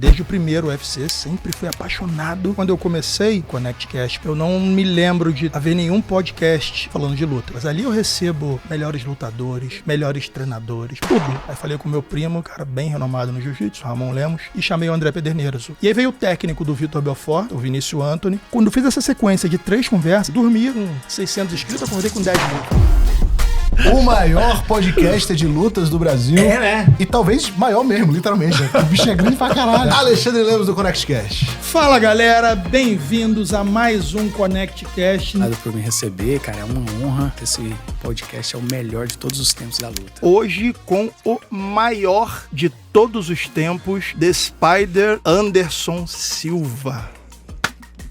Desde o primeiro UFC, sempre fui apaixonado. Quando eu comecei o ConnectCast, eu não me lembro de haver nenhum podcast falando de luta. Mas ali eu recebo melhores lutadores, melhores treinadores, tudo. Aí falei com meu primo, cara bem renomado no jiu-jitsu, Ramon Lemos, e chamei o André Pederneiras. E aí veio o técnico do Vitor Belfort, o Vinícius Anthony. Quando eu fiz essa sequência de 3 conversas, dormi com 600 inscritos, acordei com 10 mil. O maior podcaster de lutas do Brasil. É, né? E talvez maior mesmo, literalmente. O bicho é grande pra caralho. Alexandre Lemos do ConnectCast. Fala, galera. Bem-vindos a mais um ConnectCast. Obrigado por me receber, cara. É uma honra. Esse podcast é o melhor de todos os tempos da luta. Hoje com o maior de todos os tempos, The Spider Anderson Silva.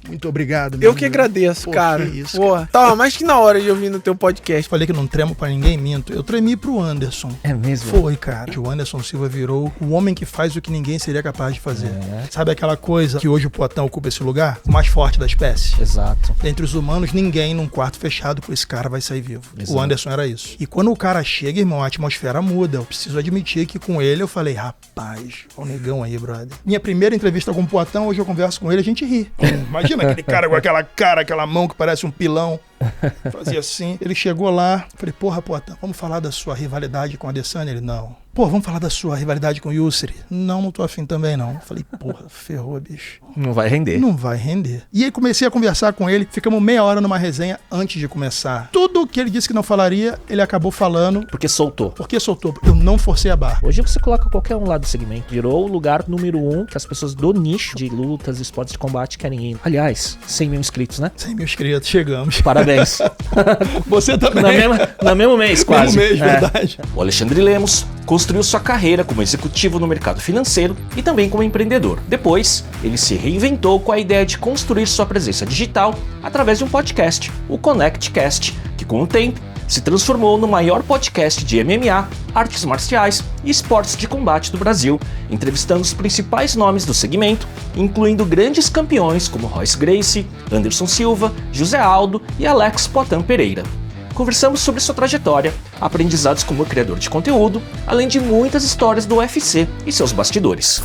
Muito obrigado, meu Eu que amigo. agradeço, Pô, cara. que isso, Pô, tava mais que na hora de ouvir no teu podcast. Falei que não tremo pra ninguém, minto. Eu tremi pro Anderson. É mesmo? Foi, cara. O Anderson Silva virou o homem que faz o que ninguém seria capaz de fazer. Sabe aquela coisa que hoje o Poatan ocupa esse lugar? O mais forte da espécie. Exato. Entre os humanos, ninguém num quarto fechado com esse cara vai sair vivo. Exato. O Anderson era isso. E quando o cara chega, irmão, a atmosfera muda. Eu preciso admitir que com ele eu falei, rapaz, ó o negão aí, brother. Minha primeira entrevista com o Poatan, hoje eu converso com ele, a gente ri. Imagina aquele cara com aquela cara, aquela mão que parece um pilão. Fazia assim. Ele chegou lá, falei, porra, Poatan, vamos falar da sua rivalidade com a Adesanya? Ele, não. Pô, vamos falar da sua rivalidade com o Yusri? Não tô afim também, não. Falei, porra, ferrou, bicho. Não vai render. Não vai render. E aí comecei a conversar com ele, ficamos meia hora numa resenha antes de começar. Tudo que ele disse que não falaria, ele acabou falando. Porque soltou. Por que soltou? Eu não forcei a barra. Hoje você coloca qualquer um lá do segmento. Virou o lugar número 1 que as pessoas do nicho de lutas, esportes de combate querem ir. Aliás, 100 mil inscritos, né? 100 mil inscritos, chegamos. Parabéns. Você também. No mesmo mês, quase. Mesmo mês, verdade. O Alexandre Lemos construiu sua carreira como executivo no mercado financeiro e também como empreendedor. Depois, ele se reinventou com a ideia de construir sua presença digital através de um podcast, o ConnectCast, que com o tempo se transformou no maior podcast de MMA, artes marciais e esportes de combate do Brasil, entrevistando os principais nomes do segmento, incluindo grandes campeões como Royce Gracie, Anderson Silva, José Aldo e Alex Poatan Pereira. Conversamos sobre sua trajetória, aprendizados como criador de conteúdo, além de muitas histórias do UFC e seus bastidores.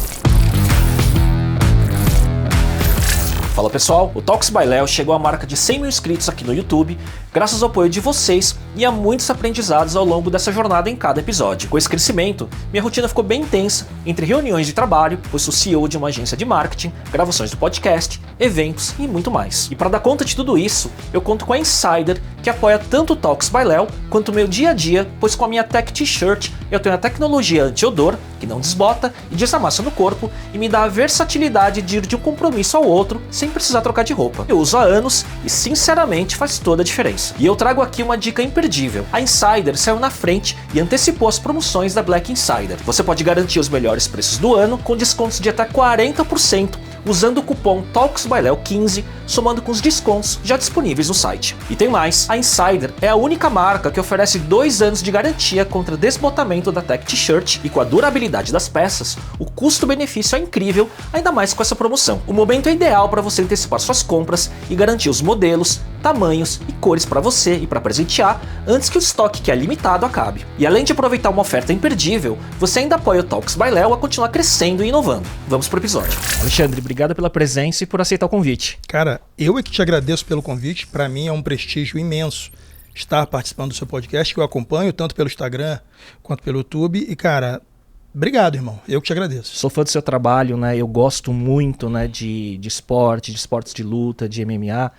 Fala pessoal, o Talks by Léo chegou à marca de 100 mil inscritos aqui no YouTube, graças ao apoio de vocês e a muitos aprendizados ao longo dessa jornada em cada episódio. Com esse crescimento, minha rotina ficou bem intensa, entre reuniões de trabalho, pois sou CEO de uma agência de marketing, gravações do podcast, eventos e muito mais. E para dar conta de tudo isso, eu conto com a Insider, que apoia tanto o Talks by Léo quanto o meu dia a dia, pois com a minha Tech T-shirt eu tenho a tecnologia anti-odor, que não desbota e desamassa no corpo e me dá a versatilidade de ir de um compromisso ao outro sem precisar trocar de roupa. Eu uso há anos e sinceramente faz toda a diferença. E eu trago aqui uma dica imperdível. A Insider saiu na frente e antecipou as promoções da Black Insider. Você pode garantir os melhores preços do ano com descontos de até 40% usando o cupom TalksByLeo15, somando com os descontos já disponíveis no site. E tem mais, a Insider é a única marca que oferece 2 anos de garantia contra desbotamento da Tech T-shirt e com a durabilidade das peças, o custo-benefício é incrível, ainda mais com essa promoção. O momento é ideal para você antecipar suas compras e garantir os modelos, tamanhos e cores para você e para presentear antes que o estoque que é limitado acabe. E além de aproveitar uma oferta imperdível, você ainda apoia o Talks by Léo a continuar crescendo e inovando. Vamos pro episódio. Alexandre, obrigado pela presença e por aceitar o convite. Cara, eu é que te agradeço pelo convite. Para mim é um prestígio imenso estar participando do seu podcast, que eu acompanho tanto pelo Instagram quanto pelo YouTube. E, cara, obrigado, irmão. Eu que te agradeço. Sou fã do seu trabalho, né? Eu gosto muito, né, de esporte, de esportes de luta, de MMA.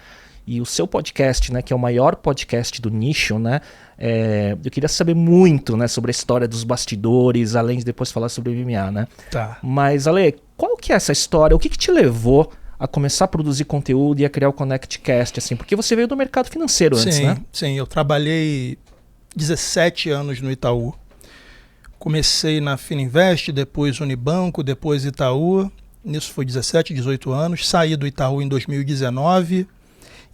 E o seu podcast, né, que é o maior podcast do nicho, né? Eu queria saber muito, né, sobre a história dos bastidores, além de depois falar sobre o MMA, né? Tá. Mas, Ale, qual que é essa história? O que te levou a começar a produzir conteúdo e a criar o ConnectCast, assim? Porque você veio do mercado financeiro antes, né? Sim, eu trabalhei 17 anos no Itaú. Comecei na Fininvest, depois Unibanco, depois Itaú. Nisso foi 17, 18 anos. Saí do Itaú em 2019.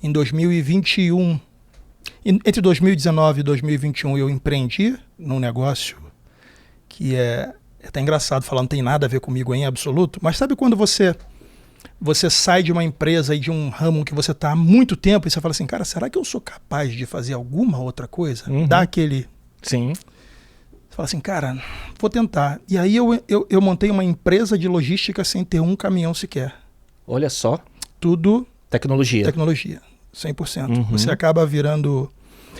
Em 2021, entre 2019 e 2021 eu empreendi num negócio que é até engraçado falar, não tem nada a ver comigo em absoluto, mas sabe quando você sai de uma empresa e de um ramo que você está há muito tempo e você fala assim, cara, será que eu sou capaz de fazer alguma outra coisa? Uhum. Dá aquele... Sim. Falei assim, cara, vou tentar. E aí eu montei uma empresa de logística sem ter um caminhão sequer. Olha só. Tudo Tecnologia. 100%. Você acaba virando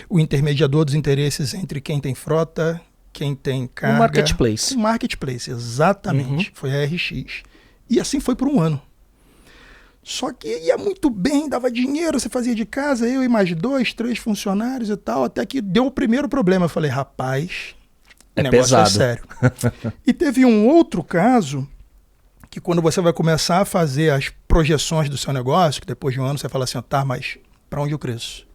o intermediador dos interesses entre quem tem frota, quem tem carga. Um marketplace. Um marketplace, exatamente. Foi a RX. E assim foi por um ano. Só que ia muito bem, dava dinheiro, você fazia de casa, eu e mais 2, 3 funcionários e tal, até que deu o primeiro problema. Eu falei, rapaz, o negócio pesado. é sério. E teve um outro caso, que quando você vai começar a fazer as projeções do seu negócio, que depois de um ano você fala assim, tá, mas para onde eu cresço?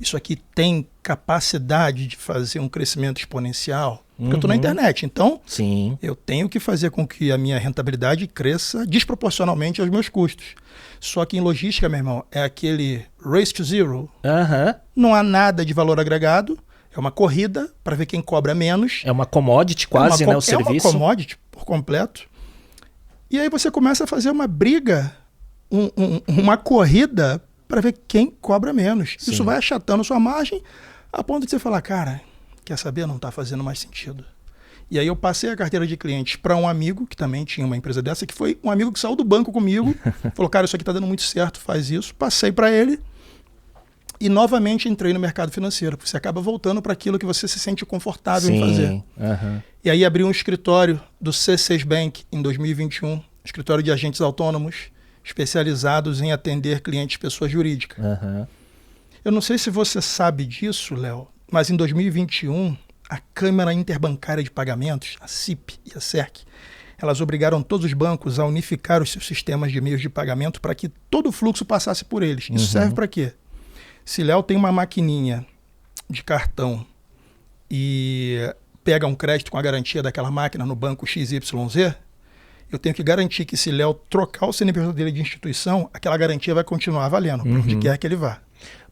Isso aqui tem capacidade de fazer um crescimento exponencial? Porque eu estou na internet, então Sim. eu tenho que fazer com que a minha rentabilidade cresça desproporcionalmente aos meus custos. Só que em logística, meu irmão, é aquele race to zero. Não há nada de valor agregado, é uma corrida para ver quem cobra menos. É uma commodity quase, né, o serviço. É uma commodity por completo. E aí você começa a fazer uma briga, uma corrida para ver quem cobra menos. Sim. Isso vai achatando sua margem a ponto de você falar, cara, quer saber? Não está fazendo mais sentido. E aí eu passei a carteira de clientes para um amigo, que também tinha uma empresa dessa, que foi um amigo que saiu do banco comigo, falou, cara, isso aqui está dando muito certo, faz isso. Passei para ele e novamente entrei no mercado financeiro, porque você acaba voltando para aquilo que você se sente confortável em fazer. E aí abri um escritório do C6 Bank em 2021, escritório de agentes autônomos, especializados em atender clientes pessoa jurídica. Eu não sei se você sabe disso, Léo, mas em 2021, a Câmara Interbancária de Pagamentos, a CIP e a CERC, elas obrigaram todos os bancos a unificar os seus sistemas de meios de pagamento para que todo o fluxo passasse por eles. Isso serve para quê? Se Léo tem uma maquininha de cartão e pega um crédito com a garantia daquela máquina no banco XYZ, eu tenho que garantir que se Léo trocar o CNPJ dele de instituição, aquela garantia vai continuar valendo, para onde quer que ele vá.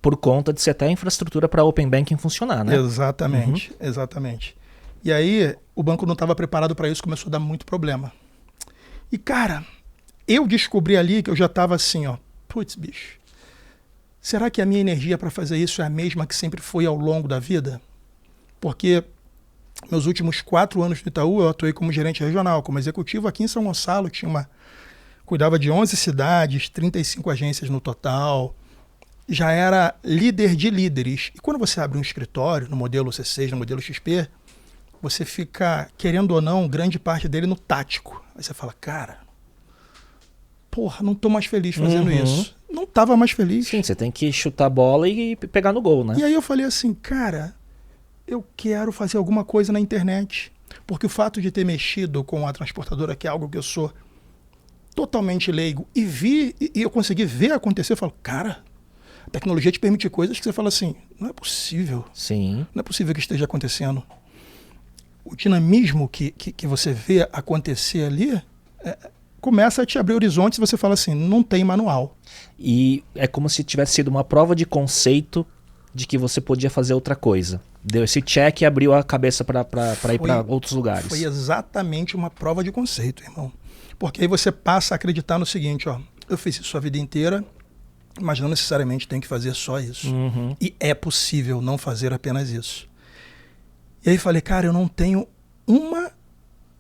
Por conta de ser até a infraestrutura para Open Banking funcionar, né? Exatamente, exatamente. E aí, o banco não estava preparado para isso, começou a dar muito problema. E, cara, eu descobri ali que eu já estava assim, ó, putz, bicho, será que a minha energia para fazer isso é a mesma que sempre foi ao longo da vida? Porque meus últimos 4 anos no Itaú, eu atuei como gerente regional, como executivo aqui em São Gonçalo, cuidava de 11 cidades, 35 agências no total, já era líder de líderes. E quando você abre um escritório, no modelo C6, no modelo XP, você fica, querendo ou não, grande parte dele no tático. Aí você fala, cara, porra, não tô mais feliz fazendo isso. Não tava mais feliz. Sim, você tem que chutar a bola e pegar no gol, né? E aí eu falei assim, cara, eu quero fazer alguma coisa na internet. Porque o fato de ter mexido com a transportadora, que é algo que eu sou totalmente leigo, e eu consegui ver acontecer, eu falo, cara, a tecnologia te permite coisas que você fala assim, não é possível. Sim. Não é possível que esteja acontecendo. O dinamismo que você vê acontecer ali começa a te abrir horizontes e você fala assim, não tem manual. E é como se tivesse sido uma prova de conceito de que você podia fazer outra coisa. Deu esse check e abriu a cabeça para ir para outros lugares. Foi exatamente uma prova de conceito, irmão. Porque aí você passa a acreditar no seguinte, ó, eu fiz isso a vida inteira, mas não necessariamente tem que fazer só isso. E é possível não fazer apenas isso. E aí falei, cara, eu não tenho uma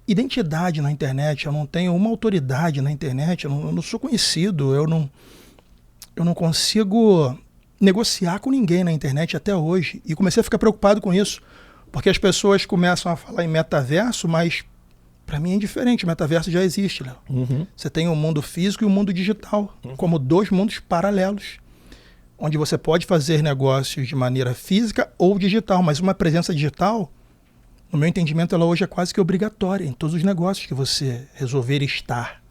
identidade na internet, eu não tenho uma autoridade na internet, eu não sou conhecido, eu não consigo negociar com ninguém na internet até hoje. E comecei a ficar preocupado com isso, porque as pessoas começam a falar em metaverso, mas para mim é indiferente, o metaverso já existe, Léo. Você tem o mundo físico e o mundo digital, como 2 mundos paralelos, onde você pode fazer negócios de maneira física ou digital, mas uma presença digital, no meu entendimento, ela hoje é quase que obrigatória em todos os negócios que você resolver estar.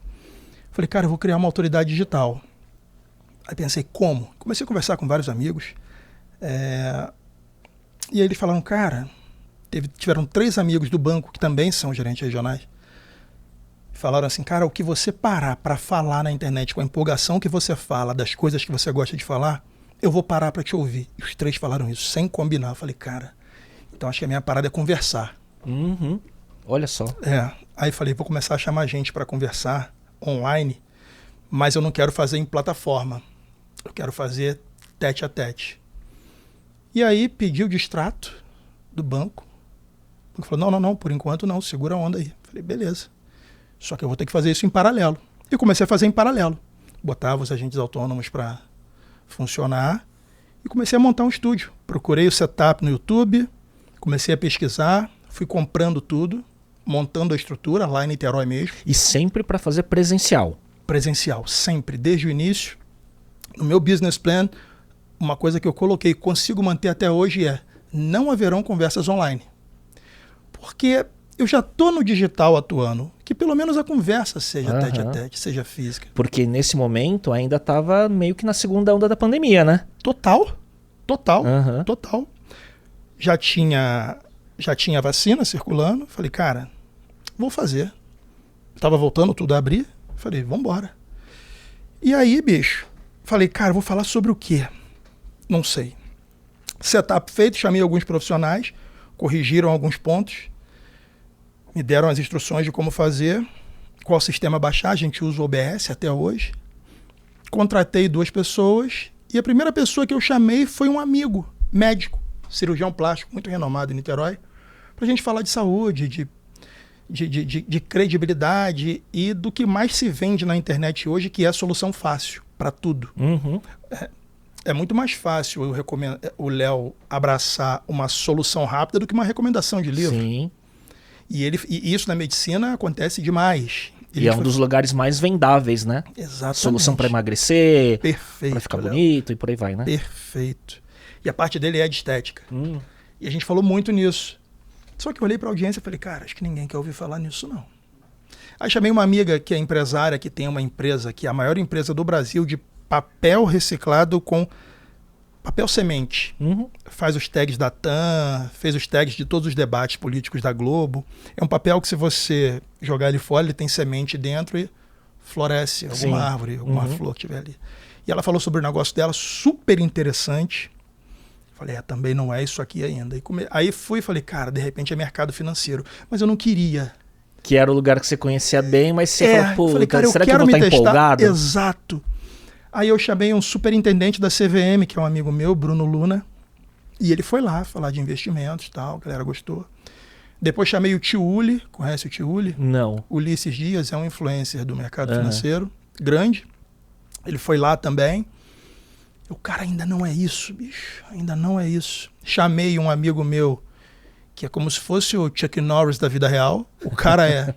Falei, cara, eu vou criar uma autoridade digital. Aí pensei, como? Comecei a conversar com vários amigos, e aí eles falaram, cara, tiveram 3 amigos do banco que também são gerentes regionais, falaram assim, cara, o que você parar para falar na internet com a empolgação que você fala, das coisas que você gosta de falar, eu vou parar para te ouvir. E os 3 falaram isso, sem combinar. Eu falei, cara, então acho que a minha parada é conversar. Olha só. Aí falei, vou começar a chamar gente para conversar online, mas eu não quero fazer em plataforma. Eu quero fazer tete a tete. E aí pedi o distrato do banco, Ele falou, não, por enquanto não, segura a onda aí. Falei, beleza. Só que eu vou ter que fazer isso em paralelo. E comecei a fazer em paralelo. Botava os agentes autônomos para funcionar e comecei a montar um estúdio. Procurei o setup no YouTube, comecei a pesquisar, fui comprando tudo, montando a estrutura lá em Niterói mesmo. E sempre para fazer presencial. Presencial, sempre, desde o início. No meu business plan, uma coisa que eu coloquei, consigo manter até hoje não haverão conversas online. Porque eu já estou no digital atuando, que pelo menos a conversa seja tete a tete, seja física. Porque nesse momento ainda estava meio que na segunda onda da pandemia, né? Total. Já tinha vacina circulando, falei, cara, vou fazer. Tava voltando tudo a abrir, falei, vambora. E aí, bicho, falei, cara, vou falar sobre o quê? Não sei. Setup feito, chamei alguns profissionais, corrigiram alguns pontos, me deram as instruções de como fazer, qual sistema baixar, a gente usa o OBS até hoje. Contratei 2 pessoas e a primeira pessoa que eu chamei foi um amigo, médico, cirurgião plástico, muito renomado em Niterói, pra gente falar de saúde, de credibilidade e do que mais se vende na internet hoje, que é a solução fácil para tudo. É muito mais fácil o Léo abraçar uma solução rápida do que uma recomendação de livro. Sim. E isso na medicina acontece demais. E é um dos lugares mais vendáveis, né? Exatamente. Solução para emagrecer, perfeito, para ficar Léo. bonito e por aí vai, né? Perfeito. E a parte dele é de estética. E a gente falou muito nisso. Só que eu olhei para a audiência e falei, cara, acho que ninguém quer ouvir falar nisso, não. Aí chamei uma amiga que é empresária, que tem uma empresa, que é a maior empresa do Brasil de papel reciclado com papel semente. Faz os tags da TAM, fez os tags de todos os debates políticos da Globo. É um papel que, se você jogar ele fora, ele tem semente dentro e floresce alguma árvore, alguma flor que tiver ali. E ela falou sobre o negócio dela, super interessante. Falei, também não é isso aqui ainda. Aí fui e falei, cara, de repente é mercado financeiro. Mas eu não queria. Que era o lugar que você conhecia bem, mas você falou, pô, falei, cara, será que eu vou estar empolgado? Exato. Aí eu chamei um superintendente da CVM, que é um amigo meu, Bruno Luna, e ele foi lá falar de investimentos e tal, a galera gostou. Depois chamei o Tio Uli, conhece o Tio Uli? Não. Ulisses Dias é um influencer do mercado financeiro, grande. Ele foi lá também. O cara, ainda não é isso, bicho, ainda não é isso. Chamei um amigo meu, que é como se fosse o Chuck Norris da vida real. O cara é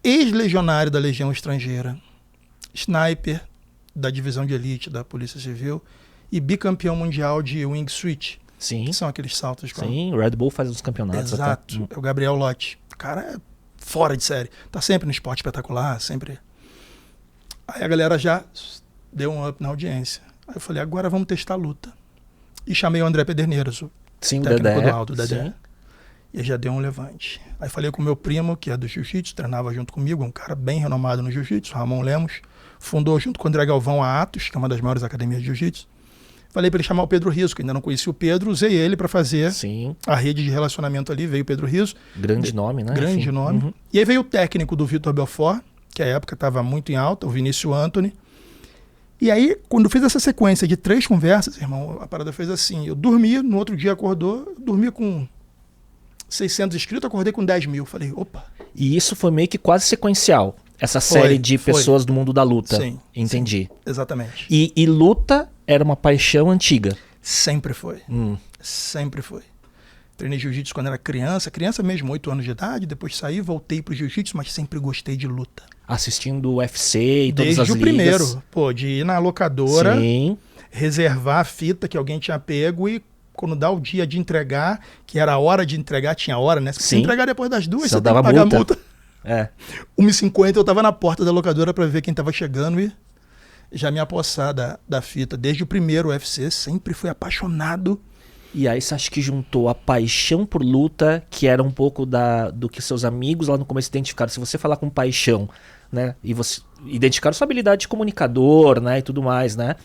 ex-legionário da Legião Estrangeira, sniper da divisão de elite da Polícia Civil e bicampeão mundial de wingsuit. Sim. Que são aqueles saltos. Sim, o Red Bull faz uns campeonatos. Exato, até. é o Gabriel Lotti. O cara é fora de série. Tá sempre no Esporte Espetacular, sempre. Aí a galera já deu um up na audiência. Aí eu falei, agora vamos testar a luta. E chamei o André Pederneiras, o técnico do Aldo, o Dedé. E já deu um levante. Aí falei com o meu primo, que é do jiu-jitsu, treinava junto comigo, um cara bem renomado no jiu-jitsu, Ramon Lemos. Fundou junto com o André Galvão a Atos, que é uma das maiores academias de jiu-jitsu. Falei para ele chamar o Pedro Rizzo, que ainda não conhecia o Pedro, usei ele para fazer a rede de relacionamento ali, veio o Pedro Rizzo. Grande nome, né? Grande nome. E aí veio o técnico do Vitor Belfort, que à época estava muito em alta, o Vinícius Antony. E aí, quando fiz essa sequência de 3 conversas, irmão, a parada fez assim, eu dormi, no outro dia acordou, dormi com 600 inscritos, acordei com 10 mil. Falei, opa. E isso foi meio que quase sequencial, essa série de pessoas do mundo da luta. Sim. Entendi. Sim, exatamente. E luta era uma paixão antiga? Sempre foi. Sempre foi. Treinei jiu-jitsu quando era criança mesmo, 8 anos de idade, depois saí, voltei pro jiu-jitsu, mas sempre gostei de luta. Assistindo o UFC e todas as ligas. Desde o primeiro, de ir na locadora, reservar a fita que alguém tinha pego e quando dá o dia de entregar, que era a hora de entregar, tinha hora, né? Se entregar depois das 2, você tem que pagar multa. 1h50 eu tava na porta da locadora para ver quem tava chegando e já me apossar da fita. Desde o primeiro UFC, sempre fui apaixonado. E aí você acha que juntou a paixão por luta, que era um pouco do que seus amigos lá no começo identificaram. Se você falar com paixão, né, e você identificar sua habilidade de comunicador, né, e tudo mais, né?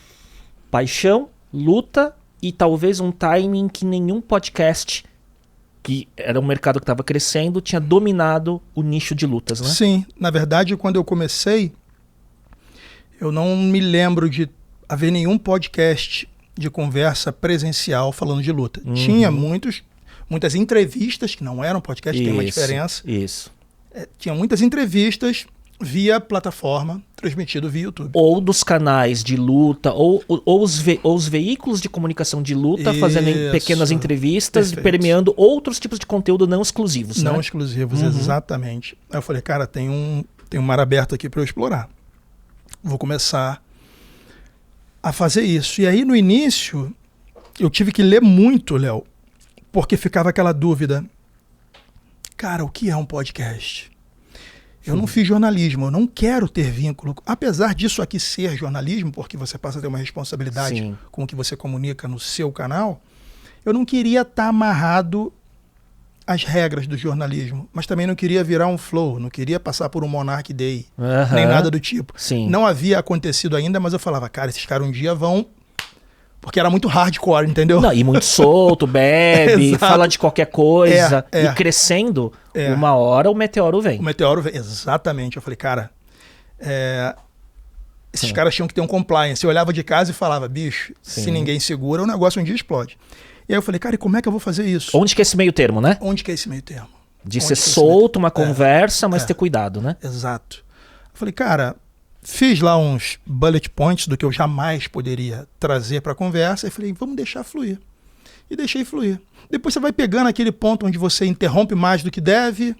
Paixão, luta e talvez um timing que nenhum podcast, que era um mercado que estava crescendo, tinha dominado o nicho de lutas, né? Sim, na verdade, quando eu comecei, eu não me lembro de haver nenhum podcast de conversa presencial falando de luta. Tinha muitos muitas entrevistas, que não eram podcast, tem uma diferença. Isso. Tinha muitas entrevistas via plataforma, transmitido via YouTube. Ou dos canais de luta, ou os veículos de comunicação de luta fazendo pequenas entrevistas, Perfeito. permeando outros tipos de conteúdo não exclusivos, Não né? exclusivos, exatamente. Aí eu falei, cara, tem um mar aberto aqui para eu explorar. Vou começar a fazer isso. E aí, no início, eu tive que ler muito, Léo, porque ficava aquela dúvida. Cara, o que é um podcast? Eu não fiz jornalismo, eu não quero ter vínculo. Apesar disso aqui ser jornalismo, porque você passa a ter uma responsabilidade Sim. com o que você comunica no seu canal, eu não queria estar amarrado às regras do jornalismo, mas também não queria virar um Flow, não queria passar por um Monarch Day, Aham. nem nada do tipo. Sim. Não havia acontecido ainda, mas eu falava, cara, esses caras um dia vão... Porque era muito hardcore, entendeu? Não, e muito solto, bebe, Exato. fala de qualquer coisa. É. E crescendo, É. uma hora o meteoro vem. O meteoro veio. Exatamente. Eu falei, cara, esses Sim. caras tinham que ter um compliance. Eu olhava de casa e falava, bicho, se Sim. ninguém segura, o negócio um dia explode. E aí eu falei, cara, e como é que eu vou fazer isso? Onde que é esse meio termo, né? Onde que é esse meio termo? De Onde ser que é esse solto, uma meio- conversa, mas É. ter cuidado, né? Exato. Eu falei, cara, fiz lá uns bullet points do que eu jamais poderia trazer para a conversa e falei, vamos deixar fluir. E deixei fluir. Depois você vai pegando aquele ponto onde você interrompe mais do que deve,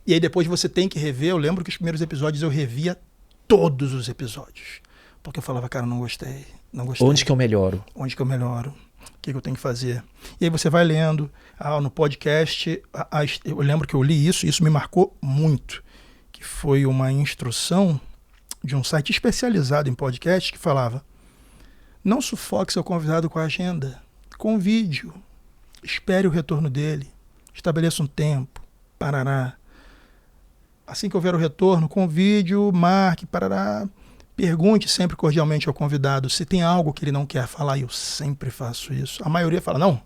e aí depois você tem que rever. Eu lembro que os primeiros episódios eu revia todos os episódios. Porque eu falava, cara, não gostei. Onde que eu melhoro? Onde que eu melhoro? O que eu tenho que fazer? E aí você vai lendo. No podcast, eu lembro que eu li isso, e isso me marcou muito, que foi uma instrução de um site especializado em podcast que falava: não sufoque seu convidado com a agenda, convide-o, espere o retorno dele, estabeleça um tempo, parará. Assim que houver o retorno, convide-o, marque, parará. Pergunte sempre cordialmente ao convidado se tem algo que ele não quer falar, e eu sempre faço isso. A maioria fala, não,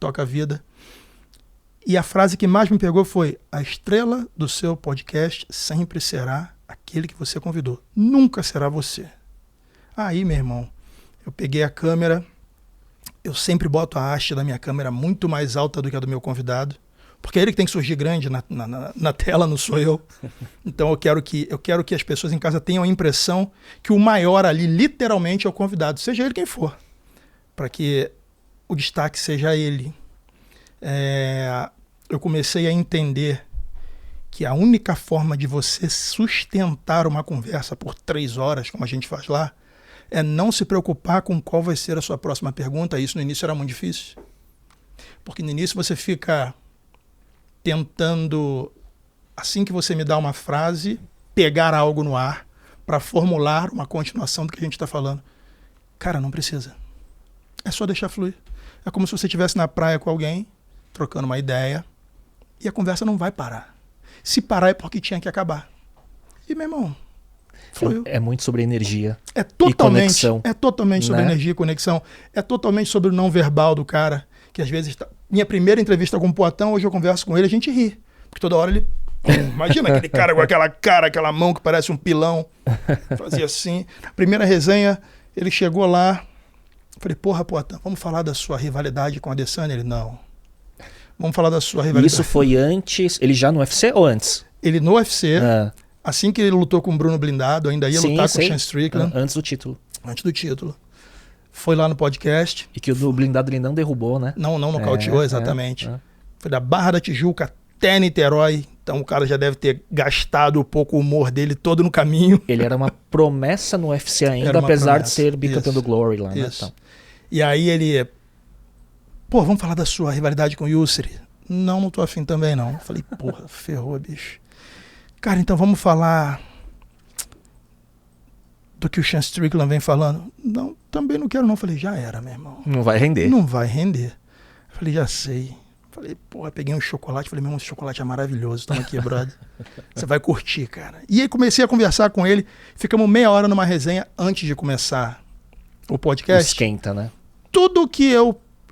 toca a vida. E a frase que mais me pegou foi: a estrela do seu podcast sempre será aquele que você convidou, nunca será você. Aí, meu irmão, eu peguei a câmera, eu sempre boto a haste da minha câmera muito mais alta do que a do meu convidado, porque é ele que tem que surgir grande na tela, não sou eu. Então eu quero que as pessoas em casa tenham a impressão que o maior ali literalmente é o convidado, seja ele quem for, para que o destaque seja ele. Eu comecei a entender que a única forma de você sustentar uma conversa por 3 horas, como a gente faz lá, é não se preocupar com qual vai ser a sua próxima pergunta. Isso no início era muito difícil, porque no início você fica tentando, assim que você me dá uma frase, pegar algo no ar para formular uma continuação do que a gente está falando. Cara, não precisa. É só deixar fluir. É como se você estivesse na praia com alguém, trocando uma ideia, e a conversa não vai parar. Se parar é porque tinha que acabar. E, meu irmão, fluiu. É muito sobre energia. É conexão, totalmente sobre né? energia e conexão. É totalmente sobre o não verbal do cara, que às vezes... Minha primeira entrevista com o Poatão, hoje eu converso com ele, a gente ri. Porque toda hora ele... Imagina aquele cara com aquela cara, aquela mão que parece um pilão. Fazia assim. Primeira resenha, ele chegou lá. Falei, porra, Poatão, vamos falar da sua rivalidade com a Adesanya? Ele, não. Vamos falar da sua rivalidade. Isso foi antes... Ele já no UFC ou antes? Ele no UFC, assim que ele lutou com o Bruno Blindado, ainda ia Sim, lutar com o sei. Sean Strickland. Antes do título. Antes do título. Foi lá no podcast. E que o do blindado ele não derrubou, né? Não nocauteou, exatamente. é. Foi da Barra da Tijuca até Niterói. Então o cara já deve ter gastado um pouco o humor dele todo no caminho. Ele era uma promessa no UFC ainda, Era uma apesar promessa. de ser bicampeão do Isso. Glory lá, né? Isso. Então. E aí ele... Pô, vamos falar da sua rivalidade com o Yusri? Não tô afim também, não. Falei, porra, ferrou, bicho. Cara, então vamos falar do que o Sean Strickland vem falando? Não, também não quero não. Falei, já era, meu irmão. Não vai render. Não vai render. Falei, já sei. Falei, porra, peguei um chocolate. Falei, meu irmão, esse chocolate é maravilhoso. Toma aqui, brother. Você vai curtir, cara. E aí comecei a conversar com ele. Ficamos meia hora numa resenha antes de começar o podcast. Esquenta, né? Tudo que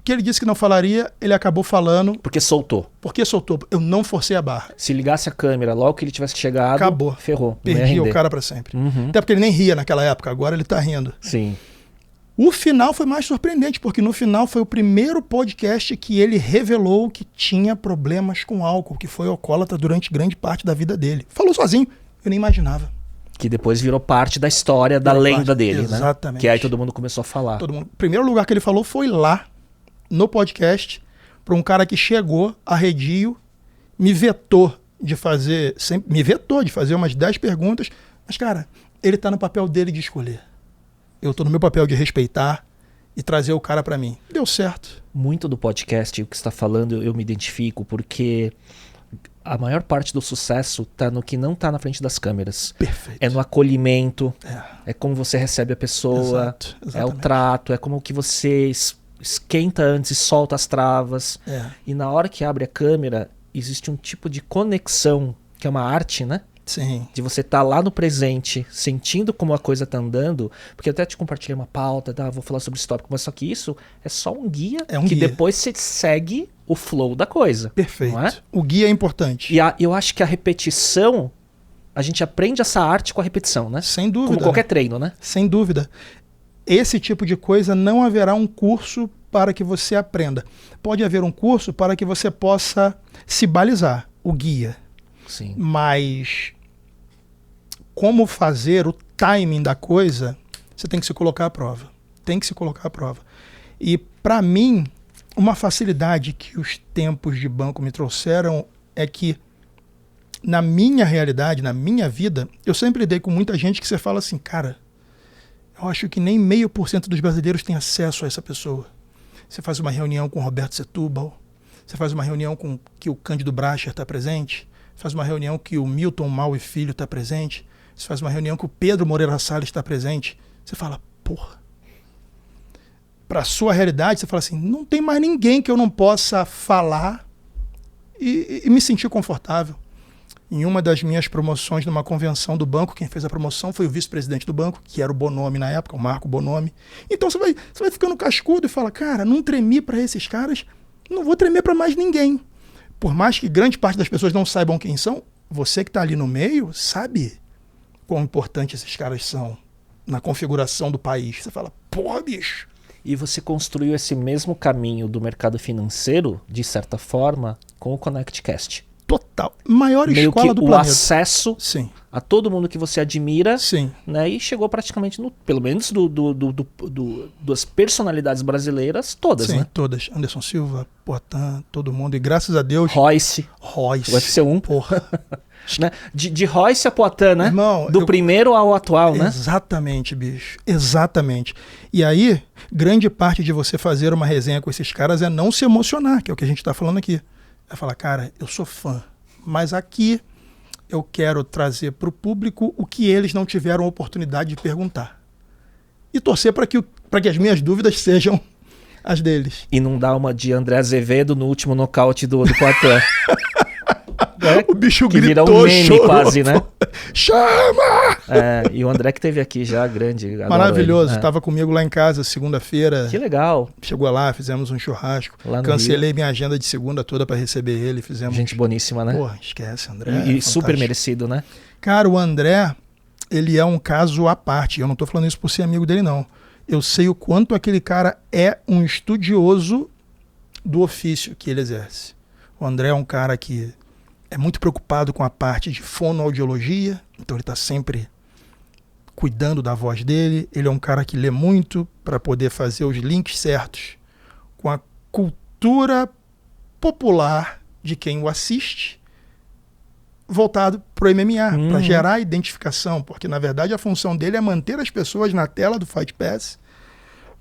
ele disse que não falaria, ele acabou falando. Porque soltou. Porque soltou. Eu não forcei a barra. Se ligasse a câmera logo que ele tivesse chegado, Acabou. ferrou. Não ia Perdi render. o cara pra sempre. Uhum. Até porque ele nem ria naquela época. Agora ele tá rindo. Sim. O final foi mais surpreendente, porque no final foi o primeiro podcast que ele revelou que tinha problemas com álcool, que foi alcoólatra durante grande parte da vida dele. Falou sozinho, eu nem imaginava. Que depois virou parte da história, da lenda dele, né? Exatamente. Que aí todo mundo começou a falar. O primeiro lugar que ele falou foi lá, no podcast, para um cara que chegou arredio, me vetou de fazer umas 10 perguntas, mas, cara, ele tá no papel dele de escolher. Eu tô no meu papel de respeitar e trazer o cara para mim. Deu certo. Muito do podcast, o que você está falando, eu me identifico, porque a maior parte do sucesso tá no que não tá na frente das câmeras. Perfeito. É no acolhimento, é como você recebe a pessoa, é o trato, é como que você esquenta antes e solta as travas. E na hora que abre a câmera, existe um tipo de conexão, que é uma arte, né? Sim. De você estar lá no presente, sentindo como a coisa tá andando, porque eu até te compartilhei uma pauta, vou falar sobre esse tópico, mas só que isso é só um guia que guia. Depois você segue o flow da coisa. Perfeito. Não é? O guia é importante. E eu acho que a repetição, a gente aprende essa arte com a repetição, né? Sem dúvida. Como qualquer treino, né? Sem dúvida. Esse tipo de coisa não haverá um curso para que você aprenda. Pode haver um curso para que você possa se balizar, o guia. Sim. Mas como fazer o timing da coisa, você tem que se colocar à prova. Tem que se colocar à prova. E, para mim, uma facilidade que os tempos de banco me trouxeram é que, na minha realidade, na minha vida, eu sempre lidei com muita gente que você fala assim, cara, eu acho que nem 0,5% dos brasileiros tem acesso a essa pessoa. Você faz uma reunião com o Roberto Setúbal, você faz uma reunião com que o Cândido Bracher está presente, faz uma reunião que o Milton Mal e Filho está presente, você faz uma reunião que o Pedro Moreira Salles está presente, você fala, porra. Para a sua realidade, você fala assim, não tem mais ninguém que eu não possa falar e me sentir confortável. Em uma das minhas promoções numa convenção do banco, quem fez a promoção foi o vice-presidente do banco, que era o Bonomi na época, o Marco Bonomi. Então você vai ficando cascudo e fala, cara, não tremi para esses caras, não vou tremer para mais ninguém. Por mais que grande parte das pessoas não saibam quem são, você que está ali no meio sabe quão importante esses caras são na configuração do país. Você fala, porra, bicho. E você construiu esse mesmo caminho do mercado financeiro, de certa forma, com o ConnectCast. Total. Maior meio escola que do o planeta. Acesso Sim. a todo mundo que você admira. Sim. Né, e chegou praticamente, pelo menos das personalidades brasileiras, todas, Sim, né? todas. Anderson Silva, Poitin, todo mundo. E graças a Deus... Royce. UFC 1. Porra. Né? De Royce a Poitin, né? Irmão, primeiro ao atual, né? Exatamente, bicho. Exatamente. E aí, grande parte de você fazer uma resenha com esses caras é não se emocionar, que é o que a gente está falando aqui. É falar, cara, eu sou fã, mas aqui eu quero trazer para o público o que eles não tiveram oportunidade de perguntar. E torcer para que as minhas dúvidas sejam as deles. E não dá uma de André Azevedo no último nocaute do Poitin. O bicho que gritou, virou um meme chorou, quase, né? Chama! E o André que teve aqui já, grande. Maravilhoso. Estava comigo lá em casa segunda-feira. Que legal. Chegou lá, fizemos um churrasco. Cancelei minha agenda de segunda toda para receber ele. Fizemos... Gente boníssima, né? Porra, esquece, André. E super merecido, né? Cara, o André, ele é um caso à parte. Eu não tô falando isso por ser amigo dele, não. Eu sei o quanto aquele cara é um estudioso do ofício que ele exerce. O André é um cara que é muito preocupado com a parte de fonoaudiologia, então ele está sempre cuidando da voz dele. Ele é um cara que lê muito para poder fazer os links certos com a cultura popular de quem o assiste, voltado para o MMA, para gerar identificação, porque na verdade a função dele é manter as pessoas na tela do Fight Pass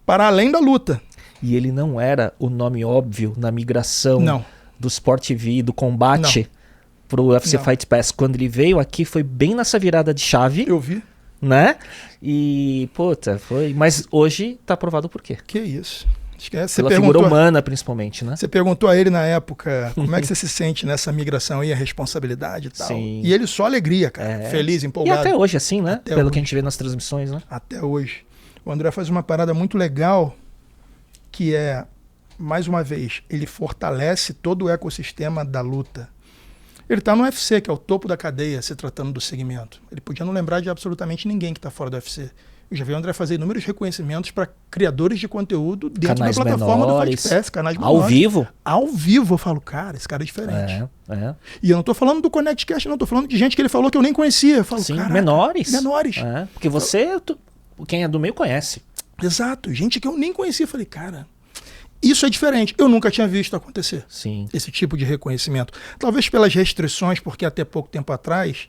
para além da luta. E ele não era o nome óbvio na migração do Sport TV, do combate pro UFC Fight Pass. Quando ele veio aqui foi bem nessa virada de chave. Eu vi. Né? E, puta, foi... Mas hoje tá provado por quê. Que isso. Esquece. Pela figura humana, principalmente, né? Você perguntou a ele na época como é que você se sente nessa migração aí, a responsabilidade e tal. Sim. E ele só alegria, cara. Feliz, empolgado. E até hoje, assim, né? Até Pelo hoje. que a gente vê nas transmissões, né? Até hoje. O André faz uma parada muito legal, que é, mais uma vez, ele fortalece todo o ecossistema da luta. Ele está no UFC, que é o topo da cadeia, se tratando do segmento. Ele podia não lembrar de absolutamente ninguém que está fora do UFC. Eu já vi o André fazer inúmeros reconhecimentos para criadores de conteúdo dentro Canais da plataforma menores, do podcast, canais ao menores. vivo. Ao vivo, eu falo, cara, esse cara é diferente. É. E eu não tô falando do ConnectCast, não. Tô falando de gente que ele falou que eu nem conhecia. Eu falo, Sim, caraca, menores. Menores. É, porque quem é do meio conhece. Exato. Gente que eu nem conhecia. Eu falei, cara, isso é diferente. Eu nunca tinha visto acontecer. Sim. Esse tipo de reconhecimento. Talvez pelas restrições, porque até pouco tempo atrás...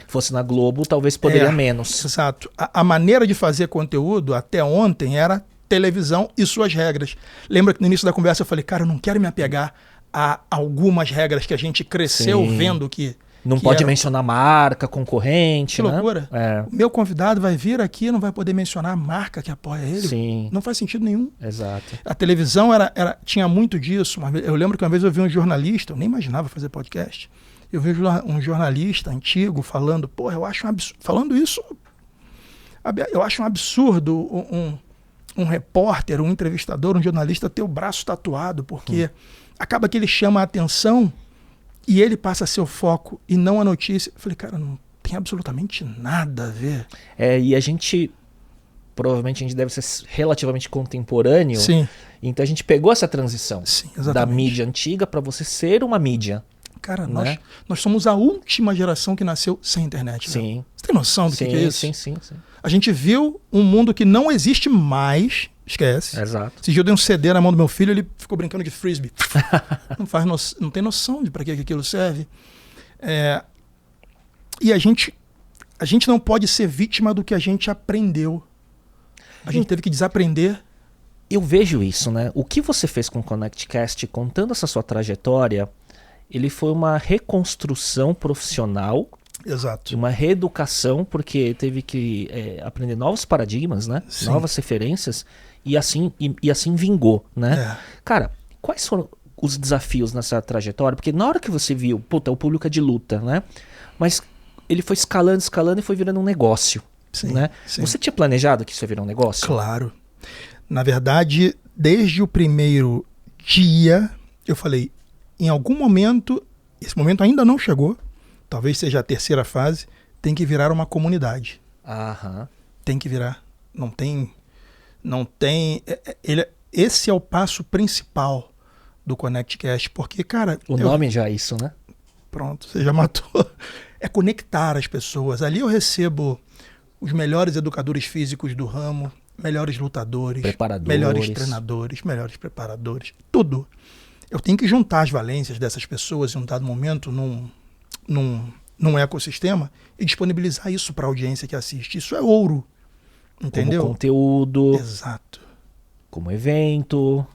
Fosse na Globo, talvez poderia menos. Exato. A maneira de fazer conteúdo até ontem era televisão e suas regras. Lembra que no início da conversa eu falei, cara, eu não quero me apegar a algumas regras que a gente cresceu vendo que... Não que pode era... mencionar marca, concorrente, Que né? loucura. É. O meu convidado vai vir aqui e não vai poder mencionar a marca que apoia ele. Sim. Não faz sentido nenhum. Exato. A televisão tinha muito disso. Eu lembro que uma vez eu vi um jornalista, eu nem imaginava fazer podcast. Eu vi um jornalista antigo falando, porra, eu acho um absurdo. Falando isso, eu acho um absurdo um repórter, um entrevistador, um jornalista ter o braço tatuado, porque acaba que ele chama a atenção e ele passa a ser o foco e não a notícia. Eu falei, cara, não tem absolutamente nada a ver. E a gente, provavelmente a gente deve ser relativamente contemporâneo. Sim. Então a gente pegou essa transição da exatamente. mídia antiga para você ser uma mídia. Cara, né? nós somos a última geração que nasceu sem internet. Né? Sim. Você tem noção do que é isso? Sim. A gente viu um mundo que não existe mais. Esquece. Exato. Esse dia eu dei um CD na mão do meu filho, ele ficou brincando de frisbee. Não tem noção de para que aquilo serve. E a gente não pode ser vítima do que a gente aprendeu. A gente teve que desaprender. Eu vejo isso, né? O que você fez com o ConnectCast, contando essa sua trajetória, ele foi uma reconstrução profissional. Exato. Uma reeducação, porque teve que aprender novos paradigmas, né? Sim. Novas referências, e assim vingou, né? Cara, quais foram os desafios nessa trajetória? Porque na hora que você viu, o público é de luta, né? Mas ele foi escalando e foi virando um negócio, né? Sim. Você tinha planejado que isso ia virar um negócio? Claro. Na verdade, desde o primeiro dia, eu falei, em algum momento, esse momento ainda não chegou, talvez seja a terceira fase, tem que virar uma comunidade. Aham. Tem que virar. Não tem. Esse é o passo principal do ConnectCast, porque, cara... O nome já é isso, né? Pronto, você já matou. É conectar as pessoas. Ali eu recebo os melhores educadores físicos do ramo, melhores lutadores, melhores treinadores, melhores preparadores, tudo. Eu tenho que juntar as valências dessas pessoas em um dado momento num ecossistema e disponibilizar isso para a audiência que assiste. Isso é ouro, entendeu? Como conteúdo. Exato. Como evento.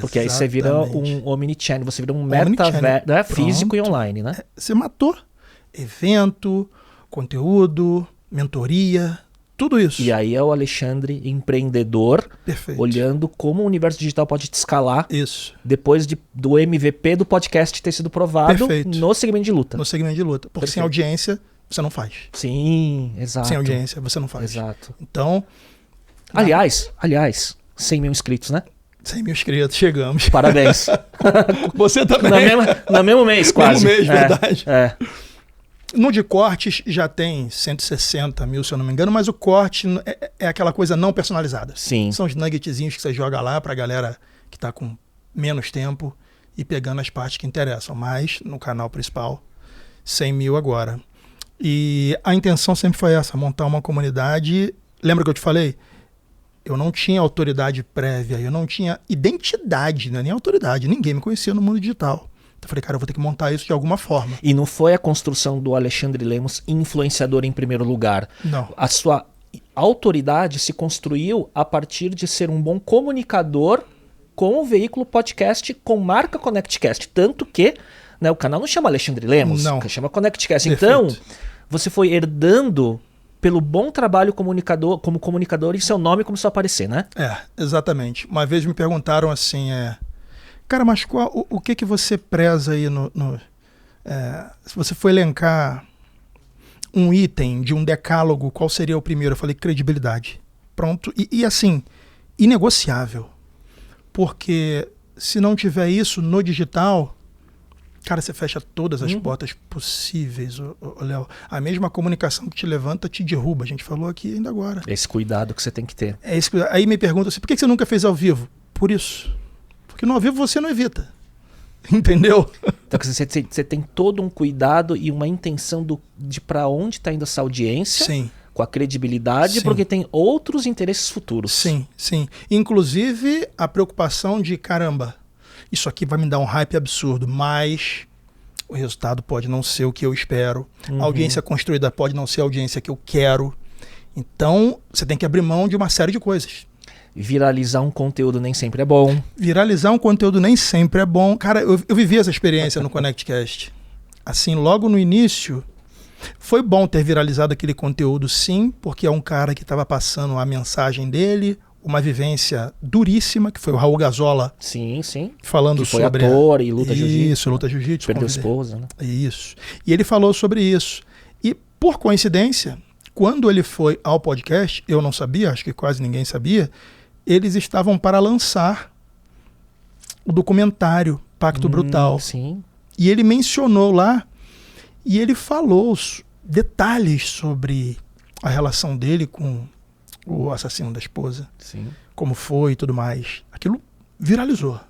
Porque aí você vira um omnichannel, você vira um metaverso físico e online, né? Você matou. Evento, conteúdo, mentoria, tudo isso. E aí é o Alexandre, empreendedor, Perfeito. Olhando como o universo digital pode te escalar. Isso. Depois do MVP do podcast ter sido provado. Perfeito. No segmento de luta. No segmento de luta. Porque sem audiência, você não faz. Sim, exato. Sem audiência, você não faz. Exato. Então... Aliás, 100 mil inscritos, né? 100 mil inscritos, chegamos. Parabéns. Você também. No mesmo mês, quase. No mesmo mês, verdade. É. No de cortes já tem 160 mil, se eu não me engano, mas o corte é aquela coisa não personalizada. Sim. São os nuggetzinhos que você joga lá pra galera que tá com menos tempo e pegando as partes que interessam. Mas no canal principal, 100 mil agora. E a intenção sempre foi essa, montar uma comunidade. Lembra que eu te falei? Eu não tinha autoridade prévia, eu não tinha identidade, não é nem autoridade. Ninguém me conhecia no mundo digital. Eu falei, cara, eu vou ter que montar isso de alguma forma. E não foi a construção do Alexandre Lemos influenciador em primeiro lugar. Não. A sua autoridade se construiu a partir de ser um bom comunicador com o veículo podcast, com marca ConnectCast. Tanto que, né, o canal não chama Alexandre Lemos, chama ConnectCast. Perfeito. Então, você foi herdando pelo bom trabalho como comunicador e seu nome começou a aparecer, né? Exatamente. Uma vez me perguntaram assim, cara, mas o que você preza aí se você for elencar um item de um decálogo, qual seria o primeiro? Eu falei, credibilidade. Pronto. E assim, inegociável. Porque se não tiver isso no digital, Cara, você fecha todas as portas possíveis, Léo. A mesma comunicação que te levanta te derruba. A gente falou aqui ainda agora. Esse cuidado que você tem que ter. Aí me pergunta assim, por que você nunca fez ao vivo? Por isso. Porque no ao vivo você não evita. Entendeu? Então você tem todo um cuidado e uma intenção de para onde está indo essa audiência. Sim. Com a credibilidade, Sim. porque tem outros interesses futuros. Sim, sim. Inclusive a preocupação de, caramba, isso aqui vai me dar um hype absurdo, mas o resultado pode não ser o que eu espero. A audiência construída pode não ser a audiência que eu quero. Então, você tem que abrir mão de uma série de coisas. Viralizar um conteúdo nem sempre é bom. Viralizar um conteúdo nem sempre é bom. Cara, eu vivi essa experiência no ConnectCast. Assim, logo no início, foi bom ter viralizado aquele conteúdo, sim, porque é um cara que estava passando a mensagem dele, uma vivência duríssima, que foi o Raul Gazola. Sim, sim. Falando que foi sobre... ator e luta jiu-jitsu. Isso, luta jiu-jitsu. Perdeu a esposa, né? Isso. E ele falou sobre isso. E, por coincidência, quando ele foi ao podcast, eu não sabia, acho que quase ninguém sabia, eles estavam para lançar o documentário Pacto Brutal. Sim. E ele mencionou lá, e ele falou detalhes sobre a relação dele com o assassino da esposa. Sim. Como foi e tudo mais. Aquilo viralizou.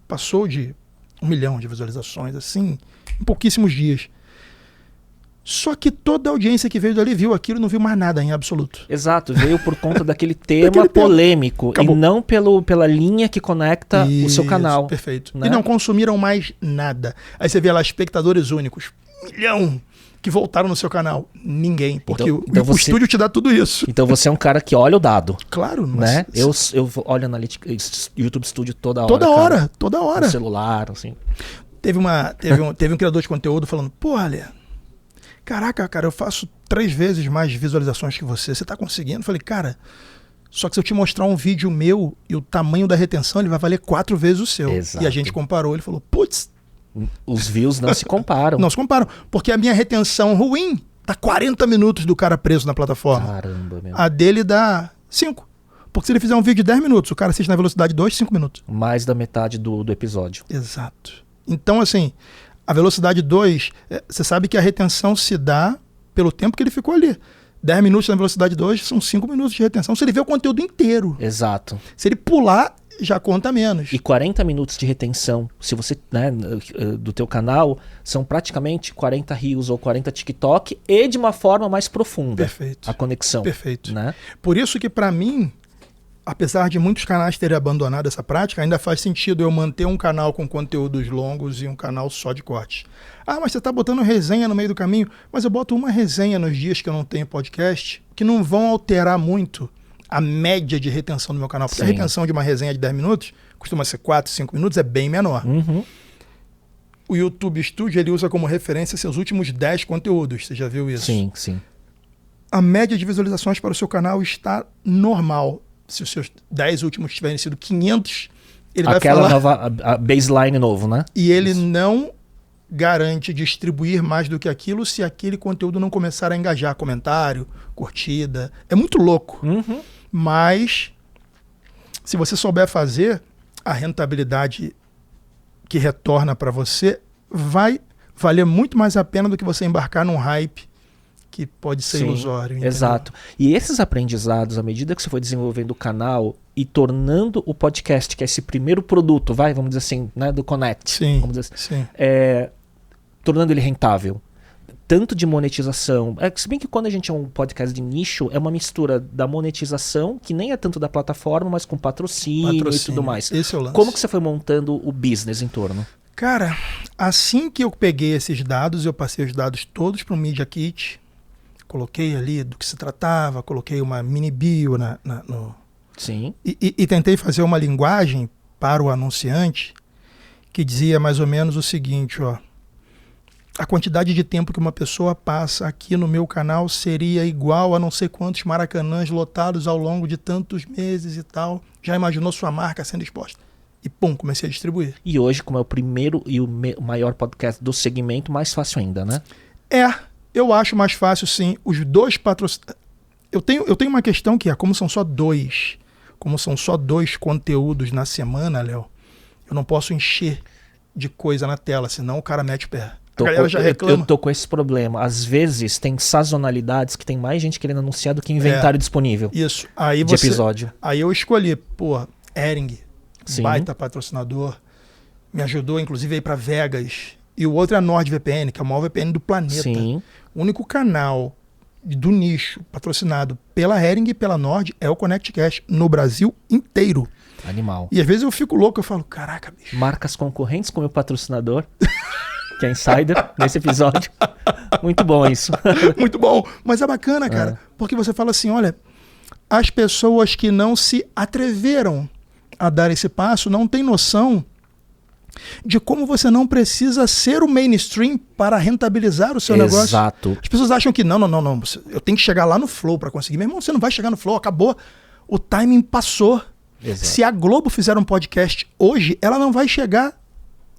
Passou de 1 milhão de visualizações, assim, em pouquíssimos dias. Só que toda a audiência que veio dali viu aquilo e não viu mais nada em absoluto. Exato, veio por conta daquele tema polêmico. Acabou. E não pela linha que conecta o seu canal. Perfeito. Né? E não consumiram mais nada. Aí você vê lá espectadores únicos. 1 milhão que voltaram no seu canal. Ninguém. Porque então o estúdio te dá tudo isso. Então você é um cara que olha o dado. Claro. Né? Eu olho Analytics, YouTube Studio toda hora. Toda hora. No celular, assim. Teve um criador de conteúdo falando, pô, Ale, caraca, cara, eu faço 3 vezes mais visualizações que você. Você tá conseguindo? Eu falei, cara, só que se eu te mostrar um vídeo meu e o tamanho da retenção, ele vai valer 4 vezes o seu. Exato. E a gente comparou. Ele falou, putz. Os views não se comparam. Não se comparam. Porque a minha retenção ruim dá 40 minutos do cara preso na plataforma. Caramba, meu. A dele dá 5. Porque se ele fizer um vídeo de 10 minutos, o cara assiste na velocidade 2, 5 minutos. Mais da metade do episódio. Exato. Então, assim, a velocidade 2, você sabe que a retenção se dá pelo tempo que ele ficou ali. 10 minutos na velocidade 2 são 5 minutos de retenção se ele vê o conteúdo inteiro. Exato. Se ele pular, já conta menos. E 40 minutos de retenção, se você, né, do teu canal, são praticamente 40 Reels ou 40 TikTok e de uma forma mais profunda. Perfeito. A conexão. Perfeito. Né? Por isso que, pra mim, apesar de muitos canais terem abandonado essa prática, ainda faz sentido eu manter um canal com conteúdos longos e um canal só de cortes. Ah, mas você está botando resenha no meio do caminho. Mas eu boto uma resenha nos dias que eu não tenho podcast, que não vão alterar muito a média de retenção do meu canal. Porque Sim. a retenção de uma resenha de 10 minutos costuma ser 4, 5 minutos, é bem menor. Uhum. O YouTube Studio, ele usa como referência seus últimos 10 conteúdos. Você já viu isso? Sim, sim. A média de visualizações para o seu canal está normal. Se os seus 10 últimos tiverem sido 500, ele Aquela vai falar... nova a baseline novo, né? E ele não garante distribuir mais do que aquilo se aquele conteúdo não começar a engajar comentário, curtida. É muito louco. Uhum. Mas, se você souber fazer, a rentabilidade que retorna para você vai valer muito mais a pena do que você embarcar num hype que pode ser Sim, ilusório. Entendeu? Exato. E esses aprendizados, à medida que você foi desenvolvendo o canal e tornando o podcast, que é esse primeiro produto, vamos dizer assim, né, do Connect, Sim, vamos dizer assim, sim. tornando ele rentável, tanto de monetização, se bem que quando a gente é um podcast de nicho, é uma mistura da monetização, que nem é tanto da plataforma, mas com patrocínio e tudo mais. Esse é o lance. Como que você foi montando o business em torno? Cara, assim que eu peguei esses dados, eu passei os dados todos para o Media Kit, coloquei ali do que se tratava, coloquei uma mini bio no... Sim. E tentei fazer uma linguagem para o anunciante que dizia mais ou menos o seguinte, ó. A quantidade de tempo que uma pessoa passa aqui no meu canal seria igual a não sei quantos maracanãs lotados ao longo de tantos meses e tal. Já imaginou sua marca sendo exposta? E pum, comecei a distribuir. E hoje, como é o primeiro e o maior podcast do segmento, mais fácil ainda, né? Eu acho mais fácil, sim. Os dois patrocinadores... Eu tenho uma questão que é, como são só dois conteúdos na semana, Léo, eu não posso encher de coisa na tela, senão o cara mete o pé. A galera já reclama. Eu tô com esse problema. Às vezes tem sazonalidades que tem mais gente querendo anunciar do que inventário disponível. Isso. Aí de episódio. Aí eu escolhi, Hering, Sim. baita patrocinador, me ajudou inclusive a ir pra Vegas. E o outro é a NordVPN, que é o maior VPN do planeta. Sim. O único canal do nicho patrocinado pela Hering e pela Nord é o ConnectCast no Brasil inteiro. Animal. E às vezes eu fico louco, eu falo, caraca, bicho. Marcas concorrentes com o meu patrocinador, que é Insider, nesse episódio. Muito bom isso. Muito bom. Mas é bacana, cara, porque você fala assim, olha, as pessoas que não se atreveram a dar esse passo não têm noção de como você não precisa ser o mainstream para rentabilizar o seu negócio. Exato. As pessoas acham que não, eu tenho que chegar lá no Flow para conseguir. Meu irmão, você não vai chegar no Flow, acabou. O timing passou. Exato. Se a Globo fizer um podcast hoje, ela não vai chegar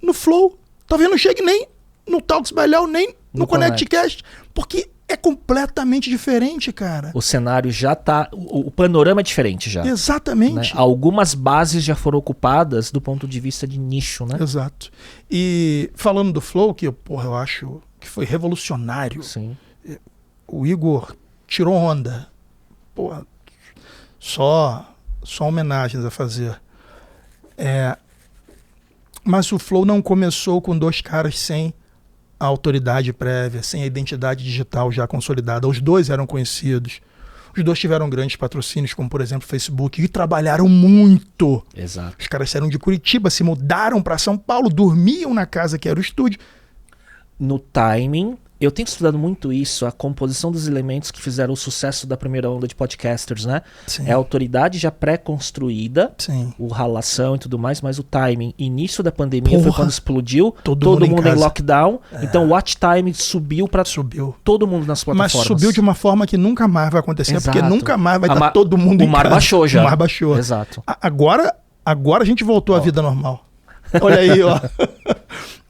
no Flow. Talvez não chegue nem no Talks by Léo, nem no ConnectCast, porque é completamente diferente, cara. O cenário já tá... O panorama é diferente já. Exatamente. Né? Algumas bases já foram ocupadas do ponto de vista de nicho, né? Exato. E falando do Flow, que eu acho que foi revolucionário. Sim. O Igor tirou onda. Porra, só homenagens a fazer. Mas o Flow não começou com 2 caras sem a autoridade prévia, sem a identidade digital já consolidada. Os 2 eram conhecidos. Os 2 tiveram grandes patrocínios, como por exemplo o Facebook, e trabalharam muito. Exato. Os caras saíram de Curitiba, se mudaram para São Paulo, dormiam na casa que era o estúdio. No timing, eu tenho estudado muito isso, a composição dos elementos que fizeram o sucesso da primeira onda de podcasters, né? Sim. É a autoridade já pré-construída, Sim. o ralação e tudo mais, mas o timing. Início da pandemia foi quando explodiu, todo mundo em casa. lockdown, então o watch time subiu para todo mundo nas plataformas. Mas subiu de uma forma que nunca mais vai acontecer, Exato. porque nunca mais vai estar todo mundo em casa. O mar baixou já. O mar baixou. Exato. Agora a gente voltou à vida normal. Olha aí, ó.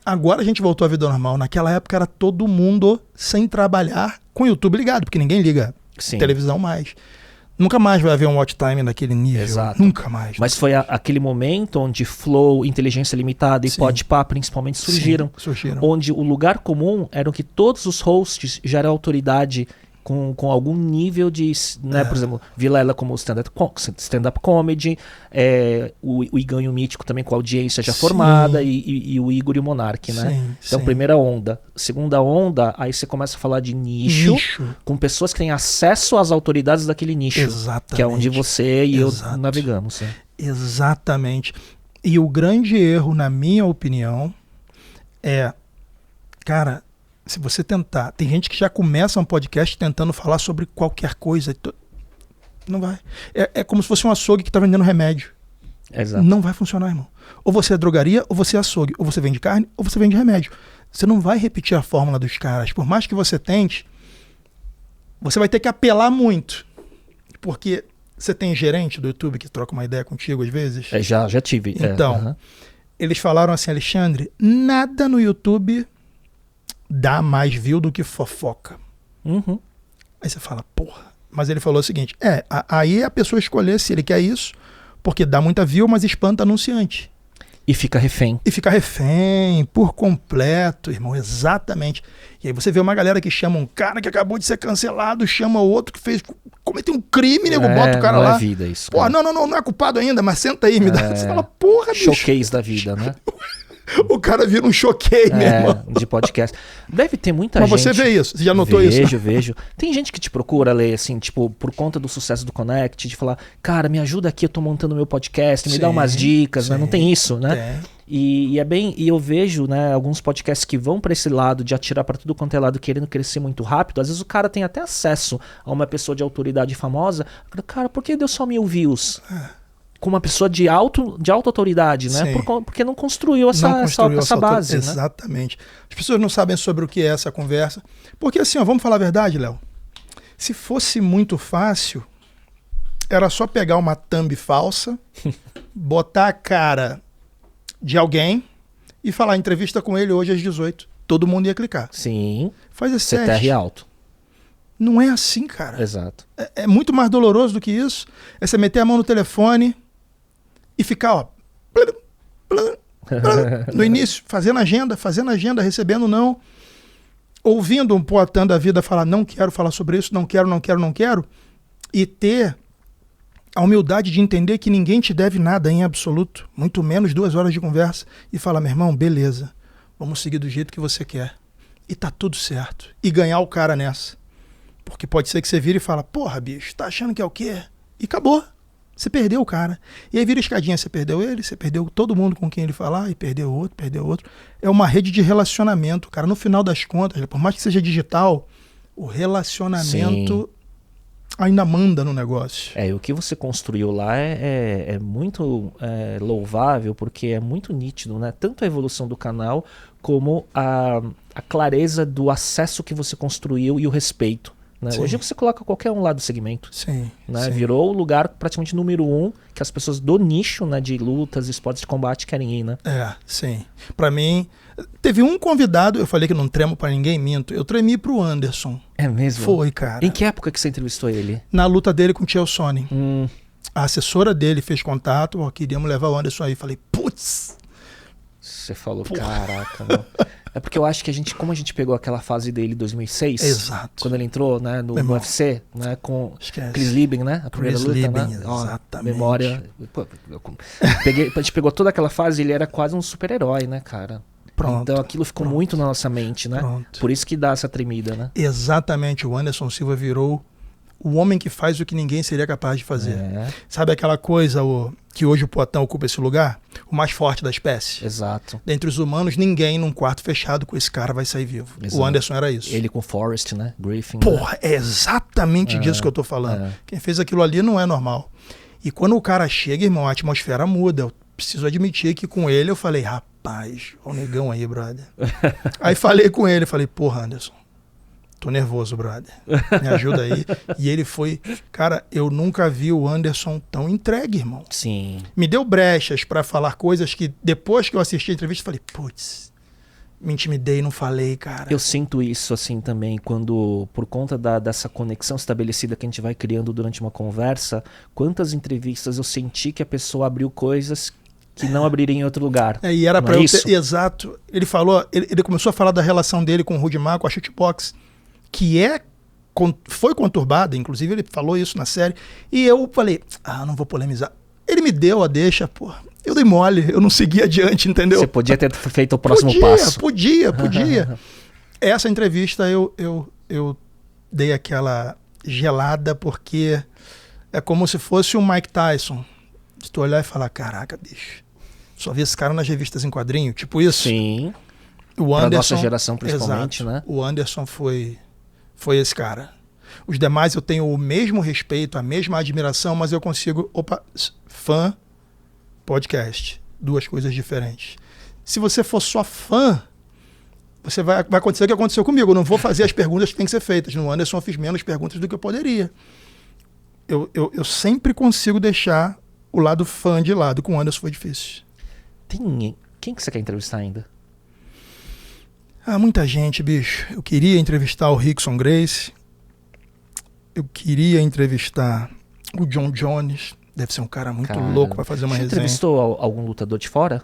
Agora a gente voltou à vida normal. Naquela época era todo mundo sem trabalhar com o YouTube ligado, porque ninguém liga televisão mais. Nunca mais vai haver um watch time daquele nível. Exato. Nunca mais. Mas foi aquele momento onde Flow, Inteligência Limitada e Podpah principalmente surgiram. Sim, surgiram. Onde o lugar comum era que todos os hosts já eram autoridade com algum nível de, né, por exemplo, Vilela como stand-up comedy, o Igão e o Mítico também com audiência já formada, e o Igor e o Monark, né? Sim, então, primeira onda. Segunda onda, aí você começa a falar de nicho. Com pessoas que têm acesso às autoridades daquele nicho. Exatamente. Que é onde você e eu navegamos. Né? Exatamente. E o grande erro, na minha opinião, cara, se você tentar... Tem gente que já começa um podcast tentando falar sobre qualquer coisa. Não vai. É como se fosse um açougue que está vendendo remédio. Exato. Não vai funcionar, irmão. Ou você é drogaria, ou você é açougue. Ou você vende carne, ou você vende remédio. Você não vai repetir a fórmula dos caras. Por mais que você tente, você vai ter que apelar muito. Porque você tem gerente do YouTube que troca uma ideia contigo às vezes? Já tive. Então, eles falaram assim, Alexandre, nada no YouTube dá mais view do que fofoca. Uhum. Aí você fala, porra. Mas ele falou o seguinte, aí a pessoa escolher se ele quer isso, porque dá muita view, mas espanta anunciante. E fica refém. E fica refém, por completo, irmão, exatamente. E aí você vê uma galera que chama um cara que acabou de ser cancelado, chama outro que cometeu um crime, nego, bota o cara lá. Não é vida isso. Porra, não é culpado ainda, mas senta aí, me dá. Você fala, porra, bicho. Showcase da vida, né? O cara vira um choqueio, meu irmão. De podcast. Deve ter muita gente... Mas você vê isso? Você já notou isso? Vejo. Tem gente que te procura, Lê, assim, tipo, por conta do sucesso do Connect, de falar, cara, me ajuda aqui, eu tô montando meu podcast, me dá umas dicas, né? Não tem isso, né? E é bem... E eu vejo, né, alguns podcasts que vão pra esse lado de atirar pra tudo quanto é lado, querendo crescer muito rápido. Às vezes o cara tem até acesso a uma pessoa de autoridade famosa. Cara, por que deu só 1000 views? Com uma pessoa de alta autoridade, né? Porque não construiu essa base. Né? Exatamente. As pessoas não sabem sobre o que é essa conversa. Porque assim, vamos falar a verdade, Léo. Se fosse muito fácil, era só pegar uma thumb falsa, botar a cara de alguém e falar entrevista com ele hoje às 18. Todo mundo ia clicar. Sim. Faz esse teste. CTR alto. Não é assim, cara. Exato. É muito mais doloroso do que isso. É você meter a mão no telefone e ficar, ó. No início, fazendo agenda, recebendo não. Ouvindo um Poatan da vida falar, não quero falar sobre isso, não quero. E ter a humildade de entender que ninguém te deve nada em absoluto. Muito menos 2 horas de conversa. E falar, meu irmão, beleza. Vamos seguir do jeito que você quer. E tá tudo certo. E ganhar o cara nessa. Porque pode ser que você vire e fala, porra, bicho, tá achando que é o quê? E acabou. Você perdeu o cara. E aí vira escadinha, você perdeu ele, você perdeu todo mundo com quem ele falar, e perdeu outro. É uma rede de relacionamento, cara. No final das contas, por mais que seja digital, o relacionamento ainda manda no negócio. E o que você construiu lá é muito louvável, porque é muito nítido, né? Tanto a evolução do canal, como a clareza do acesso que você construiu e o respeito. Né? Hoje você coloca qualquer um lá do segmento. Sim, né? sim. Virou o lugar praticamente número 1 que as pessoas do nicho, né, de lutas, esportes de combate querem ir, né? Sim. Pra mim, teve um convidado, eu falei que não tremo pra ninguém, minto. Eu tremi pro Anderson. É mesmo? Foi, cara. Em que época que você entrevistou ele? Na luta dele com o Chael Sonnen. A assessora dele fez contato, queríamos levar o Anderson aí. Falei, putz! Você falou, caraca, meu. É porque eu acho que como a gente pegou aquela fase dele em 2006, exato, quando ele entrou, né, no UFC, né, com Chris Lieben, né, a primeira luta, Lieben, né? Exatamente. Memória. Pô, a gente pegou toda aquela fase, ele era quase um super-herói, né, cara? Pronto. Então aquilo ficou muito na nossa mente, né? Pronto. Por isso que dá essa tremida, né? Exatamente, o Anderson Silva virou o homem que faz o que ninguém seria capaz de fazer. Sabe aquela coisa que hoje o Poatan ocupa esse lugar? O mais forte da espécie. Exato. Dentre os humanos, ninguém num quarto fechado com esse cara vai sair vivo. Exato. O Anderson era isso. Ele com Forrest, né? Griffin. Porra, é exatamente disso que eu tô falando. Quem fez aquilo ali não é normal. E quando o cara chega, irmão, a atmosfera muda. Eu preciso admitir que com ele eu falei, rapaz, olha o negão aí, brother. Aí falei com ele, falei, porra, Anderson, tô nervoso, brother. Me ajuda aí. E ele foi... Cara, eu nunca vi o Anderson tão entregue, irmão. Sim. Me deu brechas pra falar coisas que depois que eu assisti a entrevista, eu falei, putz, me intimidei, não falei, cara. Eu sinto isso assim também, quando, por conta dessa conexão estabelecida que a gente vai criando durante uma conversa, quantas entrevistas eu senti que a pessoa abriu coisas que não abriria em outro lugar. E era não pra é eu isso? ter... Exato. Ele falou, ele começou a falar da relação dele com o Rudimar, com a shootbox, que foi conturbada, inclusive ele falou isso na série, e eu falei, não vou polemizar. Ele me deu a deixa, pô. Eu dei mole, eu não segui adiante, entendeu? Você podia ter feito o próximo passo. Podia. Essa entrevista eu dei aquela gelada, porque é como se fosse o Mike Tyson. De tu olhar e falar, caraca, bicho, só vi esse cara nas revistas em quadrinho, tipo isso. Sim. O Anderson, pra nossa geração principalmente, exato, né? O Anderson foi esse cara. Os demais eu tenho o mesmo respeito, a mesma admiração, mas eu consigo... Fã, podcast. 2 coisas diferentes. Se você for só fã, vai acontecer o que aconteceu comigo. Eu não vou fazer as perguntas que têm que ser feitas. No Anderson eu fiz menos perguntas do que eu poderia. Eu sempre consigo deixar o lado fã de lado. Com o Anderson foi difícil. Quem que você quer entrevistar ainda? Muita gente, bicho. Eu queria entrevistar o Rickson Gracie. Eu queria entrevistar o John Jones. Deve ser um cara muito louco para fazer uma resenha. Você entrevistou algum lutador de fora?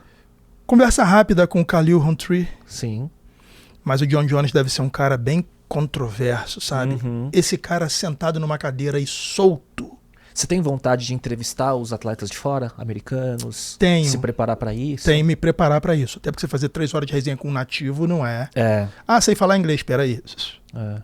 Conversa rápida com o Khalil Humphrey. Sim. Mas o John Jones deve ser um cara bem controverso, sabe? Esse cara sentado numa cadeira e solto. Você tem vontade de entrevistar os atletas de fora, americanos? Tenho. Se preparar para isso? Tenho me preparar para isso. Até porque você fazer 3 horas de resenha com um nativo não é. Sei falar inglês, peraí.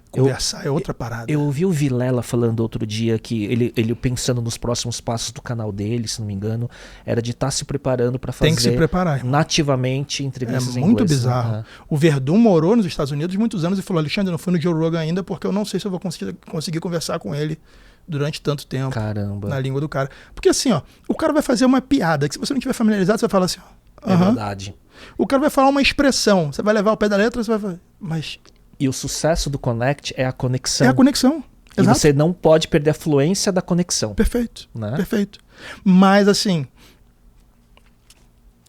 Conversar é outra parada. Eu ouvi o Vilela falando outro dia que ele pensando nos próximos passos do canal dele, se não me engano, era de estar se preparando para fazer. Tem que se preparar, irmão. Nativamente entrevistas em inglês. É muito bizarro. O Verdun morou nos Estados Unidos muitos anos e falou, Alexandre, eu não fui no Joe Rogan ainda porque eu não sei se eu vou conseguir conversar com ele durante tanto tempo. Caramba. Na língua do cara. Porque assim, o cara vai fazer uma piada que se você não tiver familiarizado, você vai falar assim, É verdade. O cara vai falar uma expressão, você vai levar ao pé da letra, você vai falar, mas... E o sucesso do Connect é a conexão. É a conexão. E exato. você não pode perder a fluência da conexão. Perfeito. Né? Perfeito. Mas assim,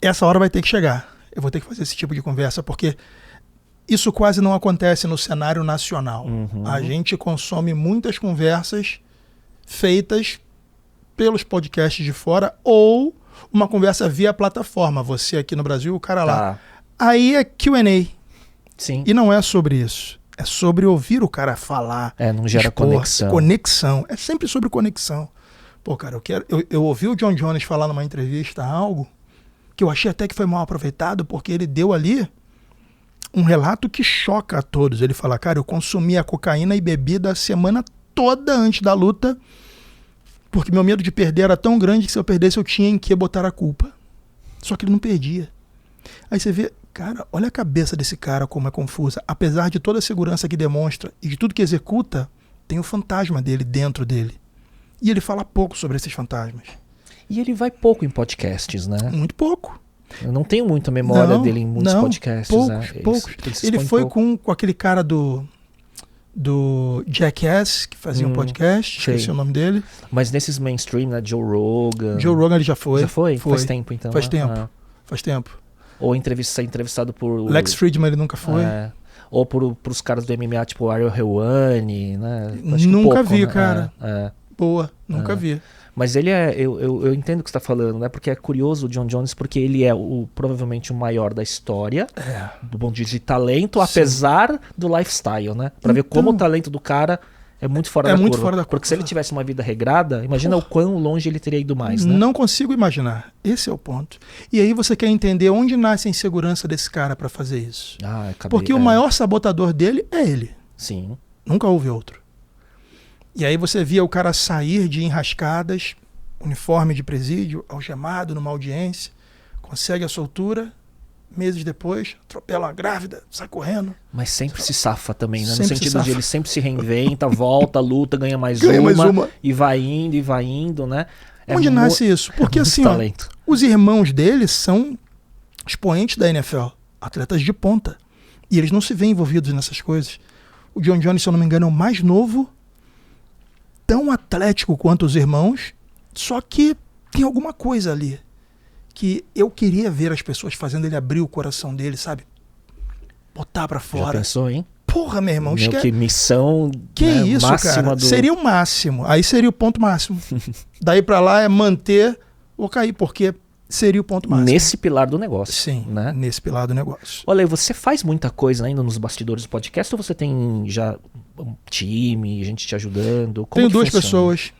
essa hora vai ter que chegar. Eu vou ter que fazer esse tipo de conversa, porque isso quase não acontece no cenário nacional. A gente consome muitas conversas feitas pelos podcasts de fora ou uma conversa via plataforma. Você aqui no Brasil, o cara lá. Tá. Aí é Q&A. Sim. E não é sobre isso. É sobre ouvir o cara falar. Não gera conexão. Conexão. É sempre sobre conexão. Pô, cara, eu ouvi o John Jones falar numa entrevista algo que eu achei até que foi mal aproveitado, porque ele deu ali um relato que choca a todos. Ele fala, cara, eu consumia cocaína e bebida a semana toda antes da luta, porque meu medo de perder era tão grande que se eu perdesse eu tinha em que botar a culpa. Só que ele não perdia. Aí você vê, cara, olha a cabeça desse cara como é confusa. Apesar de toda a segurança que demonstra e de tudo que executa, tem o fantasma dele dentro dele. E ele fala pouco sobre esses fantasmas. E ele vai pouco em podcasts, né? Muito pouco. Eu não tenho muita memória dele em muitos podcasts. Poucos. Ele foi com aquele cara do Jackass, que fazia um podcast, esqueci o nome dele. Mas nesses mainstream, né? Joe Rogan. Joe Rogan ele já foi. Já foi? Faz tempo, então. Faz tempo. Faz tempo. Ou ser entrevistado por... Lex Fridman ele nunca foi. Ou pros caras do MMA, tipo Ariel Helwani, né? Nunca vi, né? Cara. Boa, nunca vi. Mas ele eu entendo o que você está falando, né? Porque é curioso o John Jones, porque ele é provavelmente o maior da história, do ponto de vista de talento, apesar do lifestyle, né? Pra ver como o talento do cara é muito fora da curva. Porque se ele tivesse uma vida regrada, imagina o quão longe ele teria ido mais, né? Não consigo imaginar. Esse é o ponto. E aí você quer entender onde nasce a insegurança desse cara para fazer isso. Porque o maior sabotador dele é ele. Sim. Nunca houve outro. E aí você via o cara sair de enrascadas, uniforme de presídio, algemado numa audiência, consegue a soltura, meses depois, atropela uma grávida, sai correndo. Mas sempre se safa também, né? No Sempre sentido de ele sempre se reinventa, volta, luta, ganha mais uma. E vai indo, né? Onde nasce isso? Porque assim, os irmãos dele são expoentes da NFL, atletas de ponta. E eles não se veem envolvidos nessas coisas. O John Jones, se eu não me engano, é o mais novo, tão atlético quanto os irmãos, só que tem alguma coisa ali que eu queria ver as pessoas fazendo ele abrir o coração dele, sabe? Botar pra fora. Já pensou, hein? Porra, meu irmão. Que missão, que né, isso, máxima cara? do... Seria o máximo. Aí seria o ponto máximo. Daí pra lá é manter ou cair, porque seria o ponto máximo. Nesse pilar do negócio. Sim, né? Nesse pilar do negócio. Olha, você faz muita coisa ainda nos bastidores do podcast ou você tem já um time, gente te ajudando? Tenho duas pessoas.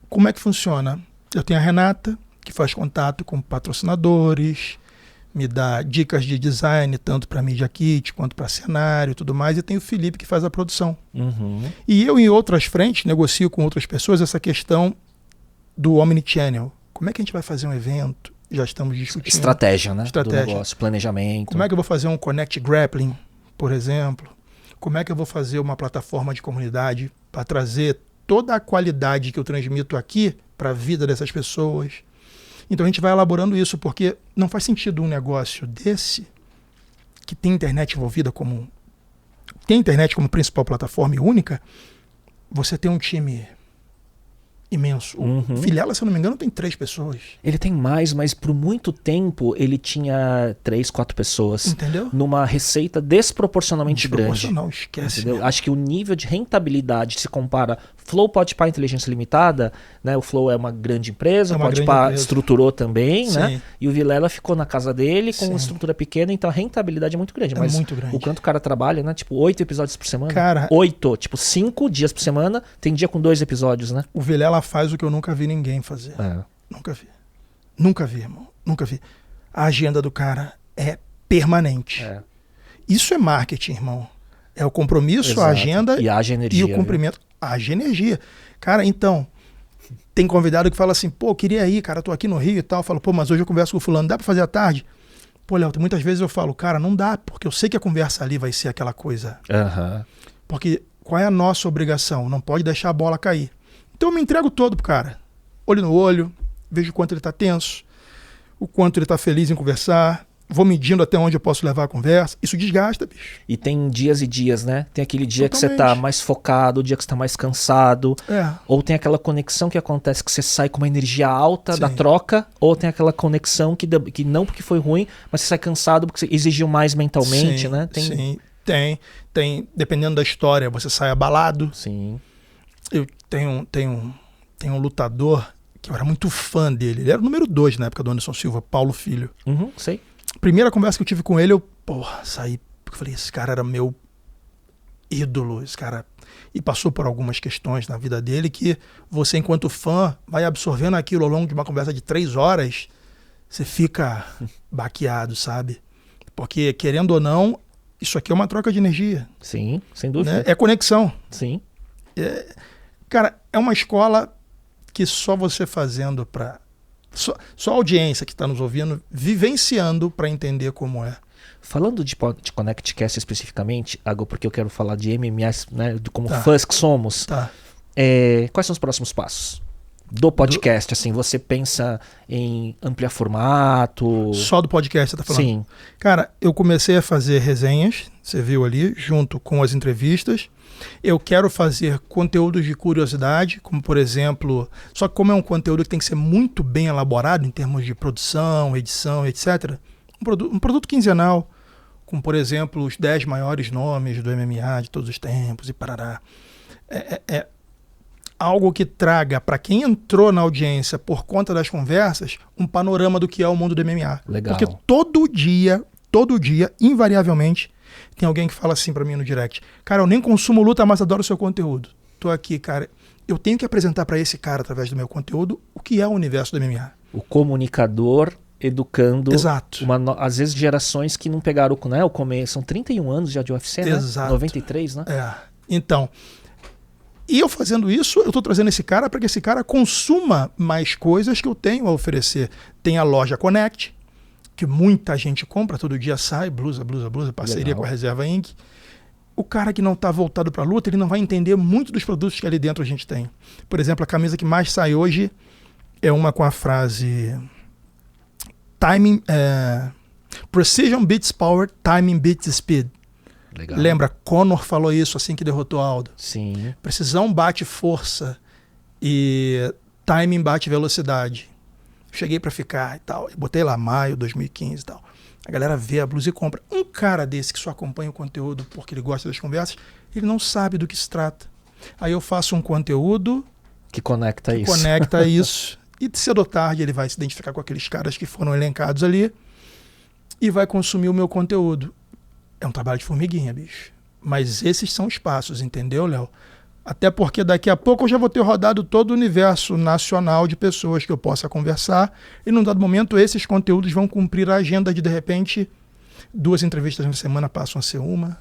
Como é que funciona? Eu tenho a Renata, que faz contato com patrocinadores, me dá dicas de design, tanto para Media Kit quanto para cenário e tudo mais. E tem o Felipe, que faz a produção. E eu, em outras frentes, negocio com outras pessoas essa questão do Omnichannel. Como é que a gente vai fazer um evento? Já estamos discutindo. Estratégia, né? Estratégia. Do negócio, planejamento. Como é que eu vou fazer um Connect Grappling, por exemplo? Como é que eu vou fazer uma plataforma de comunidade para trazer toda a qualidade que eu transmito aqui para a vida dessas pessoas? Então a gente vai elaborando isso, porque não faz sentido um negócio desse, que tem internet envolvida como... Tem internet como principal plataforma e única, você tem um time imenso. O Vilela, se eu não me engano, tem 3 pessoas. Ele tem mais, mas por muito tempo ele tinha 3, 4 pessoas. Entendeu? Numa receita desproporcionalmente Desproporcional, grande. Esquece. Entendeu? Acho que o nível de rentabilidade se compara Flow, Podpah, Inteligência Limitada, né? O Flow é uma grande empresa, o Podpah estruturou também, né? E o Vilela ficou na casa dele com uma estrutura pequena, então a rentabilidade é muito grande. Mas muito grande. O quanto o cara trabalha, né? Tipo, 8 episódios por semana? Cara, 8, tipo 5 dias por semana, tem dia com 2 episódios, né? O Vilela faz o que eu nunca vi ninguém fazer. Nunca vi. Nunca vi, irmão. Nunca vi. A agenda do cara é permanente. Isso é marketing, irmão. É o compromisso, a agenda e haja energia, e o cumprimento. Haja energia. Cara, então, tem convidado que fala assim, pô, queria ir, cara, tô aqui no Rio e tal. Eu falo, pô, mas hoje eu converso com o fulano, dá pra fazer à tarde? Pô, Léo, muitas vezes eu falo, cara, não dá, porque eu sei que a conversa ali vai ser aquela coisa. Porque qual é a nossa obrigação? Não pode deixar a bola cair. Então eu me entrego todo pro cara. Olho no olho, vejo o quanto ele tá tenso, o quanto ele tá feliz em conversar, vou medindo até onde eu posso levar a conversa. Isso desgasta, bicho. E tem dias e dias, né? Tem aquele dia que você tá mais focado, o dia que você tá mais cansado. Ou tem aquela conexão que acontece que você sai com uma energia alta da troca, ou tem aquela conexão que não porque foi ruim, mas você sai cansado porque você exigiu mais mentalmente, né? Sim, tem. Dependendo da história, você sai abalado. Sim. Eu tenho um lutador que eu era muito fã dele. Ele era o número 2 na época do Anderson Silva, Paulo Filho. Sei. Primeira conversa que eu tive com ele, eu saí, porque eu falei, esse cara era meu ídolo, esse cara... E passou por algumas questões na vida dele que você, enquanto fã, vai absorvendo aquilo ao longo de uma conversa de 3 horas, você fica baqueado, sabe? Porque, querendo ou não, isso aqui é uma troca de energia. Sim, sem dúvida. Né? É conexão. Sim. Cara, é uma escola que só você fazendo para... Só a audiência que está nos ouvindo, vivenciando para entender como é. Falando de ConnectCast especificamente, Ago, porque eu quero falar de MMS, né, de como Tá. fãs que somos, Tá. quais são os próximos passos do podcast? Assim, você pensa em ampliar formato? Só do podcast você tá falando? Sim. Cara, eu comecei a fazer resenhas, você viu ali, junto com as entrevistas. Eu quero fazer conteúdos de curiosidade, como por exemplo, só que como é um conteúdo que tem que ser muito bem elaborado em termos de produção, edição, etc., um produto quinzenal, como por exemplo os 10 maiores nomes do MMA de todos os tempos e parará. É algo que traga para quem entrou na audiência por conta das conversas um panorama do que é o mundo do MMA. Legal. Porque todo dia, invariavelmente, tem alguém que fala assim para mim no direct: cara, eu nem consumo luta, mas adoro o seu conteúdo. Tô aqui, cara, eu tenho que apresentar para esse cara, através do meu conteúdo, o que é o universo do MMA. O comunicador educando, Exato. Às vezes, gerações que não pegaram o começo. São 31 anos já de UFC, né? Exato. 93, né? Então, e eu fazendo isso, eu estou trazendo esse cara para que esse cara consuma mais coisas que eu tenho a oferecer. Tem a loja Connect, que muita gente compra, todo dia sai, blusa, parceria Legal. com a Reserva Inc. O cara que não está voltado para a luta, ele não vai entender muito dos produtos que ali dentro a gente tem. Por exemplo, a camisa que mais sai hoje é uma com a frase Timing, Precision beats power, timing beats speed. Legal. Lembra, Conor falou isso assim que derrotou Aldo. Sim. Precisão bate força e timing bate velocidade. Cheguei pra ficar e tal. Eu botei lá maio 2015 e tal. A galera vê a blusa e compra. Um cara desse que só acompanha o conteúdo porque ele gosta das conversas, ele não sabe do que se trata. Aí eu faço um conteúdo Que conecta que isso. conecta isso. E cedo ou tarde ele vai se identificar com aqueles caras que foram elencados ali e vai consumir o meu conteúdo. É um trabalho de formiguinha, bicho. Mas esses são os passos, entendeu, Léo? Até porque daqui a pouco eu já vou ter rodado todo o universo nacional de pessoas que eu possa conversar e num dado momento esses conteúdos vão cumprir a agenda de repente, 2 entrevistas na semana passam a ser uma,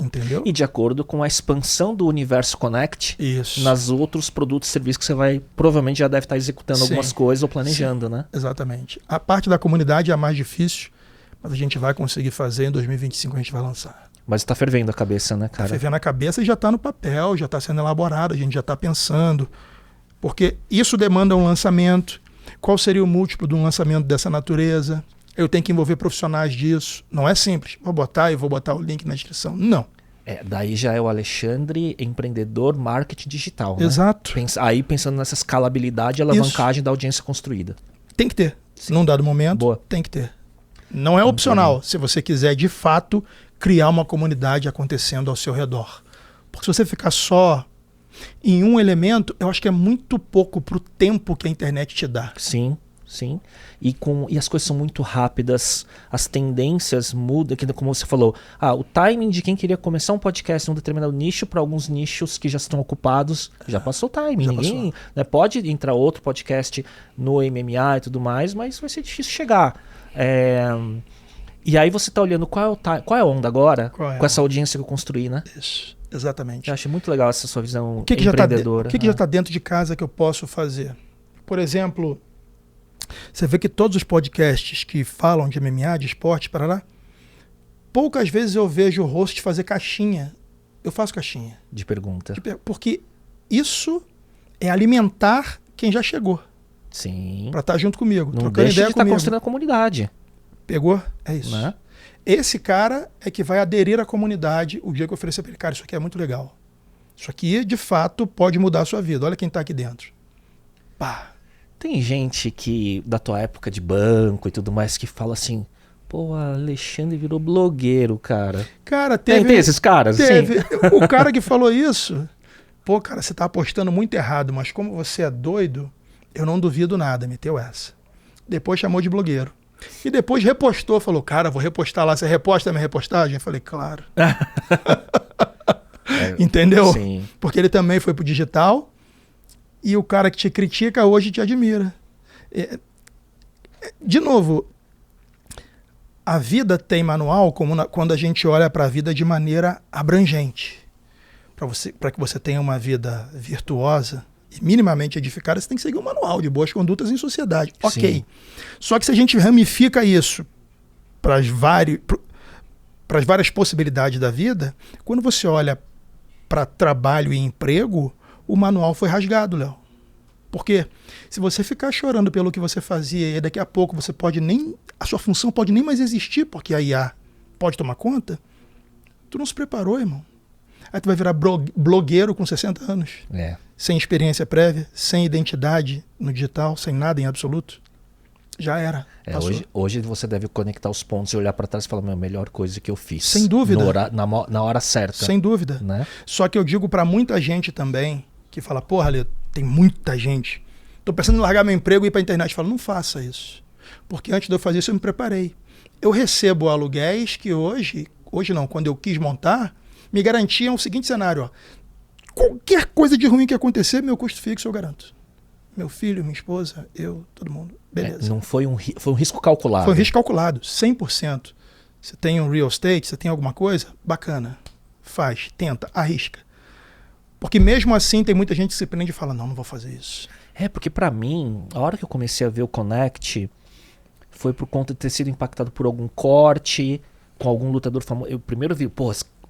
entendeu? E de acordo com a expansão do Universo Connect, Isso. nas outros produtos e serviços que você vai, provavelmente já deve estar executando Sim. algumas coisas ou planejando, né? Exatamente. A parte da comunidade é a mais difícil, mas a gente vai conseguir fazer, em 2025 a gente vai lançar. Mas tá fervendo a cabeça, né, cara? Você vê na cabeça e já está no papel, já está sendo elaborado, a gente já está pensando. Porque isso demanda um lançamento. Qual seria o múltiplo de um lançamento dessa natureza? Eu tenho que envolver profissionais disso. Não é simples. Vou botar o link na descrição. Não. Daí já é o Alexandre, empreendedor, marketing digital, né? Exato. Aí pensando nessa escalabilidade e alavancagem da audiência construída. Tem que ter. Num dado momento, Boa. tem que ter. Não é opcional, se você quiser, de fato, criar uma comunidade acontecendo ao seu redor. Porque se você ficar só em um elemento, eu acho que é muito pouco para o tempo que a internet te dá. Sim, sim. E as coisas são muito rápidas, as tendências mudam, como você falou. O timing de quem queria começar um podcast em um determinado nicho para alguns nichos que já estão ocupados, já passou o timing. Já Ninguém, né, pode entrar outro podcast no MMA e tudo mais, mas vai ser difícil chegar. E aí você tá olhando qual é a onda agora, com essa audiência que eu construí, né? Isso, exatamente. Eu acho muito legal essa sua visão O que empreendedora. O que já está dentro de casa que eu posso fazer? Por exemplo, você vê que todos os podcasts que falam de MMA, de esporte, parará, poucas vezes eu vejo o host fazer caixinha. Eu faço caixinha. De pergunta. Porque isso é alimentar quem já chegou. Sim. Para estar junto comigo, Não trocando deixa ideia de estar comigo. construindo a comunidade. Pegou? É isso. Né? Esse cara é que vai aderir à comunidade o dia que eu oferecer para ele. Cara, isso aqui é muito legal. Isso aqui, de fato, pode mudar a sua vida. Olha quem está aqui dentro. Pá. Tem gente que, da tua época de banco e tudo mais, que fala assim, pô, Alexandre virou blogueiro, cara. Cara, teve... Tem esses caras, teve. assim? O cara que falou isso, pô, cara, você tá apostando muito errado, mas como você é doido, Eu não duvido nada, meteu essa. Depois chamou de blogueiro. E depois repostou, falou, cara, vou repostar lá. Você reposta a minha repostagem? Eu falei, claro. Entendeu? Sim. Porque ele também foi pro digital e o cara que te critica hoje te admira. De novo, a vida tem manual quando a gente olha para a vida de maneira abrangente. Para que você tenha uma vida virtuosa e minimamente edificada, você tem que seguir um manual de boas condutas em sociedade. Sim. Ok. Só que se a gente ramifica isso para as várias possibilidades da vida, quando você olha para trabalho e emprego, o manual foi rasgado, Léo. Porque se você ficar chorando pelo que você fazia e daqui a pouco você pode nem... A sua função pode nem mais existir porque a IA pode tomar conta, tu não se preparou, irmão. Aí tu vai virar blogueiro com 60 anos. Sem experiência prévia, sem identidade no digital, sem nada em absoluto. Já era. Hoje você deve conectar os pontos e olhar para trás e falar, melhor coisa que eu fiz. Sem dúvida. Na hora certa. Sem dúvida. Né? Só que eu digo para muita gente também, que fala, porra, Lê, tem muita gente. Tô pensando em largar meu emprego e ir pra internet. Falo, não faça isso. Porque antes de eu fazer isso, eu me preparei. Eu recebo aluguéis que hoje não, quando eu quis montar, me garantiam o seguinte cenário, ó. Qualquer coisa de ruim que acontecer, meu custo fixo eu garanto. Meu filho, minha esposa, eu, todo mundo. Beleza. Não foi foi um risco calculado. Foi um risco calculado, 100%. Você tem um real estate, você tem alguma coisa? Bacana. Faz, tenta, arrisca. Porque mesmo assim tem muita gente que se prende e fala, não vou fazer isso. Porque pra mim, a hora que eu comecei a ver o Connect, foi por conta de ter sido impactado por algum corte, com algum lutador famoso. Eu primeiro vi,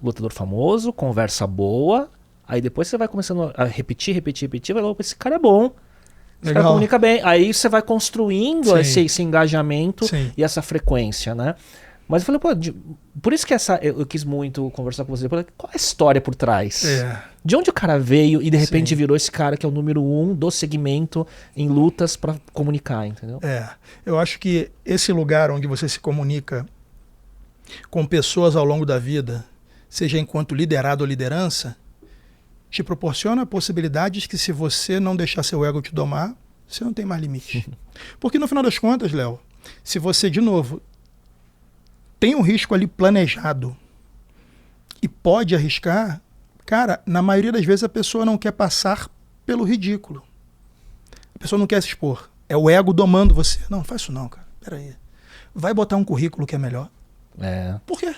lutador famoso, conversa boa, aí depois você vai começando a repetir, vai logo, esse cara é bom. Esse cara comunica bem. Aí você vai construindo esse engajamento e essa frequência, né? Mas eu falei, por isso que eu quis muito conversar com você. Qual é a história por trás? De onde o cara veio e de repente virou esse cara que é o número 1 do segmento em lutas para comunicar, entendeu? Eu acho que esse lugar onde você se comunica com pessoas ao longo da vida, seja enquanto liderado ou liderança, te proporciona possibilidades que se você não deixar seu ego te domar, você não tem mais limite. Porque no final das contas, Léo, se você, de novo, tem um risco ali planejado e pode arriscar, cara, na maioria das vezes a pessoa não quer passar pelo ridículo. A pessoa não quer se expor. É o ego domando você. Não faz isso não, cara. Peraí. Vai botar um currículo que é melhor. Por quê?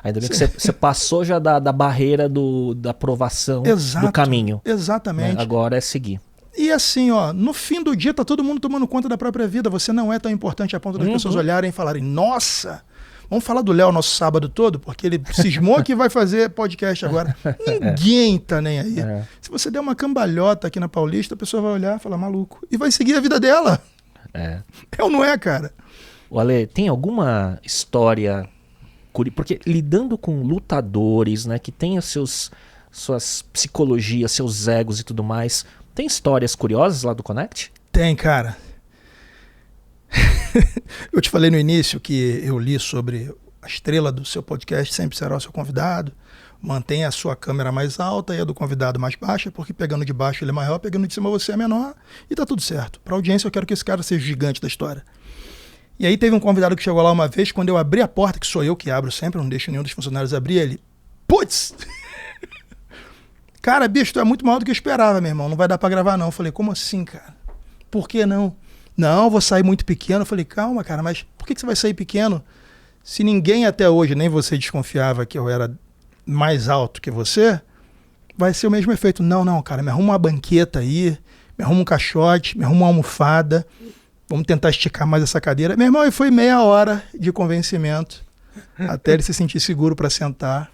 Ainda bem que você passou já da barreira da aprovação do caminho. Exatamente. Né? Agora é seguir. E assim, no fim do dia tá todo mundo tomando conta da própria vida. Você não é tão importante a ponto das pessoas olharem e falarem, nossa, vamos falar do Léo nosso sábado todo, porque ele cismou que vai fazer podcast agora. Ninguém tá nem aí. Se você der uma cambalhota aqui na Paulista, a pessoa vai olhar e falar, maluco. E vai seguir a vida dela. É ou não é, cara? Ale, tem alguma história... Porque lidando com lutadores, né, que tem suas psicologias, seus egos e tudo mais, tem histórias curiosas lá do Connect? Tem, cara. Eu te falei no início que eu li sobre a estrela do seu podcast, sempre será o seu convidado. Mantenha a sua câmera mais alta e a do convidado mais baixa, porque pegando de baixo ele é maior, pegando de cima você é menor e tá tudo certo. Pra audiência eu quero que esse cara seja o gigante da história. E aí teve um convidado que chegou lá uma vez, quando eu abri a porta, que sou eu que abro sempre, não deixo nenhum dos funcionários abrir, ele... Putz! Cara, bicho, tu é muito maior do que eu esperava, meu irmão, não vai dar pra gravar não. Eu falei, como assim, cara? Por que não? Não, vou sair muito pequeno. Eu falei, calma, cara, mas por que você vai sair pequeno? Se ninguém até hoje, nem você desconfiava que eu era mais alto que você, vai ser o mesmo efeito. Não, cara, me arruma uma banqueta aí, me arruma um caixote, me arruma uma almofada... Vamos tentar esticar mais essa cadeira. Meu irmão, e foi meia hora de convencimento até ele se sentir seguro para sentar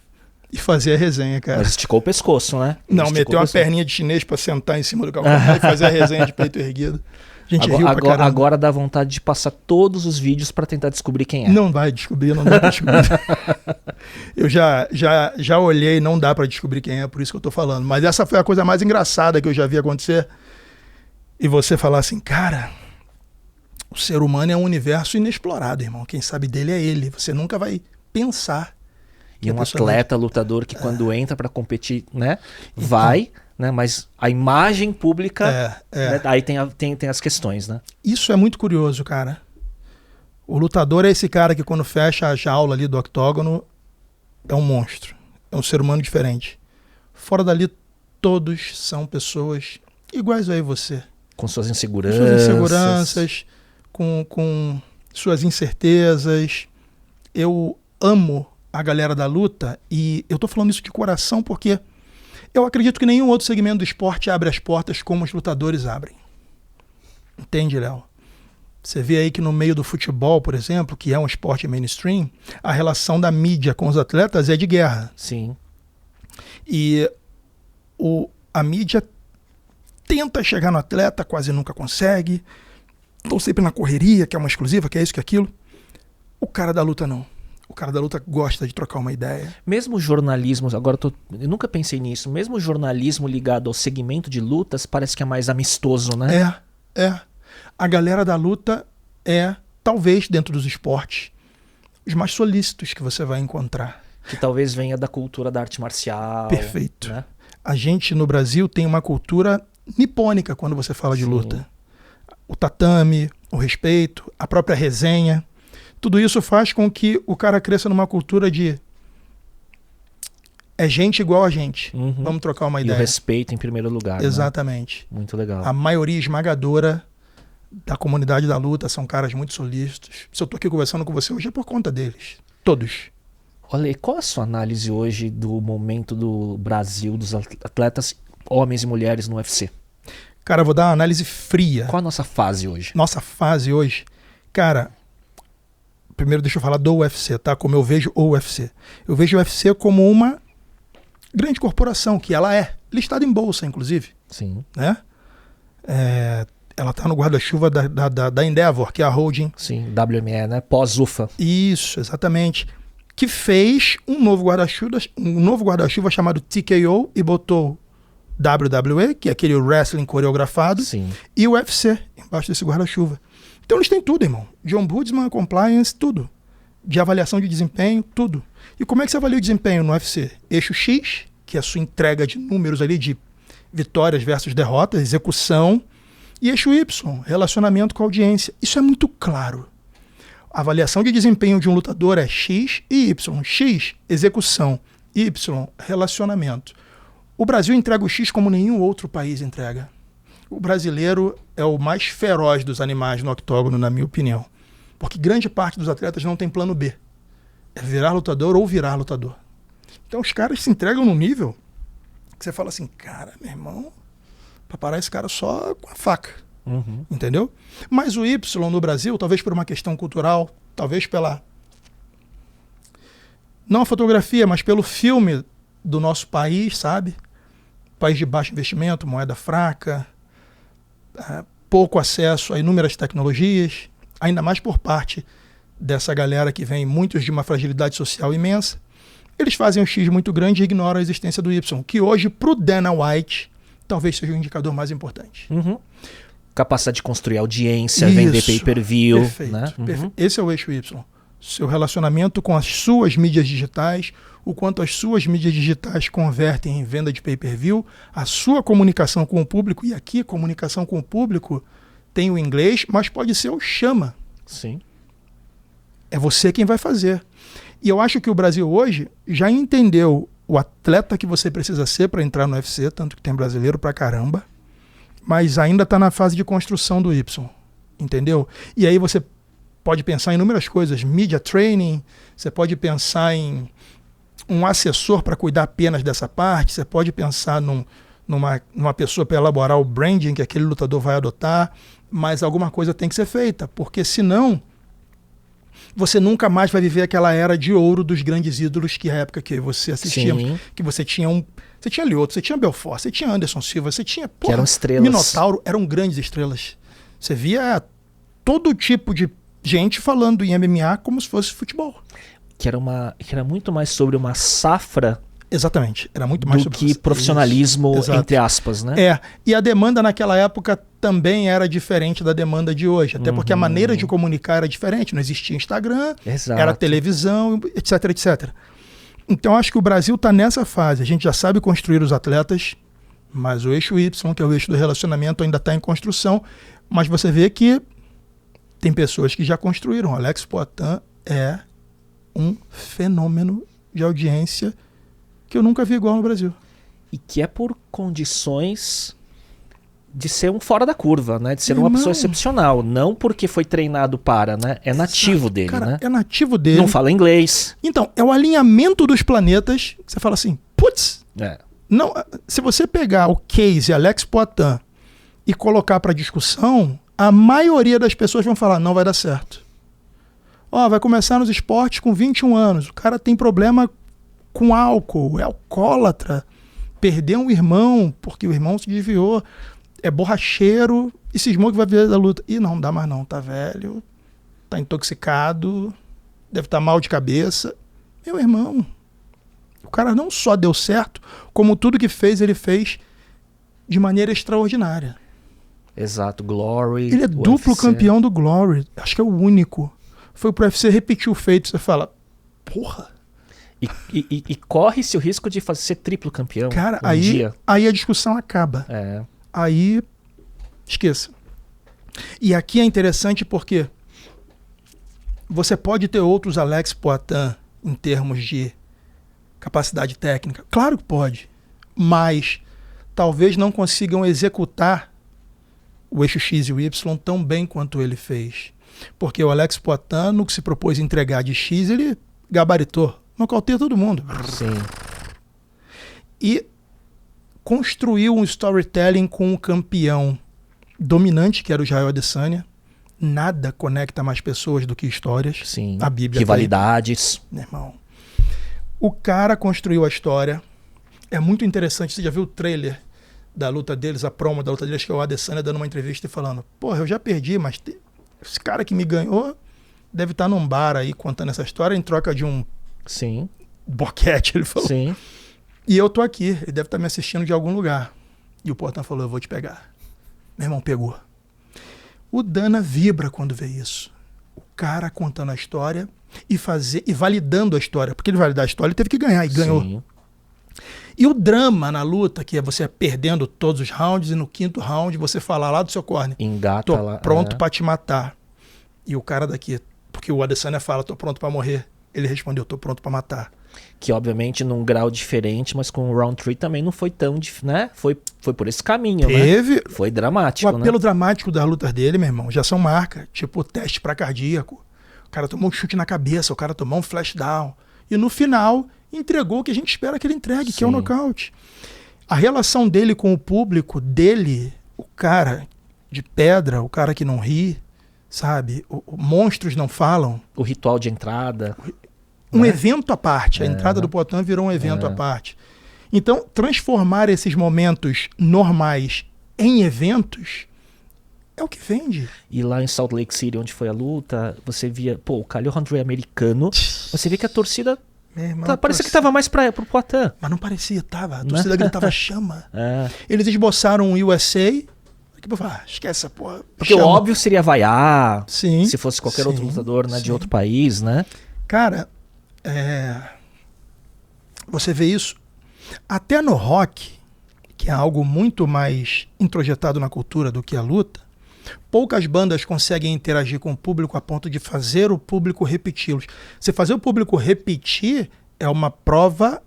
e fazer a resenha, cara. Mas esticou o pescoço, né? Não, meteu uma perninha de chinês para sentar em cima do calcanhar e fazer a resenha de peito erguido. A gente riu pra caramba. Agora dá vontade de passar todos os vídeos para tentar descobrir quem é. Não vai descobrir, não dá pra descobrir. Eu já olhei, não dá para descobrir quem é, por isso que eu tô falando. Mas essa foi a coisa mais engraçada que eu já vi acontecer. E você falar assim, cara... O ser humano é um universo inexplorado, irmão. Quem sabe dele é ele. Você nunca vai pensar E um atleta, lutador que quando entra pra competir, né, vai, né, mas a imagem pública, né, aí tem as questões, né? Isso é muito curioso, cara. O lutador é esse cara que quando fecha a jaula ali do octógono é um monstro, é um ser humano diferente. Fora dali, todos são pessoas iguais a você. Com suas Com inseguranças. suas inseguranças, com suas incertezas. Eu amo a galera da luta e eu tô falando isso de coração porque eu acredito que nenhum outro segmento do esporte abre as portas como os lutadores abrem. Entende, Léo? Você vê aí que no meio do futebol, por exemplo, que é um esporte mainstream, a relação da mídia com os atletas é de guerra. Sim. E a mídia tenta chegar no atleta, quase nunca consegue. Estão sempre na correria, que é uma exclusiva, que é isso, que é aquilo. O cara da luta não. O cara da luta gosta de trocar uma ideia. Mesmo o jornalismo, agora eu nunca pensei nisso, mesmo o jornalismo ligado ao segmento de lutas parece que é mais amistoso, né? É. A galera da luta é, talvez, dentro dos esportes, os mais solícitos que você vai encontrar. Que talvez venha da cultura da arte marcial. Perfeito. Né? A gente, no Brasil, tem uma cultura nipônica quando você fala de luta. O tatame, o respeito, a própria resenha. Tudo isso faz com que o cara cresça numa cultura de é gente igual a gente. Vamos trocar uma E ideia. o respeito em primeiro lugar. Exatamente. Né? Muito legal. A maioria esmagadora da comunidade da luta são caras muito solícitos. Se eu tô aqui conversando com você hoje é por conta deles. Todos. Olha, e qual a sua análise hoje do momento do Brasil, dos atletas, homens e mulheres no UFC? Cara, eu vou dar uma análise fria. Qual a nossa fase hoje? Nossa fase hoje. Cara, primeiro deixa eu falar do UFC, tá? Como eu vejo o UFC. Eu vejo o UFC como uma grande corporação, que ela é. Listada em bolsa, inclusive. Sim. Né? Ela tá no guarda-chuva da Endeavor, que é a holding. Sim, WME, né? Pós-UFA. Isso, exatamente. Que fez um novo guarda-chuva chamado TKO e botou WWE, que é aquele wrestling coreografado, Sim. e o UFC embaixo desse guarda-chuva. Então eles têm tudo, irmão. John Budsman, compliance, tudo. De avaliação de desempenho, tudo. E como é que você avalia o desempenho no UFC? Eixo X, que é a sua entrega de números ali de vitórias versus derrotas, execução. E eixo Y, relacionamento com a audiência. Isso é muito claro. A avaliação de desempenho de um lutador é X e Y. X, execução. Y, relacionamento. O Brasil entrega o X como nenhum outro país entrega. O brasileiro é o mais feroz dos animais no octógono, na minha opinião. Porque grande parte dos atletas não tem plano B. É virar lutador ou virar lutador. Então os caras se entregam num nível que você fala assim, cara, meu irmão, pra parar esse cara só com a faca. Entendeu? Mas o Y no Brasil, talvez por uma questão cultural, talvez pela... não a fotografia, mas pelo filme do nosso país, sabe? País de baixo investimento, moeda fraca, pouco acesso a inúmeras tecnologias, ainda mais por parte dessa galera que vem, muitos de uma fragilidade social imensa. Eles fazem um X muito grande e ignoram a existência do Y, que hoje, para o Dana White, talvez seja o indicador mais importante. Capacidade de construir audiência, vender pay-per-view. Perfeito, né? perfeito. Esse é o eixo Y. Seu relacionamento com as suas mídias digitais, o quanto as suas mídias digitais convertem em venda de pay-per-view, a sua comunicação com o público, e aqui comunicação com o público tem o inglês, mas pode ser o chama. Sim. É você quem vai fazer. E eu acho que o Brasil hoje já entendeu o atleta que você precisa ser para entrar no UFC, tanto que tem brasileiro pra caramba, mas ainda está na fase de construção do Y, entendeu? E aí você pode pensar em inúmeras coisas, media training, você pode pensar em um assessor para cuidar apenas dessa parte, você pode pensar numa pessoa para elaborar o branding que aquele lutador vai adotar, mas alguma coisa tem que ser feita, porque senão você nunca mais vai viver aquela era de ouro dos grandes ídolos que é a época que você assistia, Sim. que você tinha você tinha Lyoto, você tinha Belfort, você tinha Anderson Silva, você tinha Que eram estrelas. Minotauro, eram grandes estrelas. Você via todo tipo de gente falando em MMA como se fosse futebol. Que era muito mais sobre uma safra Exatamente. Era muito mais do sobre que profissionalismo, Exato. entre aspas, né? E a demanda naquela época também era diferente da demanda de hoje. Até porque a maneira de comunicar era diferente. Não existia Instagram, Exato. era televisão, etc, etc. Então acho que o Brasil está nessa fase. A gente já sabe construir os atletas, mas o eixo Y, que é o eixo do relacionamento, ainda está em construção. Mas você vê que tem pessoas que já construíram. O Alex Poitin é um fenômeno de audiência que eu nunca vi igual no Brasil. E que é por condições de ser um fora da curva, né? De ser uma Irmão. pessoa excepcional. Não porque foi treinado para, né? É nativo dele, Cara, né? é nativo dele. Não fala inglês. Então, é o alinhamento dos planetas. Você fala assim, putz, É. não, se você pegar o case Alex Poitin e colocar para discussão, a maioria das pessoas vão falar, não vai dar certo. Ó, vai começar nos esportes com 21 anos. O cara tem problema com álcool, é alcoólatra, perdeu um irmão porque o irmão se desviou, é borracheiro e cismou que vai viver da luta. Ih, não dá mais não, tá velho, tá intoxicado, deve estar mal de cabeça. Meu irmão, o cara não só deu certo, como tudo que fez, ele fez de maneira extraordinária. Exato, Glory. Ele é duplo UFC. campeão do Glory, acho que é o único. Foi pro UFC repetir o feito, você fala, porra. E corre-se o risco de ser triplo campeão. Cara, um dia. aí a discussão acaba. É. Aí, esqueça. E aqui é interessante porque você pode ter outros Alex Poitin em termos de capacidade técnica. Claro que pode. Mas talvez não consigam executar o eixo X e o Y tão bem quanto ele fez. Porque o Alex Poitin, no que se propôs entregar de X, ele gabaritou. Nocauteia todo mundo. Sim. E construiu um storytelling com um campeão dominante, que era o Israel Adesanya. Nada conecta mais pessoas do que histórias. Sim. A Bíblia Rivalidades. Meu irmão. O cara construiu a história. É muito interessante. Você já viu o trailer da luta deles, a promo da luta deles, que é o Adesanya dando uma entrevista e falando, porra, eu já perdi, mas esse cara que me ganhou deve estar num bar aí contando essa história em troca de um Sim. boquete, ele falou. Sim. E eu tô aqui, ele deve estar me assistindo de algum lugar. E o Poitin falou, eu vou te pegar. Meu irmão pegou. O Dana vibra quando vê isso. O cara contando a história e validando a história. Porque ele validar a história, ele teve que ganhar, e ganhou. Sim. E o drama na luta, que é você perdendo todos os rounds e no quinto round você falar lá do seu corner, Engata tô lá. pronto pra te matar. E o cara daqui, porque o Adesanya fala, tô pronto pra morrer. Ele respondeu, tô pronto pra matar. Que obviamente num grau diferente, mas com o Round 3 também não foi tão, né? Foi por esse caminho, né? Teve Foi dramático, o apelo né? dramático das lutas dele, meu irmão, já são marca. Tipo, teste pra cardíaco. O cara tomou um chute na cabeça, o cara tomou um flashdown. E no final, entregou o que a gente espera que ele entregue, que é o Sim. nocaute. A relação dele com o público, o cara de pedra, o cara que não ri, sabe? Monstros não falam. O ritual de entrada. Um evento à parte. A entrada do Poitin virou um evento à parte. Então, transformar esses momentos normais em eventos é o que vende. E lá em Salt Lake City, onde foi a luta, você via, pô, o Khalil Handray americano, você via que a torcida Meu irmão, parecia que tava mais pro Poitin. Mas não parecia, tava. A torcida gritava chama. É. Eles esboçaram o USA. Que eu falei, esquece essa porra. Porque o chama. óbvio seria vaiar, Sim, se fosse qualquer outro sim, lutador, né, de sim. outro país, né? Cara, você vê isso até no rock, que é algo muito mais introjetado na cultura do que a luta. Poucas bandas conseguem interagir com o público a ponto de fazer o público repeti-los. Você fazer o público repetir é uma prova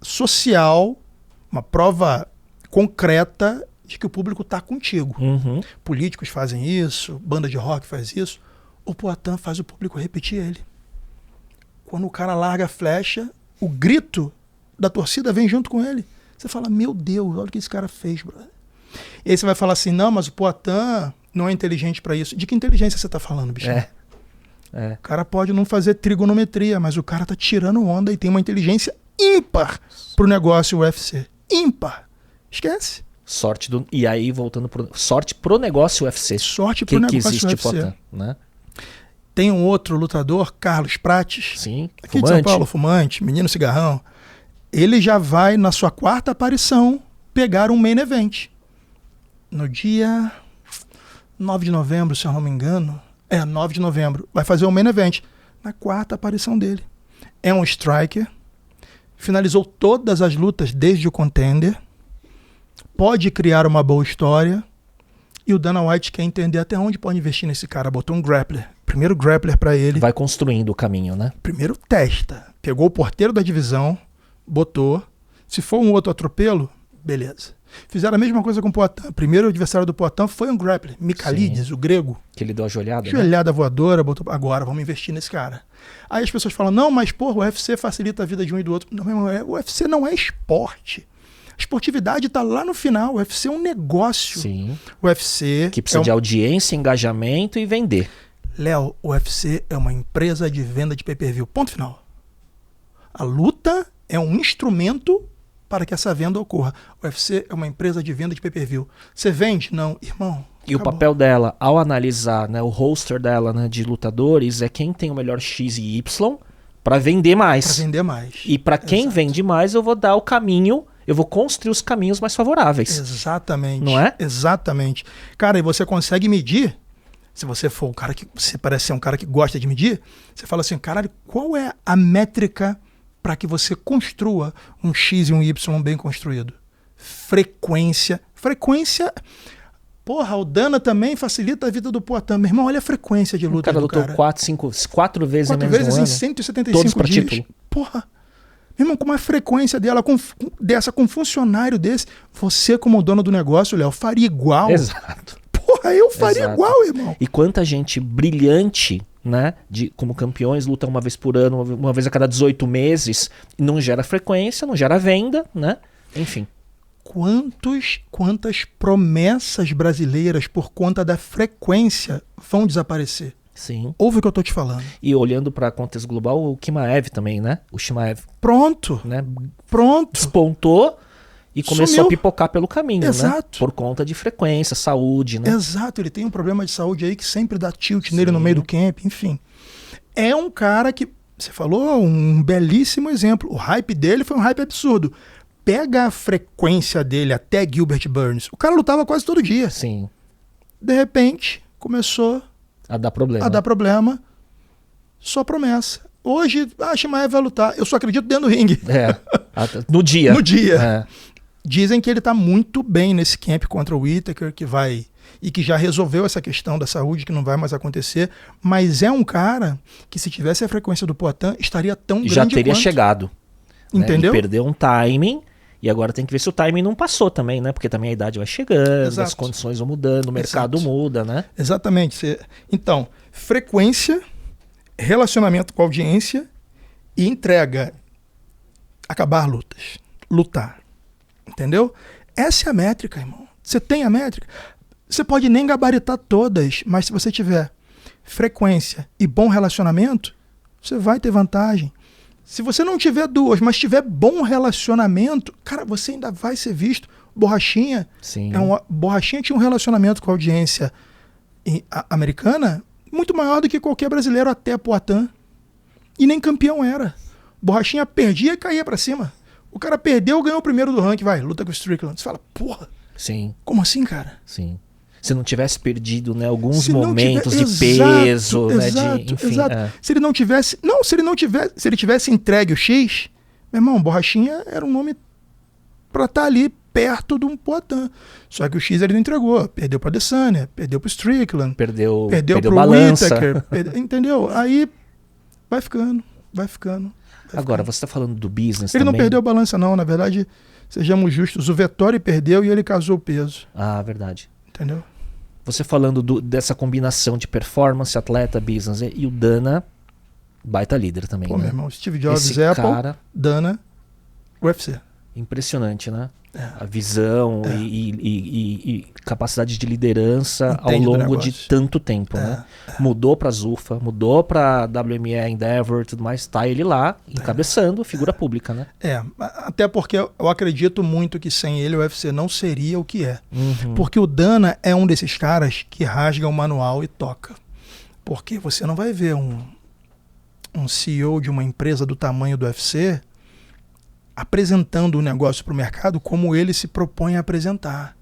social, uma prova concreta de que o público está contigo. Uhum. Políticos fazem isso, banda de rock faz isso. O Poitin faz o público repetir ele. Quando o cara larga a flecha, o grito da torcida vem junto com ele. Você fala, meu Deus, olha o que esse cara fez, brother. E aí você vai falar assim, não, mas o Poitin não é inteligente para isso. De que inteligência você tá falando, bicho? O cara pode não fazer trigonometria, mas o cara tá tirando onda e tem uma inteligência ímpar pro negócio UFC. Ímpar. Esquece. Sorte do... E aí, voltando sorte pro negócio UFC. Sorte pro que negócio existe UFC. Poitin, né? Tem um outro lutador, Carlos Prates, Sim, aqui de São Paulo, fumante, menino cigarrão. Ele já vai, na sua quarta aparição, pegar um main event. No dia 9 de novembro, se eu não me engano. 9 de novembro. Vai fazer um main event. Na quarta aparição dele. É um striker. finalizou todas as lutas desde o Contender, pode criar uma boa história, e o Dana White quer entender até onde pode investir nesse cara. Botou um grappler, primeiro grappler pra ele. Vai construindo o caminho, né? Primeiro testa, pegou o porteiro da divisão, botou, se for um outro atropelo, beleza. Fizeram a mesma coisa com o Poatan. Primeiro adversário do Poatan foi um grappler, Mikhalides, o grego. Que ele deu a joelhada, Joelhada voadora, botou, agora vamos investir nesse cara. Aí as pessoas falam, não, mas porra, o UFC facilita a vida de um e do outro. Não, meu irmão, o UFC não é esporte. A esportividade tá lá no final. O UFC é um negócio. Sim. O UFC Que precisa de audiência, engajamento e vender. Léo, o UFC é uma empresa de venda de pay-per-view. Ponto final. A luta é um instrumento para que essa venda ocorra. O UFC é uma empresa de venda de pay-per-view. Você vende? Não. Irmão, E acabou. o papel dela, ao analisar, né, o roster dela, né, de lutadores, é quem tem o melhor X e Y para vender mais. Para vender mais. E para quem Exato. vende mais, eu vou dar o caminho, eu vou construir os caminhos mais favoráveis. Exatamente. Não é? Exatamente. Cara, e você consegue medir, se você for um cara que, você parece ser um cara que gosta de medir, você fala assim, caralho, qual é a métrica para que você construa um X e um Y bem construído? Frequência. Frequência... Porra, o Dana também facilita a vida do Poatan. Meu irmão, olha a frequência de O luta cara do lutou cara. 4 vezes em 4 menos de vezes um em ano. 175 Todos pra dias. título. Porra. Meu irmão, com uma frequência dela, dessa com um funcionário desse, você como dono do negócio, Léo, faria igual. Exato. Porra, eu faria Exato. igual, irmão. E quanta gente brilhante, né, como campeões, luta uma vez por ano, uma vez a cada 18 meses, e não gera frequência, não gera venda, né? Enfim. Quantas promessas brasileiras por conta da frequência vão desaparecer? Sim. Ouve o que eu tô te falando. E olhando para contexto global, o Chimaev também, né? O Chimaev, Pronto. né, Pronto. despontou e começou Sumiu. a pipocar pelo caminho, Exato. né? Por conta de frequência, saúde, né? Exato, ele tem um problema de saúde aí que sempre dá tilt nele no meio do camp, enfim. É um cara que, você falou, um belíssimo exemplo. O hype dele foi um hype absurdo. Pega a frequência dele até Gilbert Burns. O cara lutava quase todo dia. Sim. De repente, começou A dar problema. a dar problema. Só promessa. Hoje, Chimaev vai lutar. Eu só acredito dentro do ringue. É. No dia. No dia. É. Dizem que ele tá muito bem nesse camp contra o Whittaker, que vai... E que já resolveu essa questão da saúde, que não vai mais acontecer. Mas é um cara que, se tivesse a frequência do Poatan, estaria tão grande Já teria quanto. chegado. Né? Entendeu? Ele perdeu um timing. E agora tem que ver se o timing não passou também, né? Porque também a idade vai chegando, Exato. as condições vão mudando, o mercado Exato. muda, né? Exatamente. Então, frequência, relacionamento com a audiência e entrega. Acabar lutas. Lutar. Entendeu? Essa é a métrica, irmão. Você tem a métrica. Você pode nem gabaritar todas, mas se você tiver frequência e bom relacionamento, você vai ter vantagem. Se você não tiver duas, mas tiver bom relacionamento, cara, você ainda vai ser visto. Borrachinha, Sim. Borrachinha tinha um relacionamento com a audiência americana muito maior do que qualquer brasileiro até Poatan. E nem campeão era. Borrachinha perdia e caía pra cima. O cara perdeu, ganhou o primeiro do ranking, vai, luta com o Strickland. Você fala, porra, Sim, como assim, cara? sim. Se não tivesse perdido, né, alguns Se não momentos tiver- de Exato, peso, né, exato, de, enfim, exato. é. Se ele não tivesse, se ele tivesse entregue o X, meu irmão, Borrachinha era um nome pra estar ali perto de um Poatan. Só que o X ele não entregou, perdeu pra Adesanya, perdeu pro Strickland, perdeu pro balança. Whittaker, entendeu? Aí vai ficando. Vai Agora, ficando. você tá falando do business Ele não também? perdeu a balança não, na verdade, sejamos justos, o Vettori perdeu e ele casou o peso, Ah, verdade. entendeu? Você falando dessa combinação de performance, atleta, business e o Dana, baita líder também, Pô, né? meu irmão, Steve Jobs, Esse Apple, cara, Dana, UFC. impressionante, né? A visão e capacidade de liderança ao Entende do longo de negócio. tanto tempo, né? Mudou pra Zufa, mudou pra WME, Endeavor e tudo mais, tá ele lá, encabeçando, figura pública, né? Até porque eu acredito muito que sem ele o UFC não seria o que é. Uhum. Porque o Dana é um desses caras que rasga o manual e toca. Porque você não vai ver um CEO de uma empresa do tamanho do UFC apresentando o negócio para o mercado como ele se propõe a apresentar.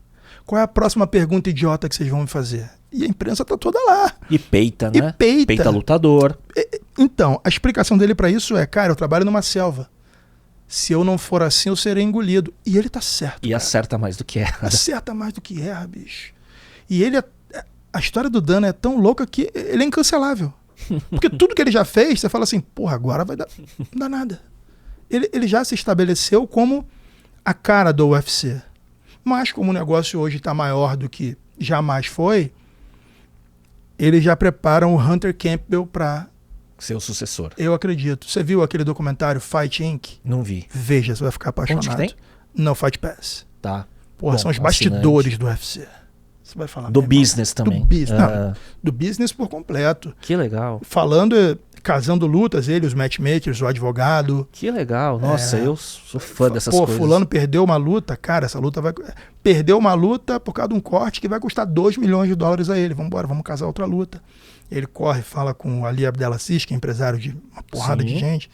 Qual é a próxima pergunta idiota que vocês vão me fazer? E a imprensa está toda lá. E peita, E né? peita. Lutador. Então, a explicação dele para isso é, cara, eu trabalho numa selva. Se eu não for assim, eu serei engolido. E ele tá certo. E cara. acerta mais do que erra. Acerta mais do que erra, bicho. E ele a história do Dana é tão louca que ele é incancelável. Porque tudo que ele já fez, você fala assim, porra, agora não dá nada. Ele já se estabeleceu como a cara do UFC. Mas como o negócio hoje está maior do que jamais foi, eles já preparam o Hunter Campbell para Seu sucessor. Eu acredito. Você viu aquele documentário Fight Inc? Não vi. Veja, você vai ficar apaixonado. Onde que tem? No Fight Pass. Tá. Porra, Bom, são os bastidores do UFC. Você vai falar. Do meu irmão, business também. Do business. Ah. Não, do business por completo. Que legal. Falando, casando lutas, ele, os matchmakers, o advogado. Que legal. Nossa, eu sou fã dessas Pô, coisas. fulano perdeu uma luta. Cara, essa luta vai... Perdeu uma luta por causa de um corte que vai custar $2 milhões a ele. Vamos embora, vamos casar outra luta. Ele corre, fala com o Ali Abdelaziz, que é empresário de uma porrada Sim. de gente.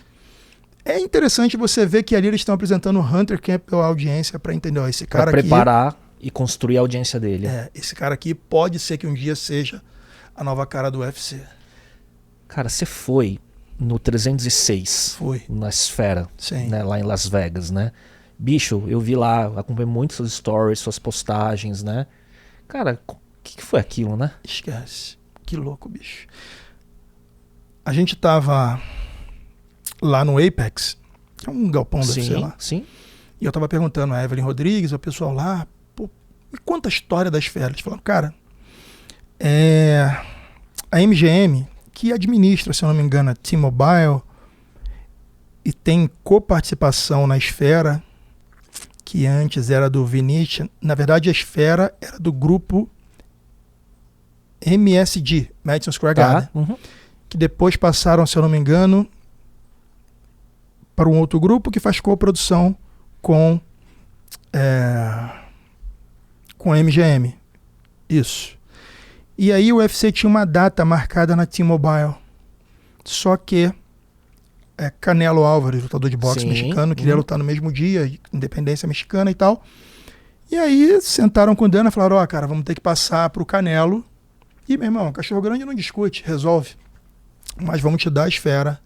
É interessante você ver que ali eles estão apresentando o Hunter Campbell à audiência para entender, ó, esse cara Pra preparar e construir a audiência dele. esse cara aqui pode ser que um dia seja a nova cara do UFC. Cara, você foi no 306. Foi. Na Esfera. Sim. Né, lá em Las Vegas, né? Bicho, eu vi lá, acompanhei muito suas stories, suas postagens, né? Cara, o que foi aquilo, né? Esquece. Que louco, bicho. A gente tava lá no Apex, que é um galpão do UFC lá. Sim. E eu tava perguntando a Evelyn Rodrigues, o pessoal lá, pô, me conta a história das férias. Eles falaram, cara, a MGM, que administra, se eu não me engano, a T-Mobile, e tem coparticipação na Esfera, que antes era do Vinicius. Na verdade, a Esfera era do grupo MSG, Madison Square Garden, Uhum. que depois passaram, se eu não me engano, para um outro grupo que faz coprodução com a MGM. Isso. E aí o UFC tinha uma data marcada na T-Mobile. Só que Canelo Álvares, lutador de boxe Sim. mexicano, queria lutar no mesmo dia, independência mexicana e tal. E aí sentaram com o Dana e falaram, ó, cara, vamos ter que passar pro Canelo. E, meu irmão, cachorro grande não discute, resolve. Mas vamos te dar a Esfera.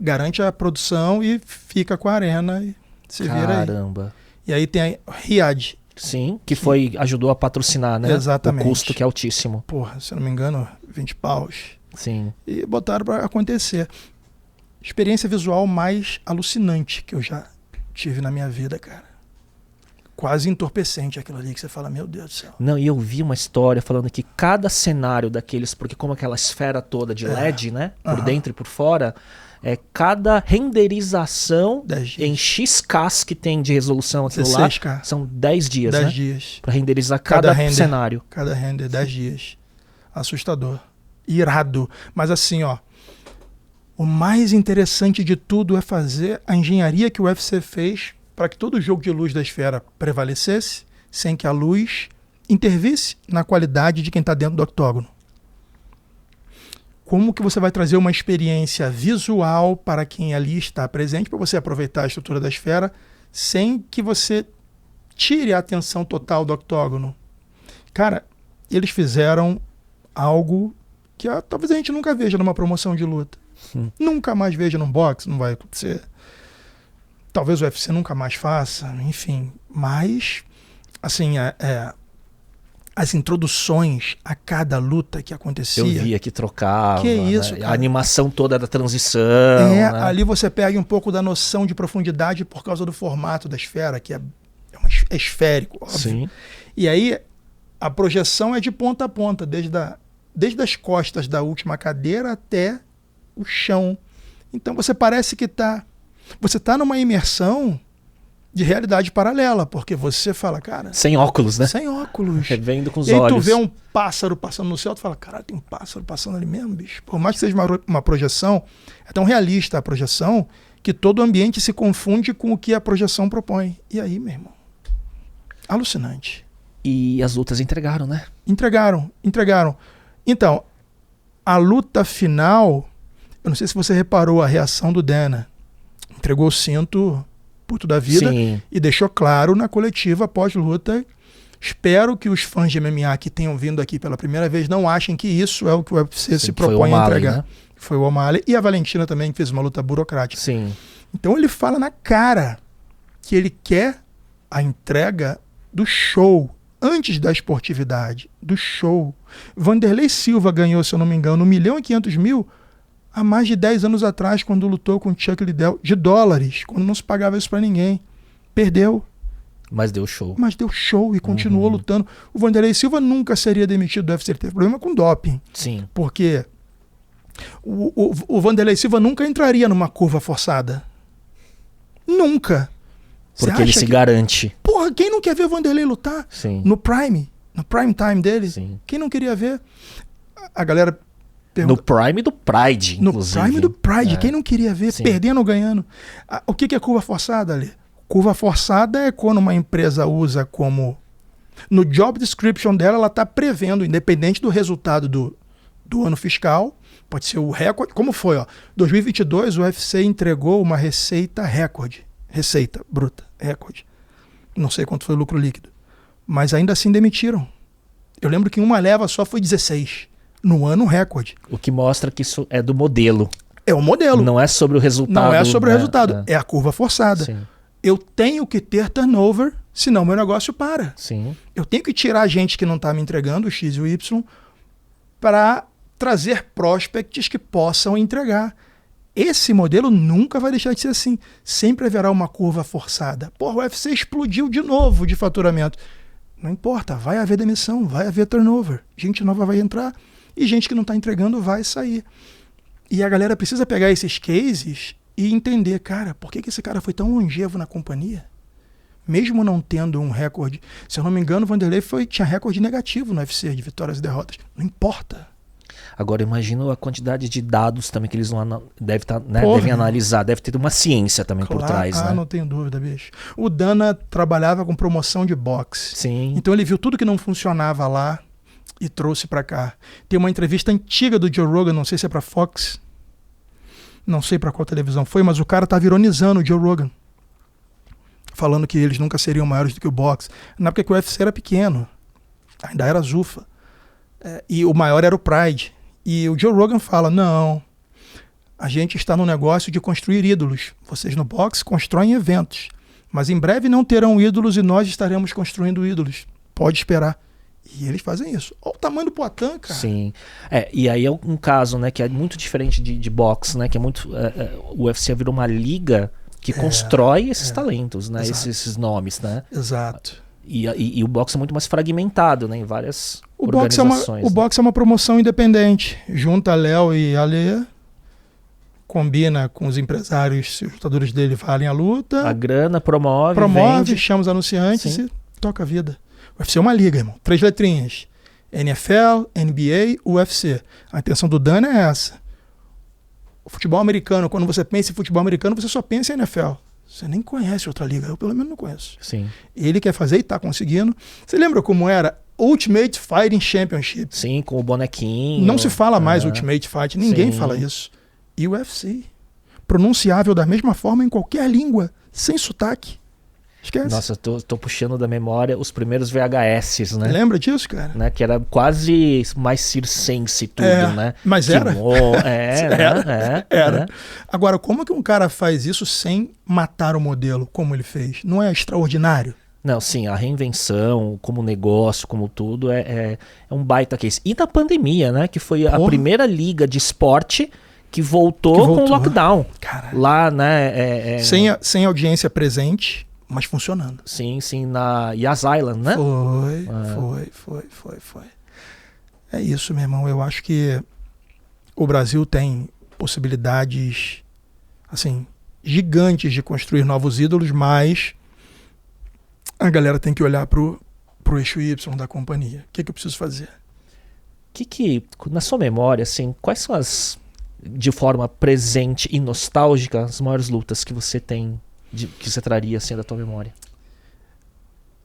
Garante a produção e fica com a arena e se vira aí. Caramba. E aí tem a Riyadh. Sim, que ajudou a patrocinar, né? Exatamente. O custo que é altíssimo. Porra, se eu não me engano, 20 paus. Sim. E botaram pra acontecer. Experiência visual mais alucinante que eu já tive na minha vida, cara. Quase entorpecente aquilo ali que você fala, meu Deus do céu. Não, e eu vi uma história falando que cada cenário daqueles, porque como aquela esfera toda de LED, né? Por dentro e por fora, cada renderização 10 dias. em XK que tem de resolução aquilo lá, 16K. são 10 dias, 10 né? dias. Pra renderizar cada render. cenário. Cada render, 10 dias. Assustador. Irado. Mas assim, ó, o mais interessante de tudo é fazer a engenharia que o UFC fez para que todo o jogo de luz da esfera prevalecesse, sem que a luz intervisse na qualidade de quem está dentro do octógono. Como que você vai trazer uma experiência visual para quem ali está presente, para você aproveitar a estrutura da esfera, sem que você tire a atenção total do octógono? Cara, eles fizeram algo que talvez a gente nunca veja numa promoção de luta. Nunca mais veja num boxe, não vai acontecer. Talvez o UFC nunca mais faça, enfim. Mas, assim, as introduções a cada luta que acontecia... Eu via que trocava, Que isso, né? cara. A animação toda da transição. né? Ali você pega um pouco da noção de profundidade por causa do formato da esfera, que é esférico, óbvio. Sim. E aí, a projeção é de ponta a ponta, desde as costas da última cadeira até o chão. Então você parece que você está numa imersão de realidade paralela, porque você fala, cara... Sem óculos, né? Sem óculos. Vendo com os E aí olhos. tu vê um pássaro passando no céu, tu fala, caralho, tem um pássaro passando ali mesmo, bicho. Por mais que seja uma projeção, é tão realista a projeção que todo o ambiente se confunde com o que a projeção propõe. E aí, meu irmão, alucinante. E as lutas entregaram, né? Entregaram. Então, a luta final, eu não sei se você reparou a reação do Dana. Entregou o cinto puto da vida. Sim. E deixou claro na coletiva pós-luta Espero que os fãs de MMA que tenham vindo aqui pela primeira vez não achem que isso é o que o UFC se propõe a entregar. Né? Foi o O'Malley e a Valentina também, que fez uma luta burocrática. Sim. Então ele fala na cara que ele quer a entrega do show, antes da esportividade, do show. Vanderlei Silva ganhou, se eu não me engano, $1.500.000 há mais de 10 anos atrás, quando lutou com o Chuck Liddell, de dólares, quando não se pagava isso pra ninguém. Perdeu. Mas deu show. Mas deu show e continuou lutando. O Vanderlei Silva nunca seria demitido do UFC. Ele teve problema com doping. Sim. Porque o Vanderlei Silva nunca entraria numa curva forçada. Nunca. Porque ele se garante. Porra, quem não quer ver o Vanderlei lutar? Sim. No prime time dele? Sim. Quem não queria ver? A galera pergunta. No prime do Pride, inclusive. No prime do Pride. Quem não queria ver? Sim. Perdendo ou ganhando? O que é curva forçada, ali? Curva forçada é quando uma empresa usa como... No job description dela, ela está prevendo, independente do resultado do ano fiscal, pode ser o recorde. Como foi? 2022, o UFC entregou uma receita recorde. Receita bruta, recorde. Não sei quanto foi o lucro líquido. Mas ainda assim demitiram. Eu lembro que em uma leva só foi 16. No ano recorde. O que mostra que isso é do modelo. É o modelo. Não é sobre o resultado. Não é sobre o resultado. É a curva forçada. Sim. Eu tenho que ter turnover, senão meu negócio para. Sim. Eu tenho que tirar gente que não está me entregando, o X e o Y, para trazer prospects que possam entregar. Esse modelo nunca vai deixar de ser assim. Sempre haverá uma curva forçada. Porra, o UFC explodiu de novo de faturamento. Não importa, vai haver demissão, vai haver turnover. Gente nova vai entrar e gente que não está entregando vai sair. E a galera precisa pegar esses cases e entender, cara, por que esse cara foi tão longevo na companhia? Mesmo não tendo um recorde. Se eu não me engano, o Vanderlei tinha recorde negativo no UFC, de vitórias e derrotas. Não importa. Agora, imagino a quantidade de dados também que eles devem analisar. Deve ter uma ciência também por trás, né? Não tenho dúvida, bicho. O Dana trabalhava com promoção de boxe. Sim. Então ele viu tudo que não funcionava lá e trouxe pra cá. Tem uma entrevista antiga do Joe Rogan, não sei se é pra Fox, não sei pra qual televisão foi, mas o cara tava ironizando o Joe Rogan, falando que eles nunca seriam maiores do que o boxe. Na época que o UFC era pequeno, ainda era Zufa. E o maior era o Pride. E o Joe Rogan fala, não, a gente está no negócio de construir ídolos. Vocês no boxe constroem eventos, mas em breve não terão ídolos e nós estaremos construindo ídolos. Pode esperar. E eles fazem isso. Olha o tamanho do Poatan, cara. Sim. E aí é um caso, né, que é muito diferente de boxe, né, que é muito... o UFC virou uma liga que constrói esses talentos, né, esses nomes, né. Exato. E o boxe é muito mais fragmentado, né, em várias organizações. O boxe é uma promoção independente. Junta Léo e Ale, combina com os empresários, se os lutadores dele valem a luta. A grana promove, vende. Chama os anunciantes. Sim. E toca a vida. O UFC é uma liga, irmão. 3 letrinhas. NFL, NBA, UFC. A intenção do Dana é essa. O futebol americano, quando você pensa em futebol americano, você só pensa em NFL. Você nem conhece outra liga. Eu, pelo menos, não conheço. Sim. Ele quer fazer e está conseguindo. Você lembra como era Ultimate Fighting Championship? Sim, com o bonequinho. Não se fala mais Ultimate Fight. Ninguém fala isso. E o UFC. Pronunciável da mesma forma em qualquer língua. Sem sotaque. Esquece. Nossa, eu tô puxando da memória os primeiros VHS, né? Lembra disso, cara? Né? Que era quase mais circense tudo, né? Mas era. Era. Agora, como que um cara faz isso sem matar o modelo, como ele fez? Não é extraordinário? Não, sim, a reinvenção, como negócio, como tudo, é um baita case. E na pandemia, né? Que foi a primeira liga de esporte que voltou com o lockdown. Caralho. Lá, né? Sem audiência presente, mas funcionando. Sim, na Yas Island, né? Foi. É isso, meu irmão. Eu acho que o Brasil tem possibilidades, assim, gigantes de construir novos ídolos, mas a galera tem que olhar pro eixo Y da companhia. O que eu preciso fazer? Que na sua memória, assim, quais são de forma presente e nostálgica, as maiores lutas que você tem, que você traria assim da tua memória?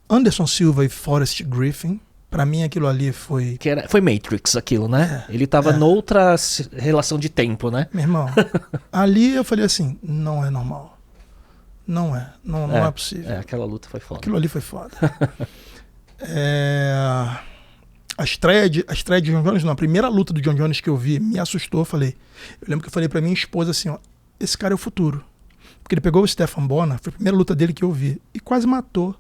Anderson Silva e Forrest Griffin, pra mim aquilo ali foi... Foi Matrix aquilo, né? Ele tava noutra relação de tempo, né? Meu irmão, ali eu falei assim, não é normal. Não é possível. Aquela luta foi foda. Aquilo ali foi foda. A estreia de John Jones, não, a primeira luta do John Jones que eu vi me assustou. Eu lembro que eu falei pra minha esposa assim, ó, esse cara é o futuro. Porque ele pegou o Stephan Bonnar, foi a primeira luta dele que eu vi, e quase matou.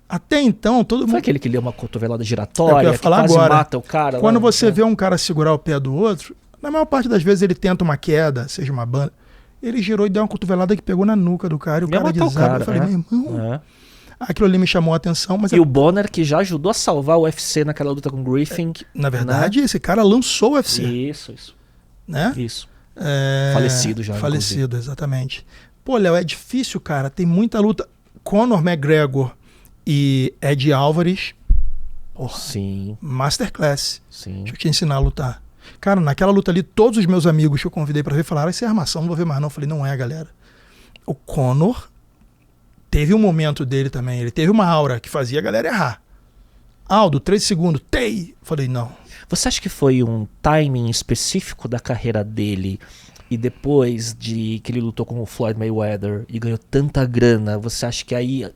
Até então, todo mundo... Foi aquele que deu uma cotovelada giratória, eu ia falar quase agora. mata o cara? Quando lá, você vê um cara segurar o pé do outro, na maior parte das vezes ele tenta uma queda, seja uma banda, ele girou e deu uma cotovelada que pegou na nuca do cara, e o Ia cara matar o desaba. cara, Eu falei, meu irmão, aquilo ali me chamou a atenção, mas... E o Bonnar, que já ajudou a salvar o UFC naquela luta com o Griffin. Na verdade, esse cara lançou o UFC. Isso. Né? Isso. Falecido já. Falecido, inclusive. exatamente. Pô, Léo, é difícil, cara. Tem muita luta. Conor McGregor e Ed Álvares. Porra, Sim. Masterclass. Sim. Deixa eu te ensinar a lutar. Cara, naquela luta ali, todos os meus amigos que eu convidei pra ver falaram, isso é armação, não vou ver mais não. Eu falei, não é, galera. O Conor teve um momento dele também. Ele teve uma aura que fazia a galera errar. Aldo, 3 segundos, tei! Eu falei, não. Você acha que foi um timing específico da carreira dele e depois de que ele lutou com o Floyd Mayweather e ganhou tanta grana, você acha que aí,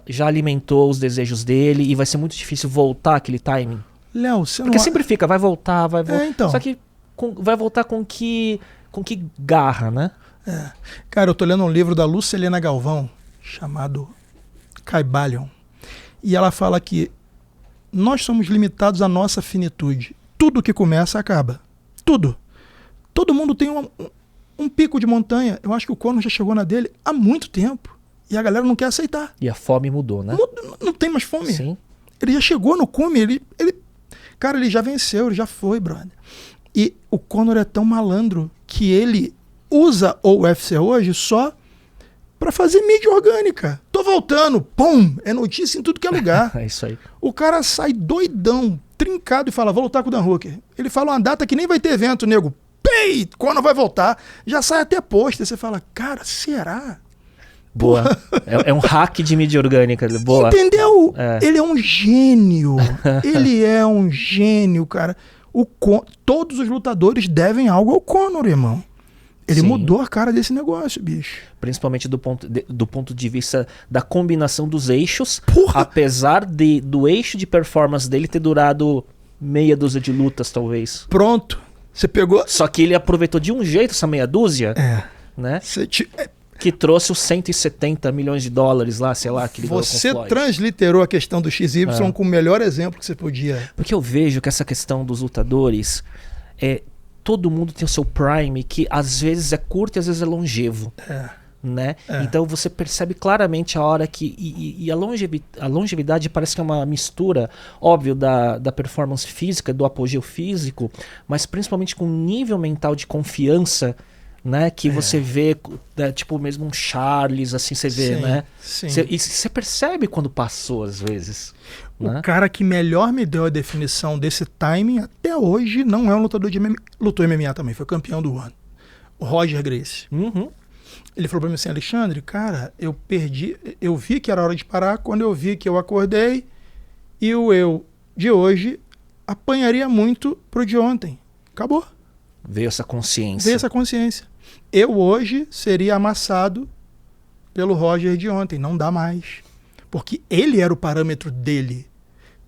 já alimentou os desejos dele e vai ser muito difícil voltar aquele timing? Léo, você não... Porque sempre fica, vai voltar. então. Só que vai voltar com que garra, né? Cara, eu tô lendo um livro da Lucilena Galvão, chamado Caibalion. E ela fala que nós somos limitados à nossa finitude. Tudo que começa, acaba. Tudo. Todo mundo tem um pico de montanha. Eu acho que o Conor já chegou na dele há muito tempo. E a galera não quer aceitar. E a fome mudou, né? Não tem mais fome. Sim. Ele já chegou no cume. Cara, ele já venceu, ele já foi, brother. E o Conor é tão malandro que ele usa o UFC hoje só pra fazer mídia orgânica. Tô voltando, pum, é notícia em tudo que é lugar. É isso aí. O cara sai doidão, trincado e fala, vou lutar com o Dan Hooker. Ele fala uma data que nem vai ter evento, nego. Pei, Conor vai voltar. Já sai até pôster. Você fala, cara, será? Boa. É um hack de mídia orgânica. Boa. Entendeu? Ele é um gênio. Ele é um gênio, cara. Todos os lutadores devem algo ao Conor, irmão. Ele Sim. mudou a cara desse negócio, bicho. Principalmente do ponto de vista da combinação dos eixos. Porra! Apesar do eixo de performance dele ter durado meia dúzia de lutas, talvez. Pronto. Você pegou... Só que ele aproveitou de um jeito essa meia dúzia, né? Que trouxe os 170 milhões de dólares lá, sei lá, que ele ganhou com o Você Floyd. transliterou a questão do XY com o melhor exemplo que você podia. Porque eu vejo que essa questão dos lutadores, todo mundo tem o seu prime, que às vezes é curto e às vezes é longevo. Né? Então você percebe claramente a hora que... E a longevidade parece que é uma mistura, óbvio, da performance física, do apogeu físico, mas principalmente com um nível mental de confiança, né? Que você vê, tipo mesmo um Charles, assim, você vê, né? Sim. E você percebe quando passou, às vezes. O cara que melhor me deu a definição desse timing até hoje não é um lutador de MMA. Lutou MMA também, foi campeão do ano. O Roger Gracie. Uhum. Ele falou pra mim assim, Alexandre, cara, eu vi que era hora de parar quando eu vi que eu acordei e o eu de hoje apanharia muito pro de ontem. Acabou. Veio essa consciência. Veio essa consciência. Eu hoje seria amassado pelo Roger de ontem. Não dá mais. Porque ele era o parâmetro dele.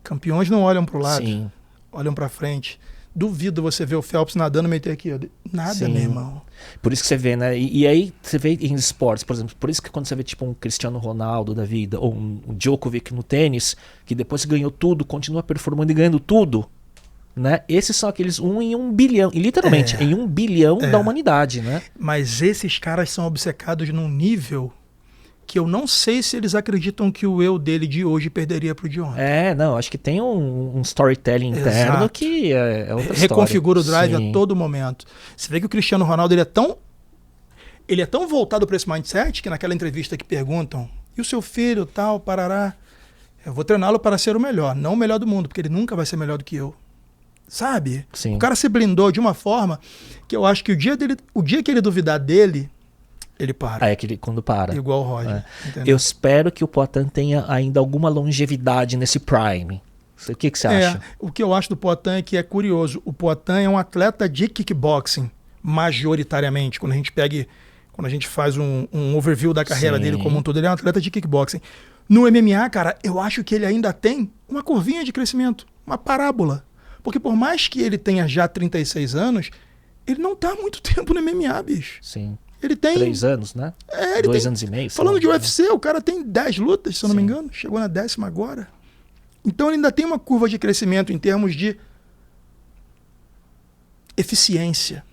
Campeões não olham pro lado. Sim. Olham pra frente. Duvido você ver o Phelps nadando e meter aqui. Ó. Nada, Sim. meu irmão. Por isso que você vê, né? E aí você vê em esportes, por exemplo, por isso que quando você vê tipo um Cristiano Ronaldo da vida, ou um Djokovic no tênis, que depois ganhou tudo, continua performando e ganhando tudo, né? Esses são aqueles 1 em 1 bilhão, e literalmente, em 1 bilhão da humanidade, né? Mas esses caras são obcecados num nível que eu não sei se eles acreditam que o eu dele de hoje perderia pro de ontem. Não, acho que tem um storytelling interno. Exato. Que é outra história. Reconfigura o drive Sim. a todo momento. Você vê que o Cristiano Ronaldo ele é tão voltado para esse mindset que naquela entrevista que perguntam, e o seu filho, tal, parará, eu vou treiná-lo para ser o melhor, não o melhor do mundo, porque ele nunca vai ser melhor do que eu. Sabe? Sim. O cara se blindou de uma forma que eu acho que o dia que ele duvidar dele, ele para. É que ele, quando para. Igual o Roger. Entendeu? Eu espero que o Poatan tenha ainda alguma longevidade nesse prime. O que você acha? O que eu acho do Poatan é que é curioso. O Poatan é um atleta de kickboxing, majoritariamente. Quando a gente faz um overview da carreira Sim. dele como um todo, ele é um atleta de kickboxing. No MMA, cara, eu acho que ele ainda tem uma curvinha de crescimento, uma parábola. Porque por mais que ele tenha já 36 anos, ele não tá há muito tempo no MMA, bicho. Sim. Ele tem... 3 anos, né? Ele 2 tem... anos e meio. Falando de sei lá. UFC, o cara tem 10 lutas, se eu não me Sim. engano. Chegou na 10ª agora. Então ele ainda tem uma curva de crescimento em termos de eficiência.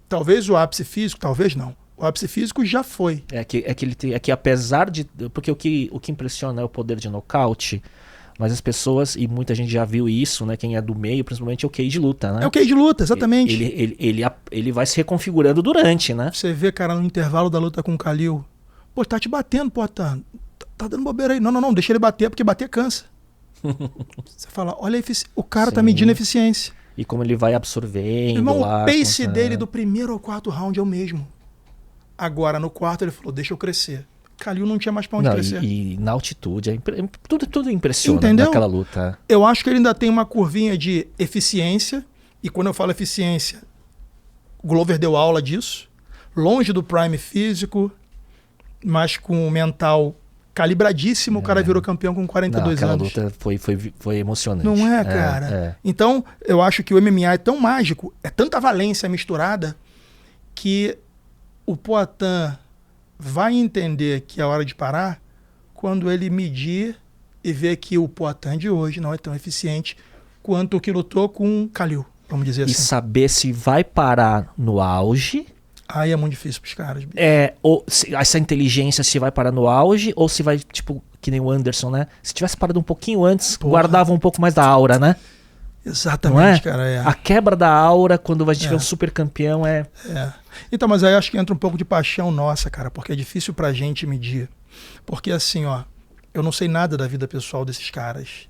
Talvez o ápice físico, talvez não. O ápice físico já foi. É que apesar de... Porque o que impressiona é o poder de nocaute, mas as pessoas, e muita gente já viu isso, né? Quem é do meio, principalmente é o QI de luta, né? É o QI de luta, exatamente. Ele vai se reconfigurando durante, né? Você vê, cara, no intervalo da luta com o Khalil. Pô, tá te batendo, pô, tá dando bobeira aí. Não, deixa ele bater, porque bater cansa. Você fala, olha, o cara tá Sim. medindo a eficiência. E como ele vai absorvendo Irmão, lá. o pace dele do primeiro ao 4º round é o mesmo. Agora, no 4º, ele falou, deixa eu crescer. Khalil não tinha mais pra onde crescer. E na altitude, tudo impressiona Entendeu? naquela luta. Eu acho que ele ainda tem uma curvinha de eficiência, e quando eu falo eficiência, o Glover deu aula disso, longe do prime físico, mas com o mental calibradíssimo, o cara virou campeão com 42 aquela anos. luta foi emocionante. Não é, cara? É. Então, eu acho que o MMA é tão mágico, é tanta valência misturada, que o Poatan vai entender que é hora de parar quando ele medir e ver que o Poatan de hoje não é tão eficiente quanto o que lutou com o Khalil, vamos dizer E assim. saber se vai parar no auge, Aí é muito difícil pros caras. Bicho. ou essa inteligência se vai parar no auge, ou se vai, tipo, que nem o Anderson, né? Se tivesse parado um pouquinho antes, Porra. guardava um pouco mais da aura, né? Exatamente, Não é? cara. É. A quebra da aura quando a gente vê um super campeão é... Então, mas aí acho que entra um pouco de paixão nossa, cara, porque é difícil pra gente medir. Porque assim, ó, eu não sei nada da vida pessoal desses caras.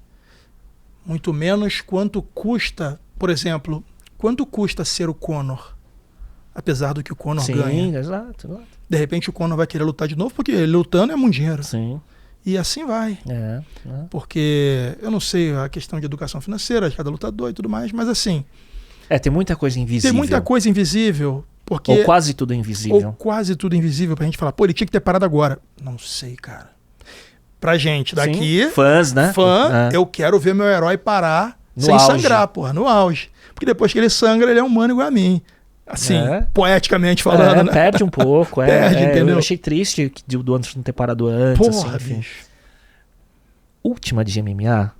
Muito menos quanto custa, por exemplo, quanto custa ser o Conor? Apesar do que o Conor ganha. Sim, exato. De repente o Conor vai querer lutar de novo, porque ele lutando é muito dinheiro. Sim. E assim vai. Porque eu não sei a questão de educação financeira de cada lutador e tudo mais, mas assim, Tem muita coisa invisível. tem muita coisa invisível. Porque Ou quase tudo invisível. Ou quase tudo invisível pra gente falar, pô, ele tinha que ter parado agora. Não sei, cara. Pra gente daqui, Sim, fãs, né? eu quero ver meu herói parar No sem auge. sangrar, porra, no auge. Porque depois que ele sangra, ele é humano igual a mim. Assim, poeticamente falando, né? Perde um pouco. Perde, entendeu? Eu achei triste do Anderson não ter parado antes. Porra, assim, enfim. bicho. Última de MMA,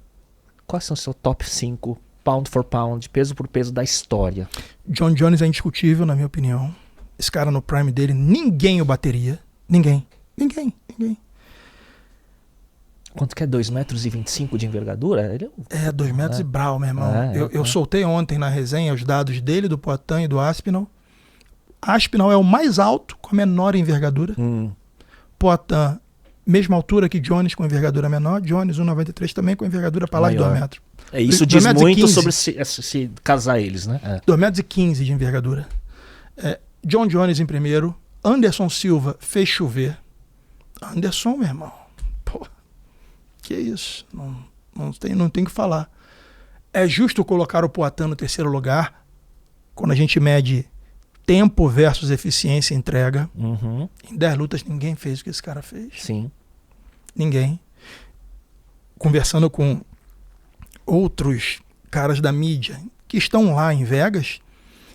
quais são os seus top 5 pound for pound, peso por peso da história? John Jones é indiscutível, na minha opinião. Esse cara no prime dele, ninguém o bateria. Ninguém. Quanto que é? 2,25 m de envergadura? Ele é 2 metros e brau, meu irmão. Eu soltei ontem na resenha os dados dele, do Poatan e do Aspinall. Aspinall é o mais alto com a menor envergadura. Poatan, mesma altura que Jones com envergadura menor. Jones 1,93 também com envergadura para lá de 2 metros. Isso 2 diz metros e muito 15. sobre se casar eles, né? 2,15 metros de envergadura. John Jones em primeiro. Anderson Silva fez chover. Anderson, meu irmão. Pô, que isso? Não tem o que falar. É justo colocar o Poatan no terceiro lugar quando a gente mede tempo versus eficiência e entrega. Em 10 lutas ninguém fez o que esse cara fez. Sim. Ninguém. Conversando com outros caras da mídia que estão lá em Vegas,